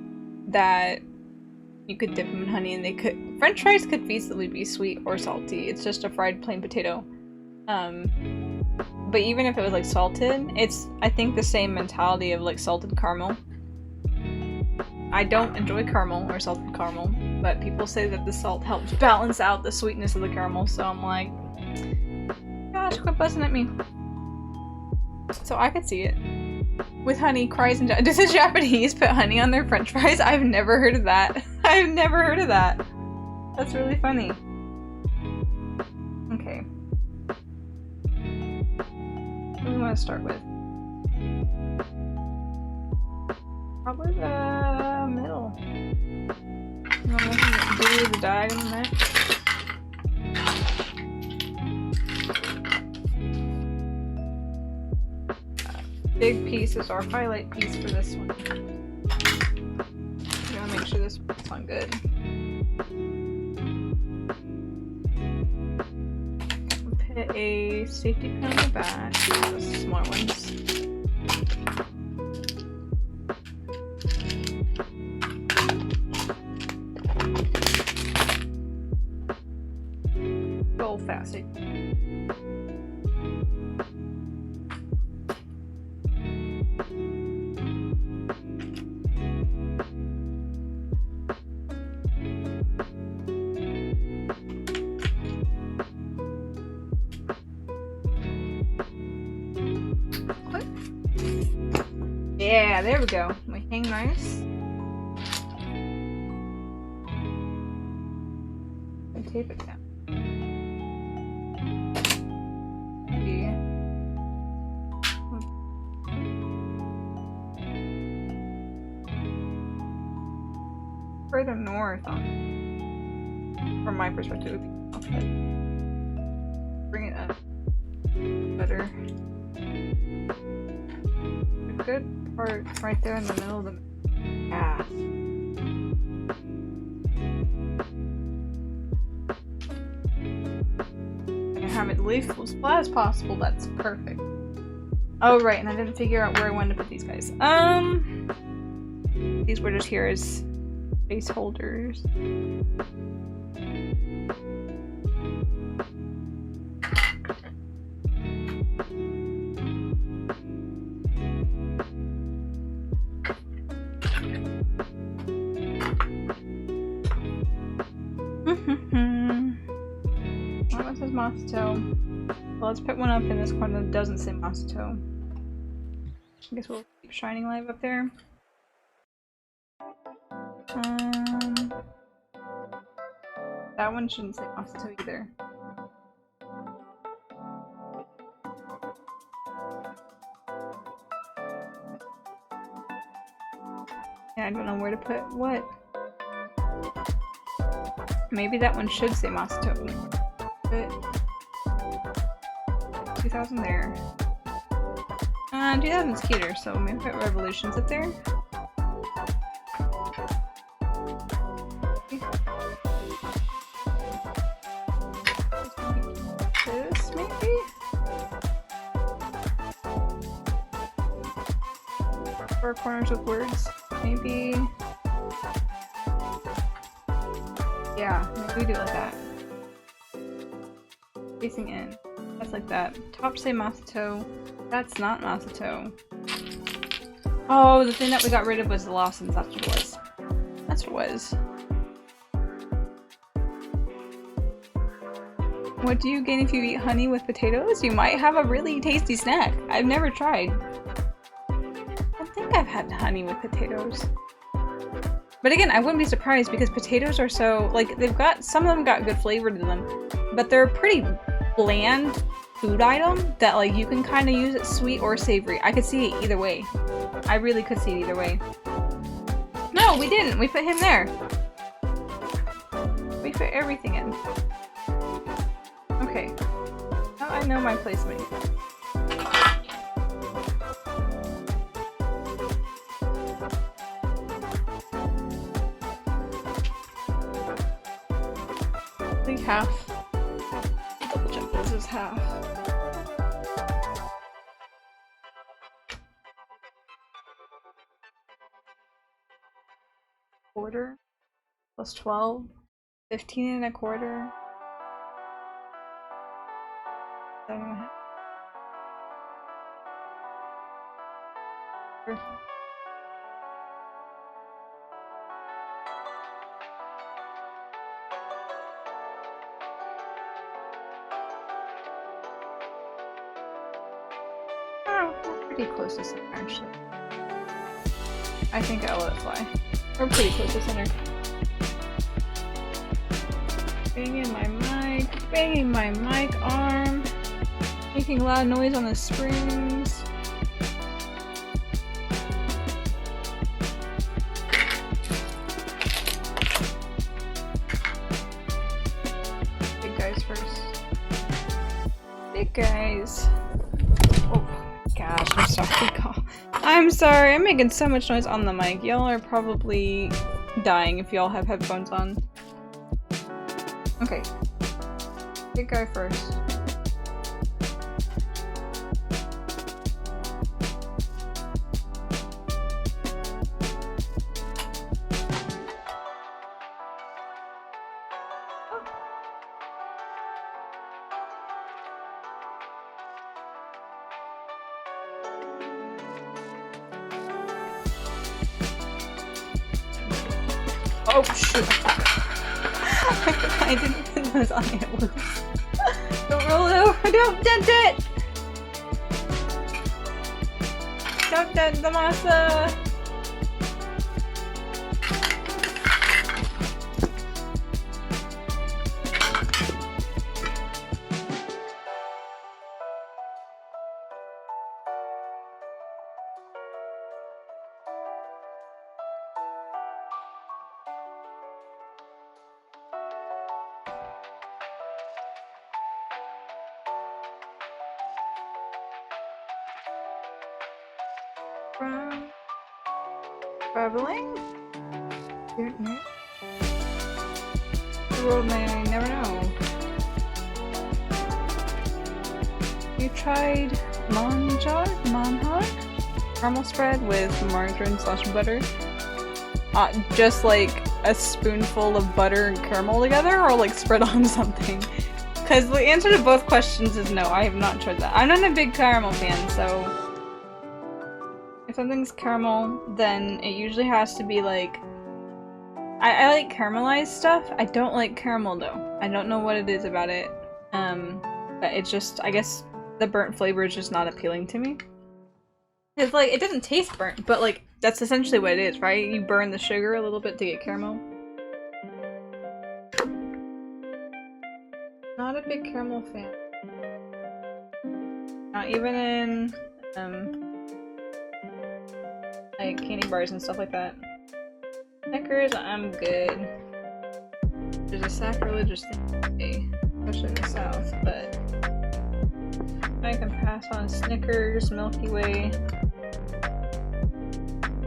S1: that you could dip them in honey and they could— French fries could feasibly be sweet or salty. It's just a fried plain potato. But even if it was like salted, it's, I think, the same mentality of like salted caramel. I don't enjoy caramel or salted caramel, but people say that the salt helps balance out the sweetness of the caramel, so I'm like, gosh, quit buzzing at me. So I could see it. With honey, cries and— does the Japanese put honey on their French fries? I've never heard of that. I've never heard of that. That's really funny. Okay. What do we want to start with? Probably the middle. I'm looking at blue, the diagonal next. Big piece is our highlight piece for this one. We want to make sure this works on good. We'll put a safety pin on the back, those smaller ones. Go fast. Yeah, there we go. We hang nice. And tape it down. further north from my perspective. Bring it up. Better. A good part right there in the middle of the path. I can have it leaf as flat as possible. That's perfect. Oh right, and I didn't figure out where I wanted to put these guys. These were just here as base holders. What says Masato? Well, let's put one up in this corner that doesn't say Masato. I guess we'll keep Shining Live up there. That one shouldn't say Masato either. Yeah, I don't know where to put what. Maybe that one should say Masato. But 2000 there. 2000's cuter, so maybe put Revolutions up there. This maybe? Four corners with words, maybe. Yeah, maybe we do it like that. Facing in. That's like that. Top say Masato. That's not Masato. Oh, the thing that we got rid of was the Lawsons. That's what it was. That's what it was. What do you gain if you eat honey with potatoes? You might have a really tasty snack. I've never tried. I think I've had honey with potatoes. But again, I wouldn't be surprised because potatoes are so, like, they've got, some of them got good flavor to them, but they're a pretty bland food item that, like, you can kind of use it sweet or savory. I could see it either way. I really could see it either way. No, we didn't. We put him there. We put everything in. Okay. Now I know my placement. I think half. Double check this is half. Quarter plus 12, 15 and a quarter. 7.5. Oh, we're pretty close to center actually. I think I'll let it fly. We're pretty close to center. Banging my mic, banging my mic arm, making loud noise on the springs. Big guys first. Big guys. Oh gosh, I'm sorry. I'm sorry, I'm making so much noise on the mic. Y'all are probably dying if y'all have headphones on. Okay. Big guy first. Oh shoot! I didn't put those on it. Whoops. Don't roll it over! Don't dent it! Don't dent the masa! from traveling? The road may never know. You tried Manhog? Caramel spread with margarine slash butter? Just like a spoonful of butter and caramel together, or like spread on something? Because the answer to both questions is no, I have not tried that. I'm not a big caramel fan, so if something's caramel, then it usually has to be like... I like caramelized stuff. I don't like caramel though. I don't know what it is about it. But it's just, I guess the burnt flavor is just not appealing to me. It's like, it doesn't taste burnt, but like, that's essentially what it is, right? You burn the sugar a little bit to get caramel. Not a big caramel fan. Not even in, like candy bars and stuff like that. Snickers, I'm good. There's a sacrilegious thing, especially in the South, but I can pass on Snickers, Milky Way.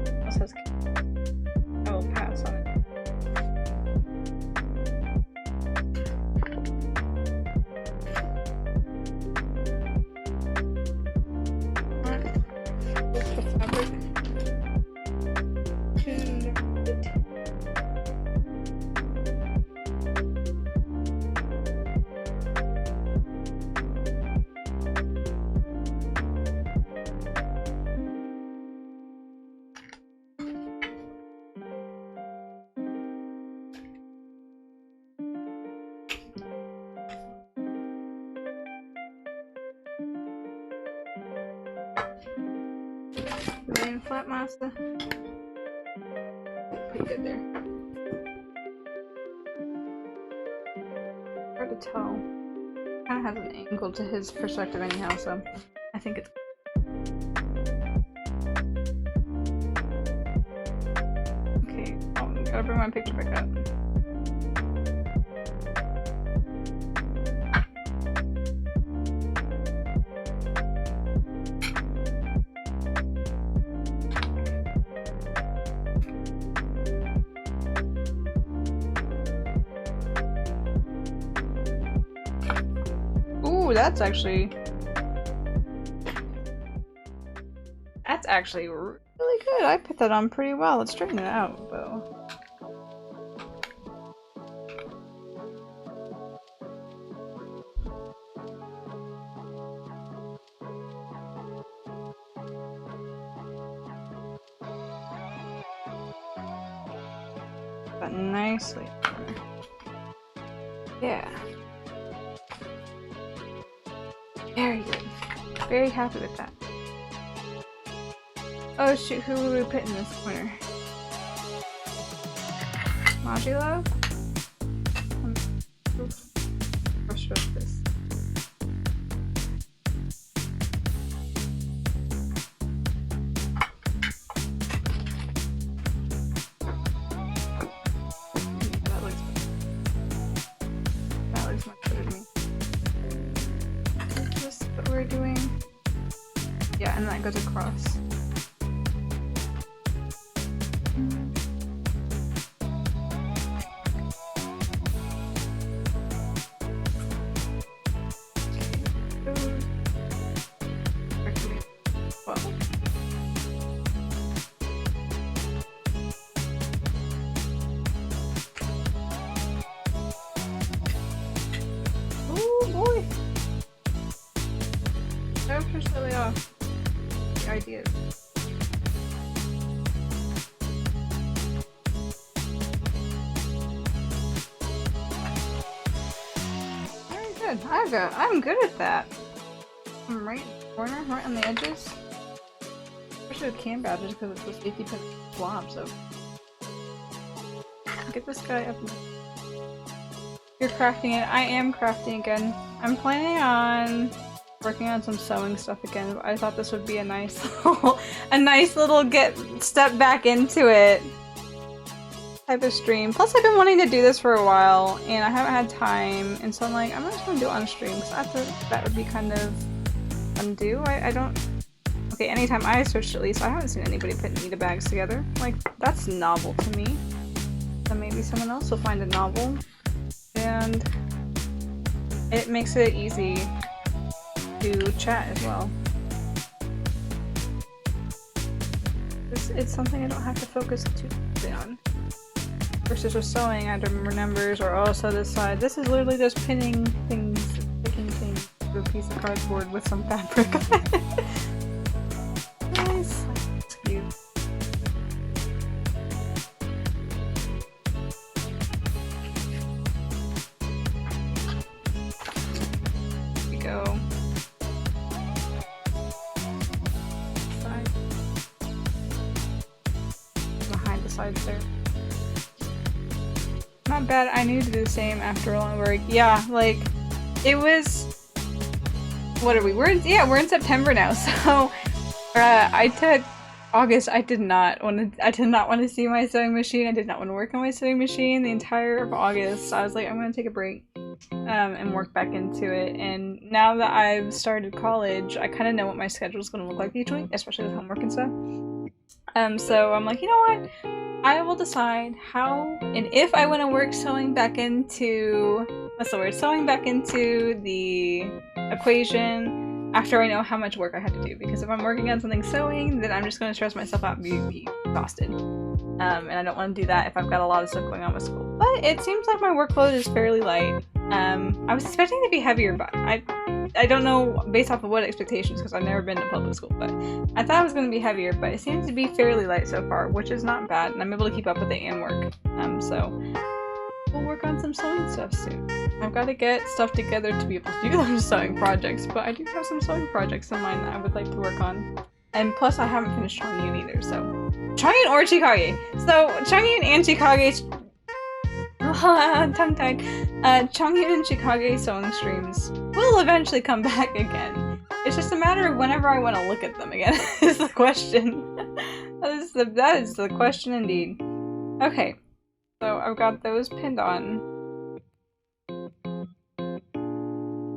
S1: What else has candy? I will pass on it. Flat masa. Pretty good there. Hard to tell. Kind of has an angle to his perspective anyhow, so I think it's. Okay, gotta bring my picture back up. That's actually really good. I put that on pretty well. Let's straighten it out, though. That nicely. Yeah. Very good. Very happy with that. Oh shoot, who would we put in this corner? Modulove? Brush with this. That looks much better to me. Is this what we're doing? Yeah, and that goes across. Ideas. Very good. I'm good at that. I'm right in the corner, right on the edges. Especially with cam badges because it's the safety pin swamp, so get this guy up. You're crafting it. I am crafting again. I'm planning on working on some sewing stuff again, but I thought this would be a nice little step back into it type of stream. Plus I've been wanting to do this for a while and I haven't had time, and so I'm like, I'm just gonna do it on stream because that would be kind of fun to do. I don't Okay, anytime I searched at least, I haven't seen anybody put Nita bags together. Like, that's novel to me. So maybe someone else will find it novel. And it makes it easy to chat as well. It's something I don't have to focus too deeply on. Versus with sewing, I have to remember numbers, or also this side. This is literally just pinning things, sticking things to a piece of cardboard with some fabric. Nice. That's cute. Here we go. Side. Behind the sides there. Not bad. I knew to do the same after a long break. Yeah, like it was. What are we? We're in September now. So I took August. I did not want to see my sewing machine. I did not want to work on my sewing machine the entire of August. So I was like, I'm gonna take a break and work back into it. And now that I've started college, I kind of know what my schedule is gonna look like each week, especially with homework and stuff. So I'm like, you know what? I will decide how and if I want to work sewing back into the equation after I know how much work I have to do. Because if I'm working on something sewing, then I'm just going to stress myself out and be exhausted. And I don't want to do that if I've got a lot of stuff going on with school. But it seems like my workload is fairly light. I was expecting it to be heavier, but I don't know based off of what expectations, because I've never been to public school, but I thought it was going to be heavier, but it seems to be fairly light so far, which is not bad, and I'm able to keep up with it and work. So we'll work on some sewing stuff soon. I've got to get stuff together to be able to do those sewing projects, but I do have some sewing projects in mind that I would like to work on. And plus I haven't finished Chongyun either, so... Chongyun or Chikage! So, Chongyun and Chikage... tongue-tied. Chongyun and Chikage sewing streams will eventually come back again. It's just a matter of whenever I want to look at them again, is the question. That is the question indeed. Okay, so I've got those pinned on.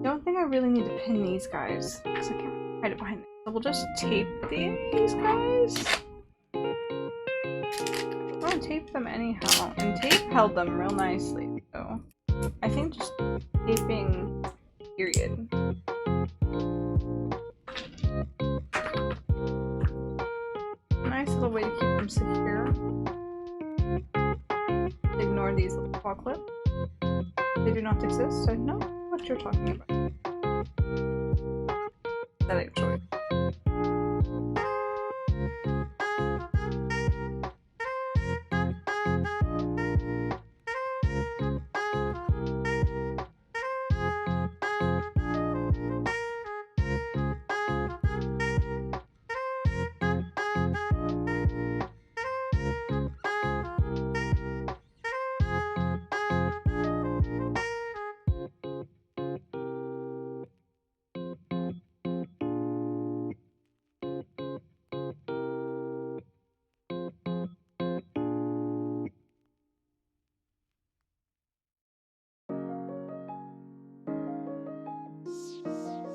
S1: Don't think I really need to pin these guys, because I can't hide it behind them. So we'll just tape these guys. I'll tape them anyhow, and tape held them real nicely, so I think just taping, period. Nice little way to keep them secure. Ignore these little claw clips. They do not exist. I know what you're talking about. Aesthetic choice.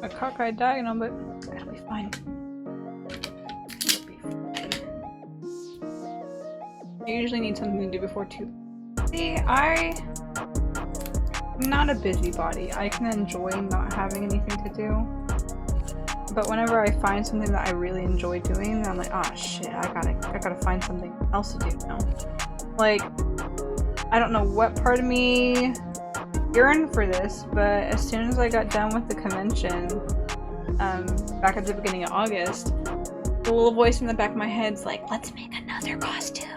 S1: A cockeyed diagonal, but that'll be fine. It'll be fine. I usually need something to do before 2. See, I'm not a busybody. I can enjoy not having anything to do. But whenever I find something that I really enjoy doing, then I'm like, oh shit, I gotta find something else to do now. Like, I don't know what part of me yearned for this, but as soon as I got done with the convention, back at the beginning of August, the little voice in the back of my head's like, let's make another costume.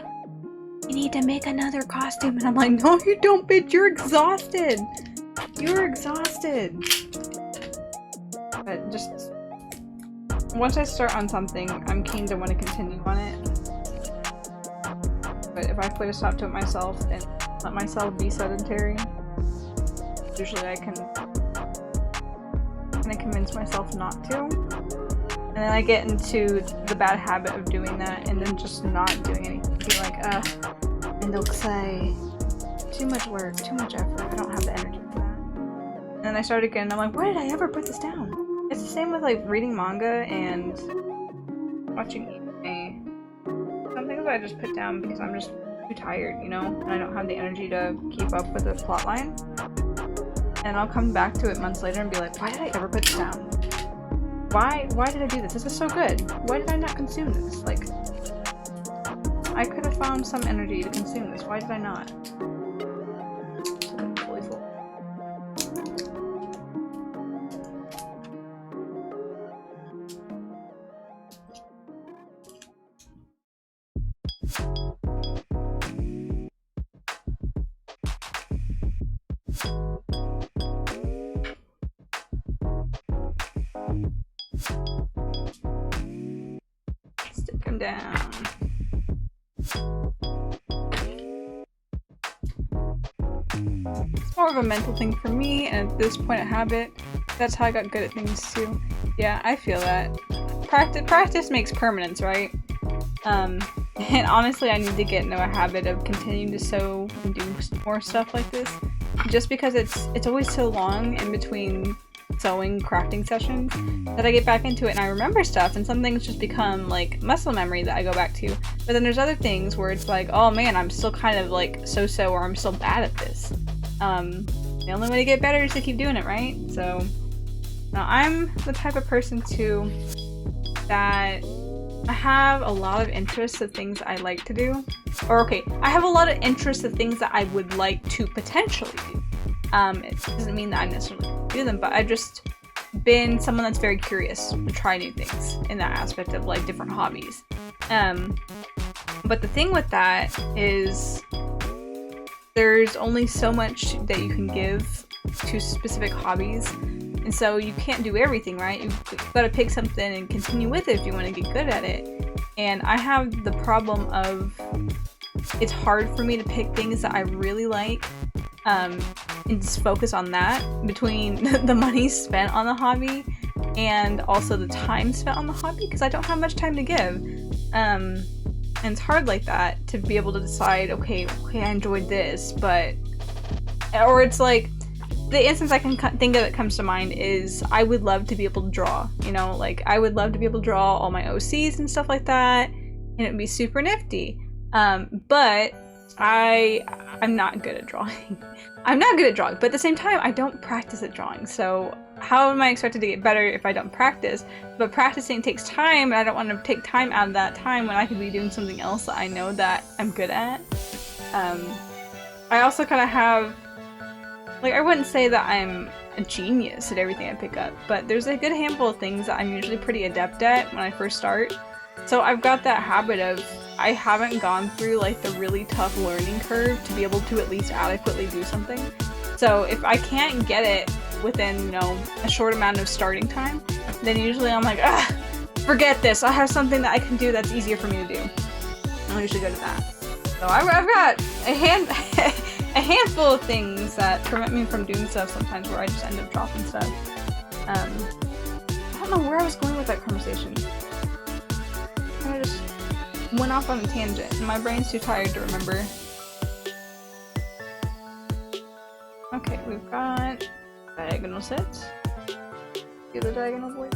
S1: You need to make another costume. And I'm like, no you don't, bitch, you're exhausted. You're exhausted. But just, once I start on something, I'm keen to want to continue on it. But if I put a stop to it myself and let myself be sedentary, usually I can kind of convince myself not to. And then I get into the bad habit of doing that and then just not doing anything. Be like, it looks like too much work, too much effort, I don't have the energy for that. And then I start again and I'm like, why did I ever put this down? It's the same with like reading manga and watching anime. Some things I just put down because I'm just too tired, you know? And I don't have the energy to keep up with the plotline. And I'll come back to it months later and be like, why did I ever put this down? Why did I do this? This is so good. Why did I not consume this? Like, I could have found some energy to consume this. Why did I not? I'm fully full. Stick him down. It's more of a mental thing for me, and at this point a habit. That's how I got good at things too. Yeah, I feel that. Practice makes permanence, right? And honestly, I need to get into a habit of continuing to sew and do more stuff like this. Just because it's always so long in between sewing crafting sessions that I get back into it and I remember stuff, and some things just become like muscle memory that I go back to. But then there's other things where it's like, oh man, I'm still kind of like so-so, or I'm still bad at this. The only way to get better is to keep doing it, right? So now I'm the type of person too that I have a lot of interests of things I like to do. Or okay, I have a lot of interests of things that I would like to potentially do. It doesn't mean that I necessarily do them, but I've just been someone that's very curious to try new things in that aspect of like different hobbies. But the thing with that is there's only so much that you can give to specific hobbies, and so you can't do everything, right? You've got to pick something and continue with it if you want to get good at it. And I have the problem of it's hard for me to pick things that I really like and just focus on that between the money spent on the hobby and also the time spent on the hobby, because I don't have much time to give. And it's hard like that to be able to decide, okay, I enjoyed this, but... Or it's like, the instance I can think of that comes to mind is I would love to be able to draw, you know? Like, I would love to be able to draw all my OCs and stuff like that, and it would be super nifty. But I'm not good at drawing. I'm not good at drawing, but at the same time, I don't practice at drawing, so how am I expected to get better if I don't practice? But practicing takes time, and I don't want to take time out of that time when I could be doing something else that I know that I'm good at. I also kind of have, like, I wouldn't say that I'm a genius at everything I pick up, but there's a good handful of things that I'm usually pretty adept at when I first start. So I've got that habit of, I haven't gone through like the really tough learning curve to be able to at least adequately do something. So if I can't get it within, you know, a short amount of starting time, then usually I'm like, forget this, I have something that I can do that's easier for me to do. I'll usually go to that. So I've got a handful of things that prevent me from doing stuff sometimes where I just end up dropping stuff. I don't know where I was going with that conversation. I just went off on a tangent, and my brain's too tired to remember. Okay, we've got diagonal sets. The other diagonal board.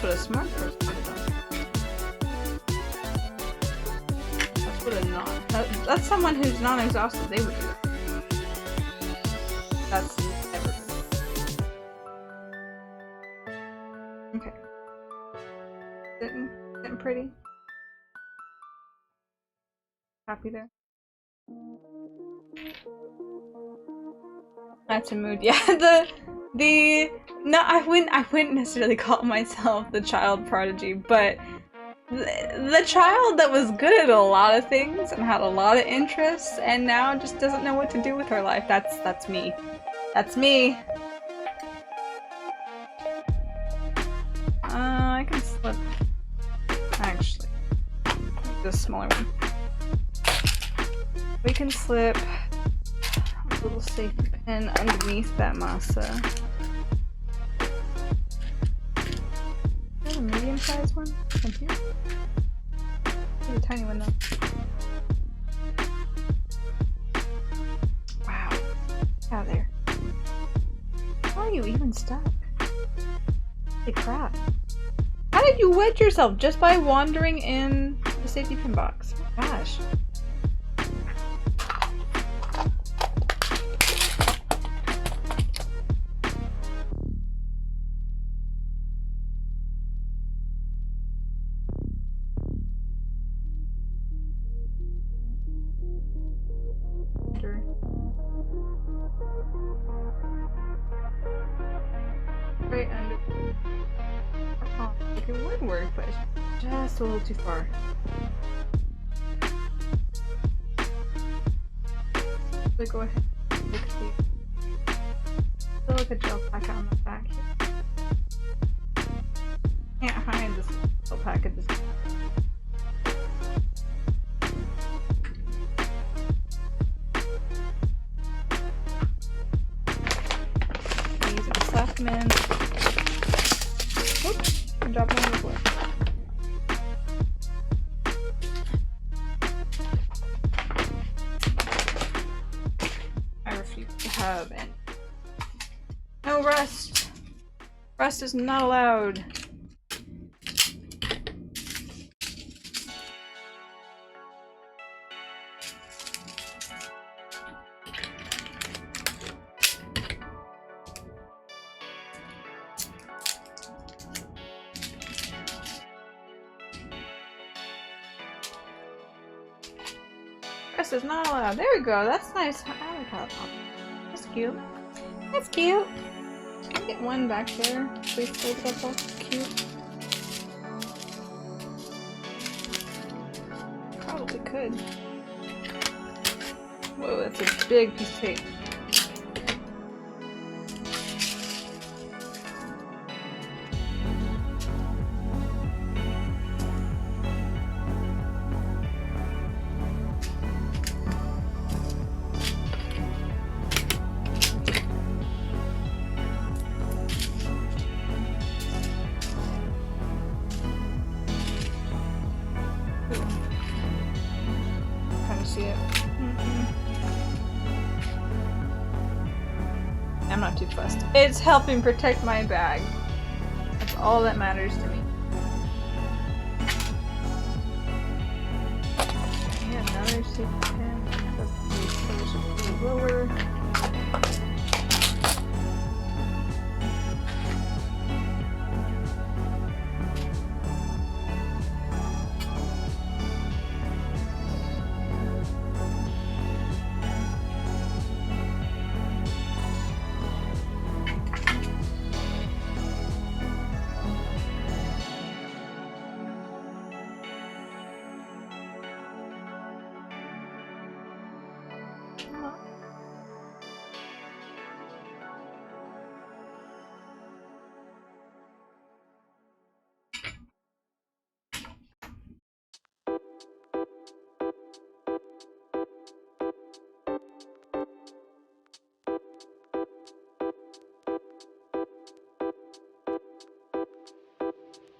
S1: A smart person would have done. That's what a not. That's someone who's non-exhausted. They would do that. That's everything. Okay. Sitting pretty. Happy there. That's a mood. Yeah. No, I wouldn't necessarily call myself the child prodigy, but the child that was good at a lot of things and had a lot of interests and now just doesn't know what to do with her life. That's me. That's me. I can slip. Actually, this smaller one. We can slip little safety pin underneath that masa. Is that a medium-sized one? Thank you. A tiny one though. Wow. Out of there. How are you even stuck? Holy crap. How did you wedge yourself just by wandering in the safety pin box? Oh my gosh. Right under. Oh, like it would work, but it's just a little too far. So go ahead. Look at the. Still like a gel packet on the back here. Can't hide this gel packet. Slap them in. Oops, I'm dropping on the floor. I refuse to have any. No rust! Rust is not allowed. Rust is not allowed. There we go. That's nice. I like how that popped. That's cute. That's cute. Can I get one back there? Please hold it up all cute. Probably could. Whoa, that's a big piece of tape. See it. I'm not too fussed. It's helping protect my bag. That's all that matters to me. Yeah, another safety pin. That's the lower.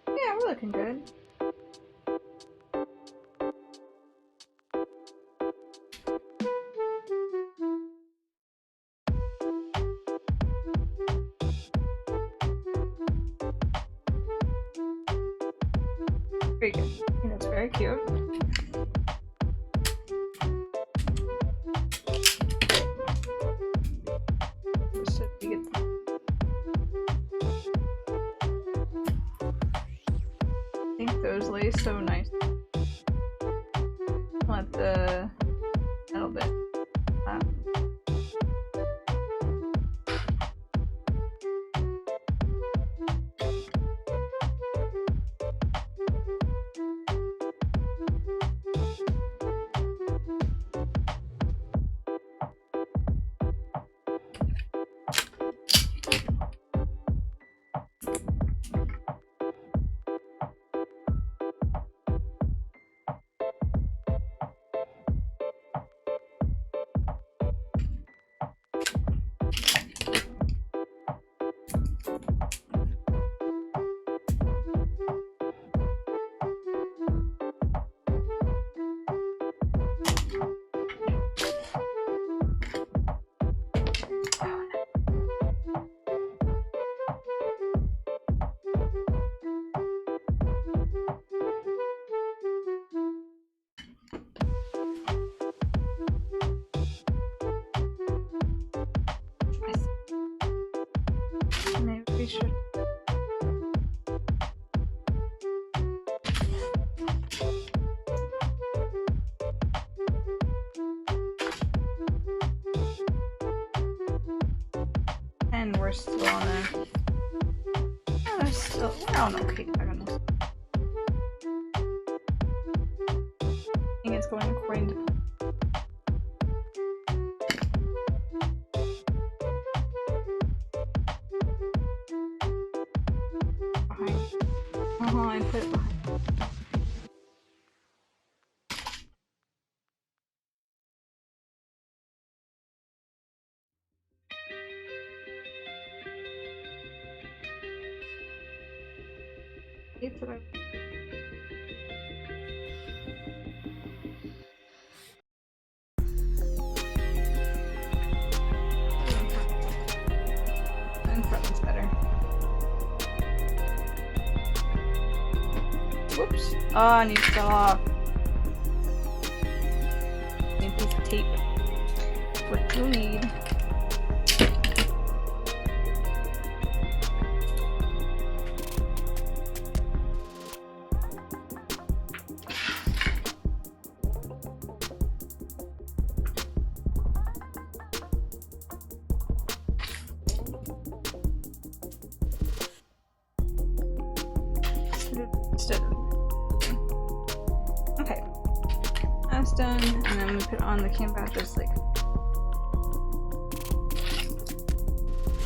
S1: Yeah, we're looking good. Very good. I think that's very cute. So you get I think those lay so nice. Let the little bit. we should. And we're still on a. Oh, we're on okay. I don't know. I think it's going according to. I put it behind. It's what and front's better. Whoops. Oh, I need to stop. Need a piece of tape. What you'll need. Okay, that's done, and then we put on the canvas just like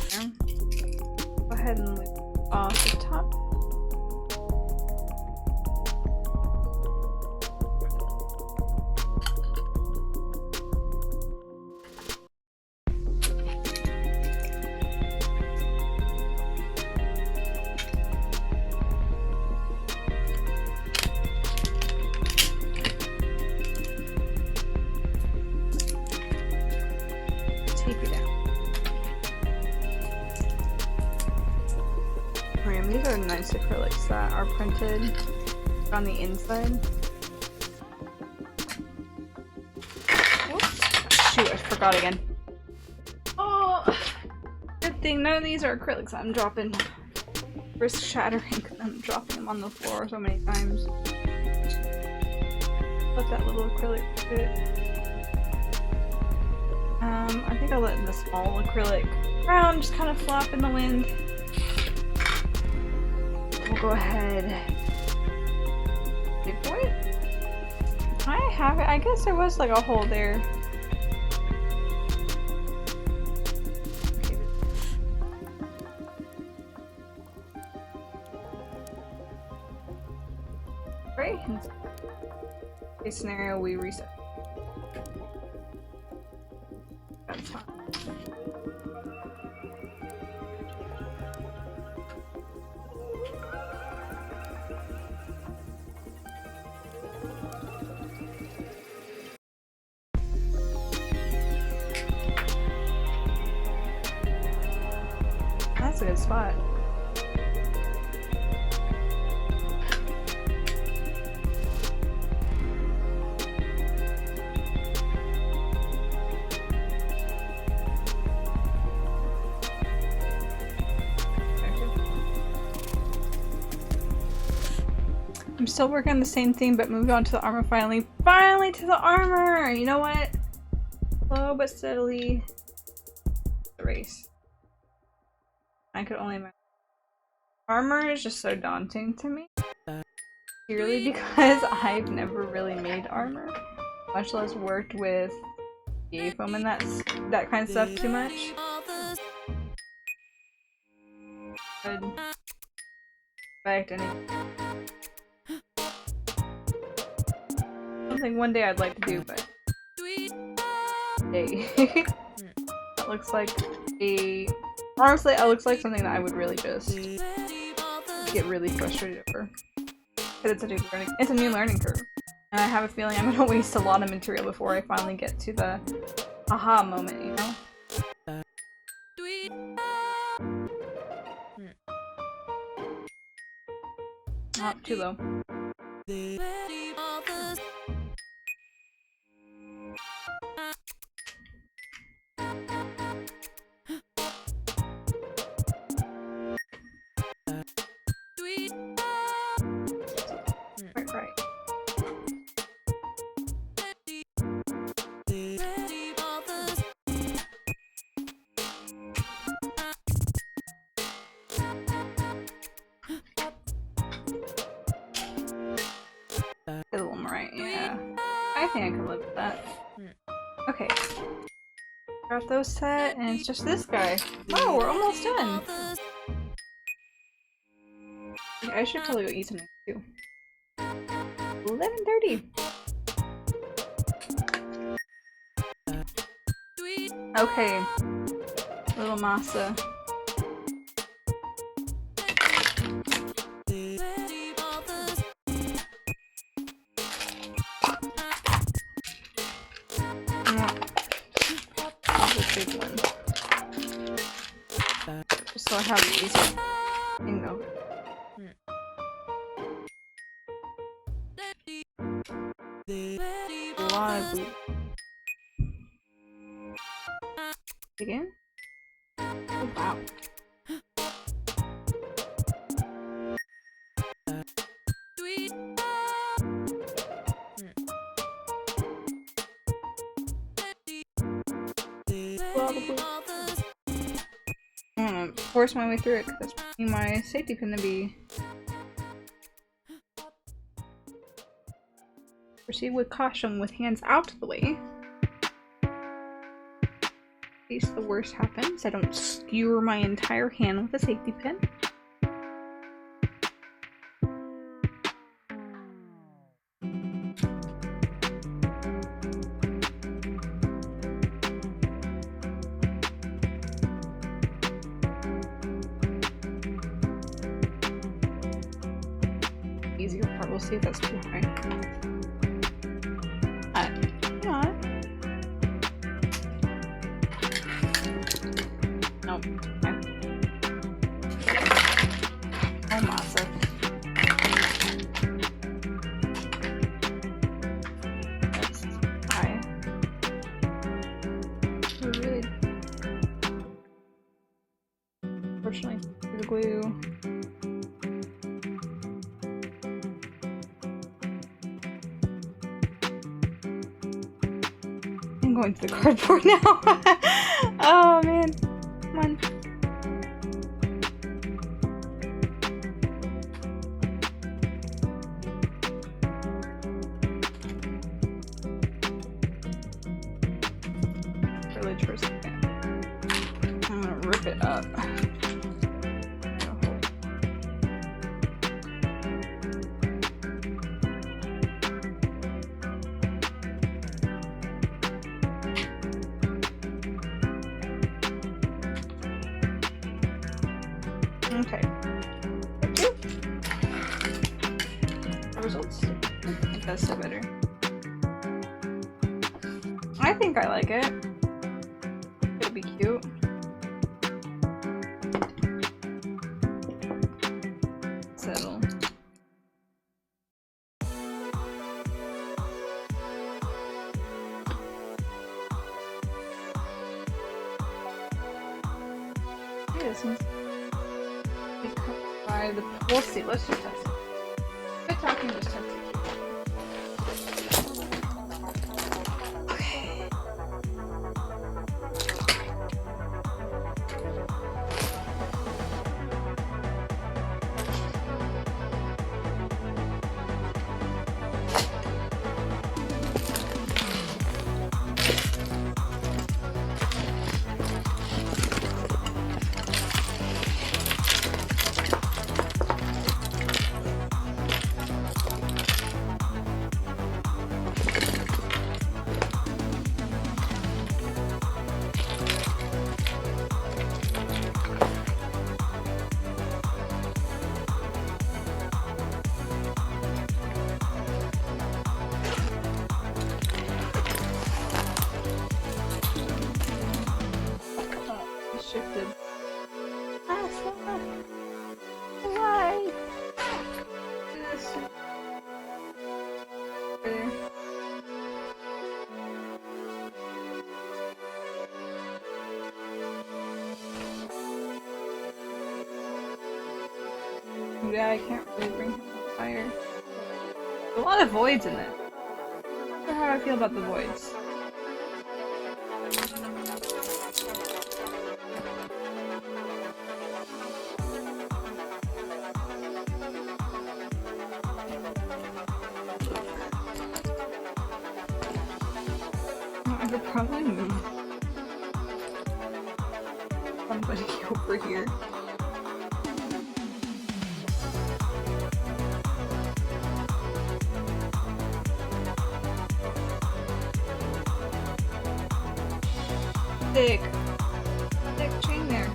S1: there. Go ahead and loop off the top. These are nice acrylics that are printed on the inside. Whoops. Shoot, I forgot again. Oh, good thing none of these are acrylics I'm dropping. Risk shattering them, dropping them on the floor so many times. Let that little acrylic fit. I think I'll let the small acrylic round just kind of flap in the wind. We'll go ahead. Big boy? Can I have it? I guess there was like a hole there. Right? Case scenario, we reset. That's fine. That's a good spot. I'm still working on the same thing, but moved on to the armor finally. Finally to the armor! You know what? Slow but steadily. The race. I could only imagine. Armor is just so daunting to me. Purely because I've never really made armor. Much less worked with PA foam and that kind of stuff too much. Good. Fact, something one day I'd like to do, but hey. That looks like a honestly, it looks like something that I would really just get really frustrated over. Because it's a new learning curve. And I have a feeling I'm gonna waste a lot of material before I finally get to the aha moment, you know? Oh, too low. I think I can live with that. Okay. Got those set, and it's just this guy. Oh, we're almost done! I should probably go eat something too. 11:30. Okay. Little Masa. Big one. Just so I have an easy thing over. A lot of glue. Again? Oh wow. I'm gonna force my way through it because that's my safety pin to be. Proceed with caution with hands out of the way. In case the worst happens, I don't skewer my entire hand with a safety pin. Easier part, we'll see if that's too high. Not. Nope. Okay. Oh, Masa. That's high. Really. Unfortunately, the glue. Going to the cardboard now. Oh man, come on. Village for a second. I'm gonna rip it up. Okay. The results. I think that's still better. I think I like it. It'll be cute. Settle. Yeah, this one's by the. We'll see. Let's just test it. Good talking, just test it. Okay. Shifted. Why? This. Yeah, I can't really bring him on fire. There's a lot of voids in it. I don't know how I feel about the voids. could probably move somebody over here. Thick chain there.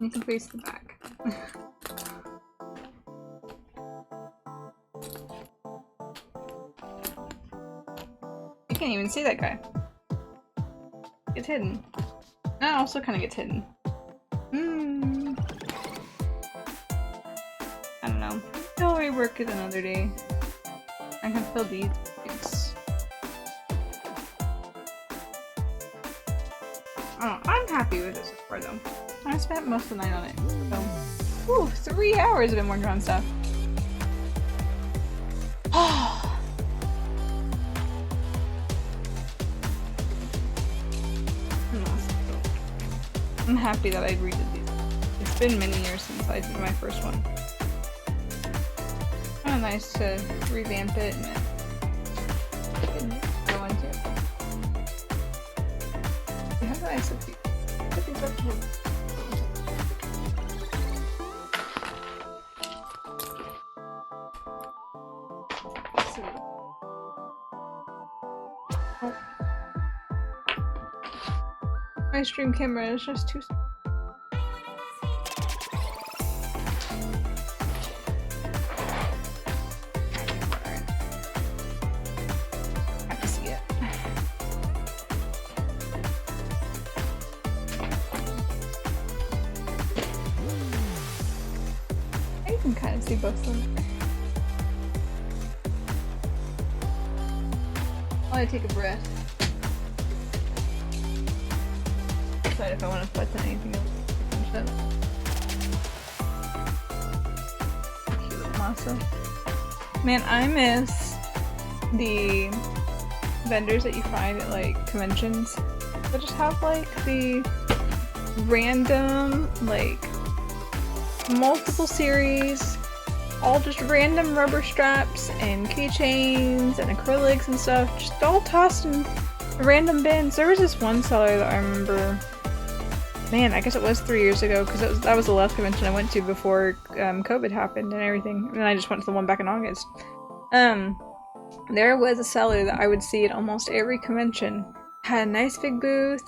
S1: You can face the back. You can't even see that guy. It's hidden. That also kind of gets hidden. I don't know. I'll rework it another day. I can fill these. Oh, I'm happy with this so far though. I spent most of the night on it. So, ooh, 3 hours I've been working on stuff. I'm happy that I redid these. It's been many years since I did my first one. Kind of nice to revamp it and then go into it. How do I set these? Put these up here. My stream camera is just too small. I can see it. I can kind of see both of them. While I take a breath. Decide if I want to put anything else. Cute little Masa. Man, I miss the vendors that you find at like conventions that just have like the random like multiple series, all just random rubber straps and keychains and acrylics and stuff, just all tossed in random bins. There was this one seller that I remember. Man, I guess it was 3 years ago because that was the last convention I went to before COVID happened and everything. And then I just went to the one back in August. There was a seller that I would see at almost every convention. Had a nice big booth,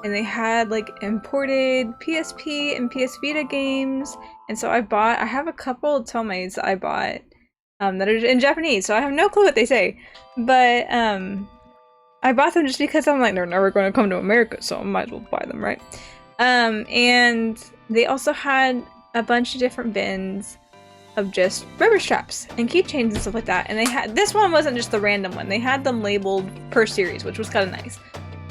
S1: and they had like imported PSP and PS Vita games. And so I have a couple of Tomei's that I bought that are in Japanese, so I have no clue what they say. But I bought them just because I'm like, they're never going to come to America, so I might as well buy them, right? And they also had a bunch of different bins of just rubber straps and keychains and stuff like that. And they had, this one wasn't just the random one, they had them labeled per series, which was kind of nice.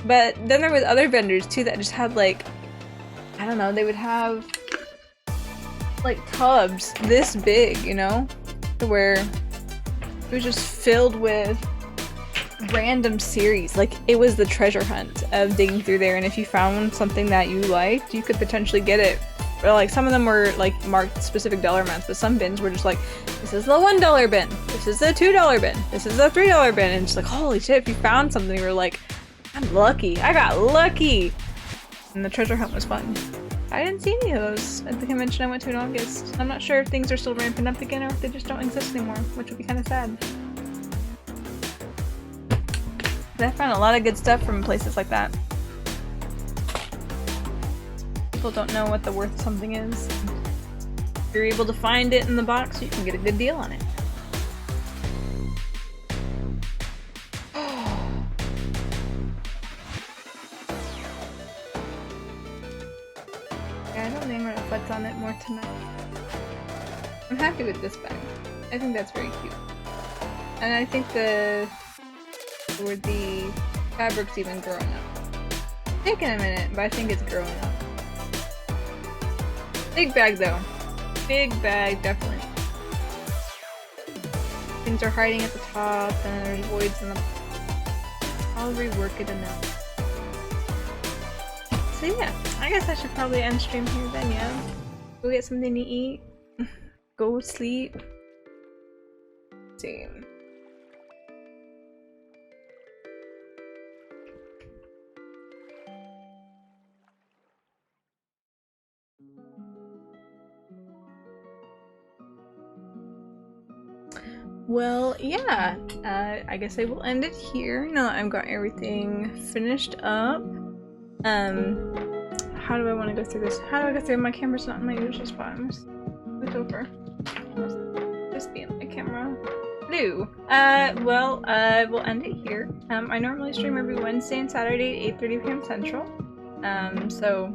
S1: But then there was other vendors too that just had like, I don't know, they would have like tubs this big, you know? Where it was just filled with random series. Like, it was the treasure hunt of digging through there, and if you found something that you liked, you could potentially get it. Or like, some of them were like marked specific dollar amounts, but some bins were just like, this is the $1 bin, this is the $2 bin, this is the $3 bin, and just like, holy shit, if you found something, you were like, I'm lucky, I got lucky! And the treasure hunt was fun. I didn't see any of those at the convention I went to in August. I'm not sure if things are still ramping up again or if they just don't exist anymore, which would be kind of sad. But I found a lot of good stuff from places like that. People don't know what the worth of something is. If you're able to find it in the box, you can get a good deal on it. Yeah, I don't think I'm gonna flex on it more tonight. I'm happy with this bag. I think that's very cute. And I think the fabric's even growing up. It's taking a minute, but I think it's growing up. Big bag though. Big bag, definitely. Things are hiding at the top, and there's voids in the... I'll rework it enough. So yeah, I guess I should probably end stream here then, yeah? Go get something to eat. Go sleep. Let's see. Well, yeah, I guess I will end it here. Now that I've got everything finished up. How do I want to go through this? How do I go through? My camera's not in my usual spot. I must switch over. Just be in my camera. Blue. Well, we'll end it here. I normally stream every Wednesday and Saturday at 8:30 p.m. Central. So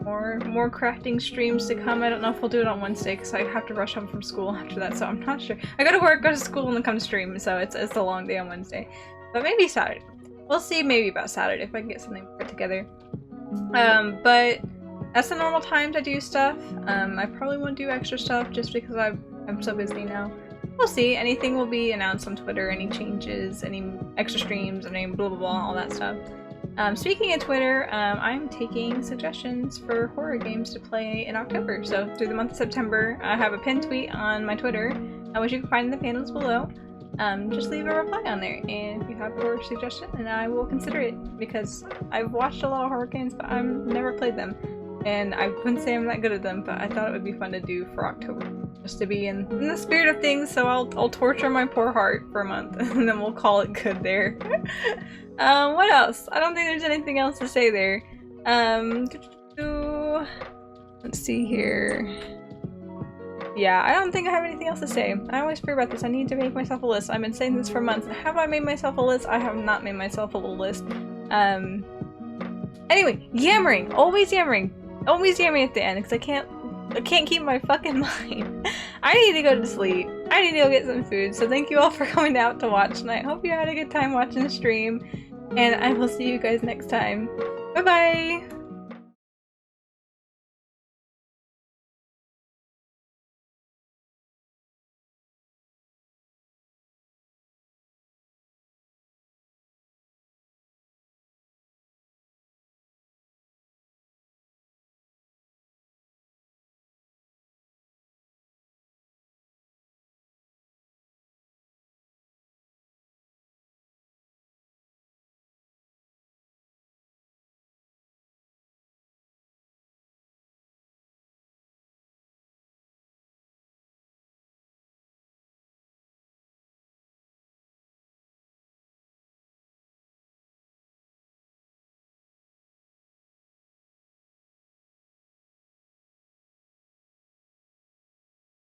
S1: more crafting streams to come. I don't know if we'll do it on Wednesday because I have to rush home from school after that, so I'm not sure. I go to work, go to school, and then come stream, so it's a long day on Wednesday. But maybe Saturday. We'll see maybe about Saturday if I can get something put together. But that's the normal times I do stuff. I probably won't do extra stuff just because I'm so busy now. We'll see. Anything will be announced on Twitter, any changes, any extra streams, any blah blah blah, all that stuff. Speaking of Twitter, I'm taking suggestions for horror games to play in October. So through the month of September, I have a pinned tweet on my Twitter, which you can find in the panels below. Just leave a reply on there, and if you have a horror suggestion, and I will consider it, because I've watched a lot of horror games, but I've never played them. And I wouldn't say I'm that good at them, but I thought it would be fun to do for October. Just to be in the spirit of things, so I'll torture my poor heart for a month, and then we'll call it good there. What else? I don't think there's anything else to say there. Let's see here. Yeah, I don't think I have anything else to say. I always fear about this. I need to make myself a list. I've been saying this for months. Have I made myself a list? I have not made myself a little list. Anyway, yammering! Always yammering! Always yammering at the end, because I can't keep my fucking mind. I need to go to sleep. I need to go get some food. So thank you all for coming out to watch tonight. Hope you had a good time watching the stream. And I will see you guys next time. Bye bye!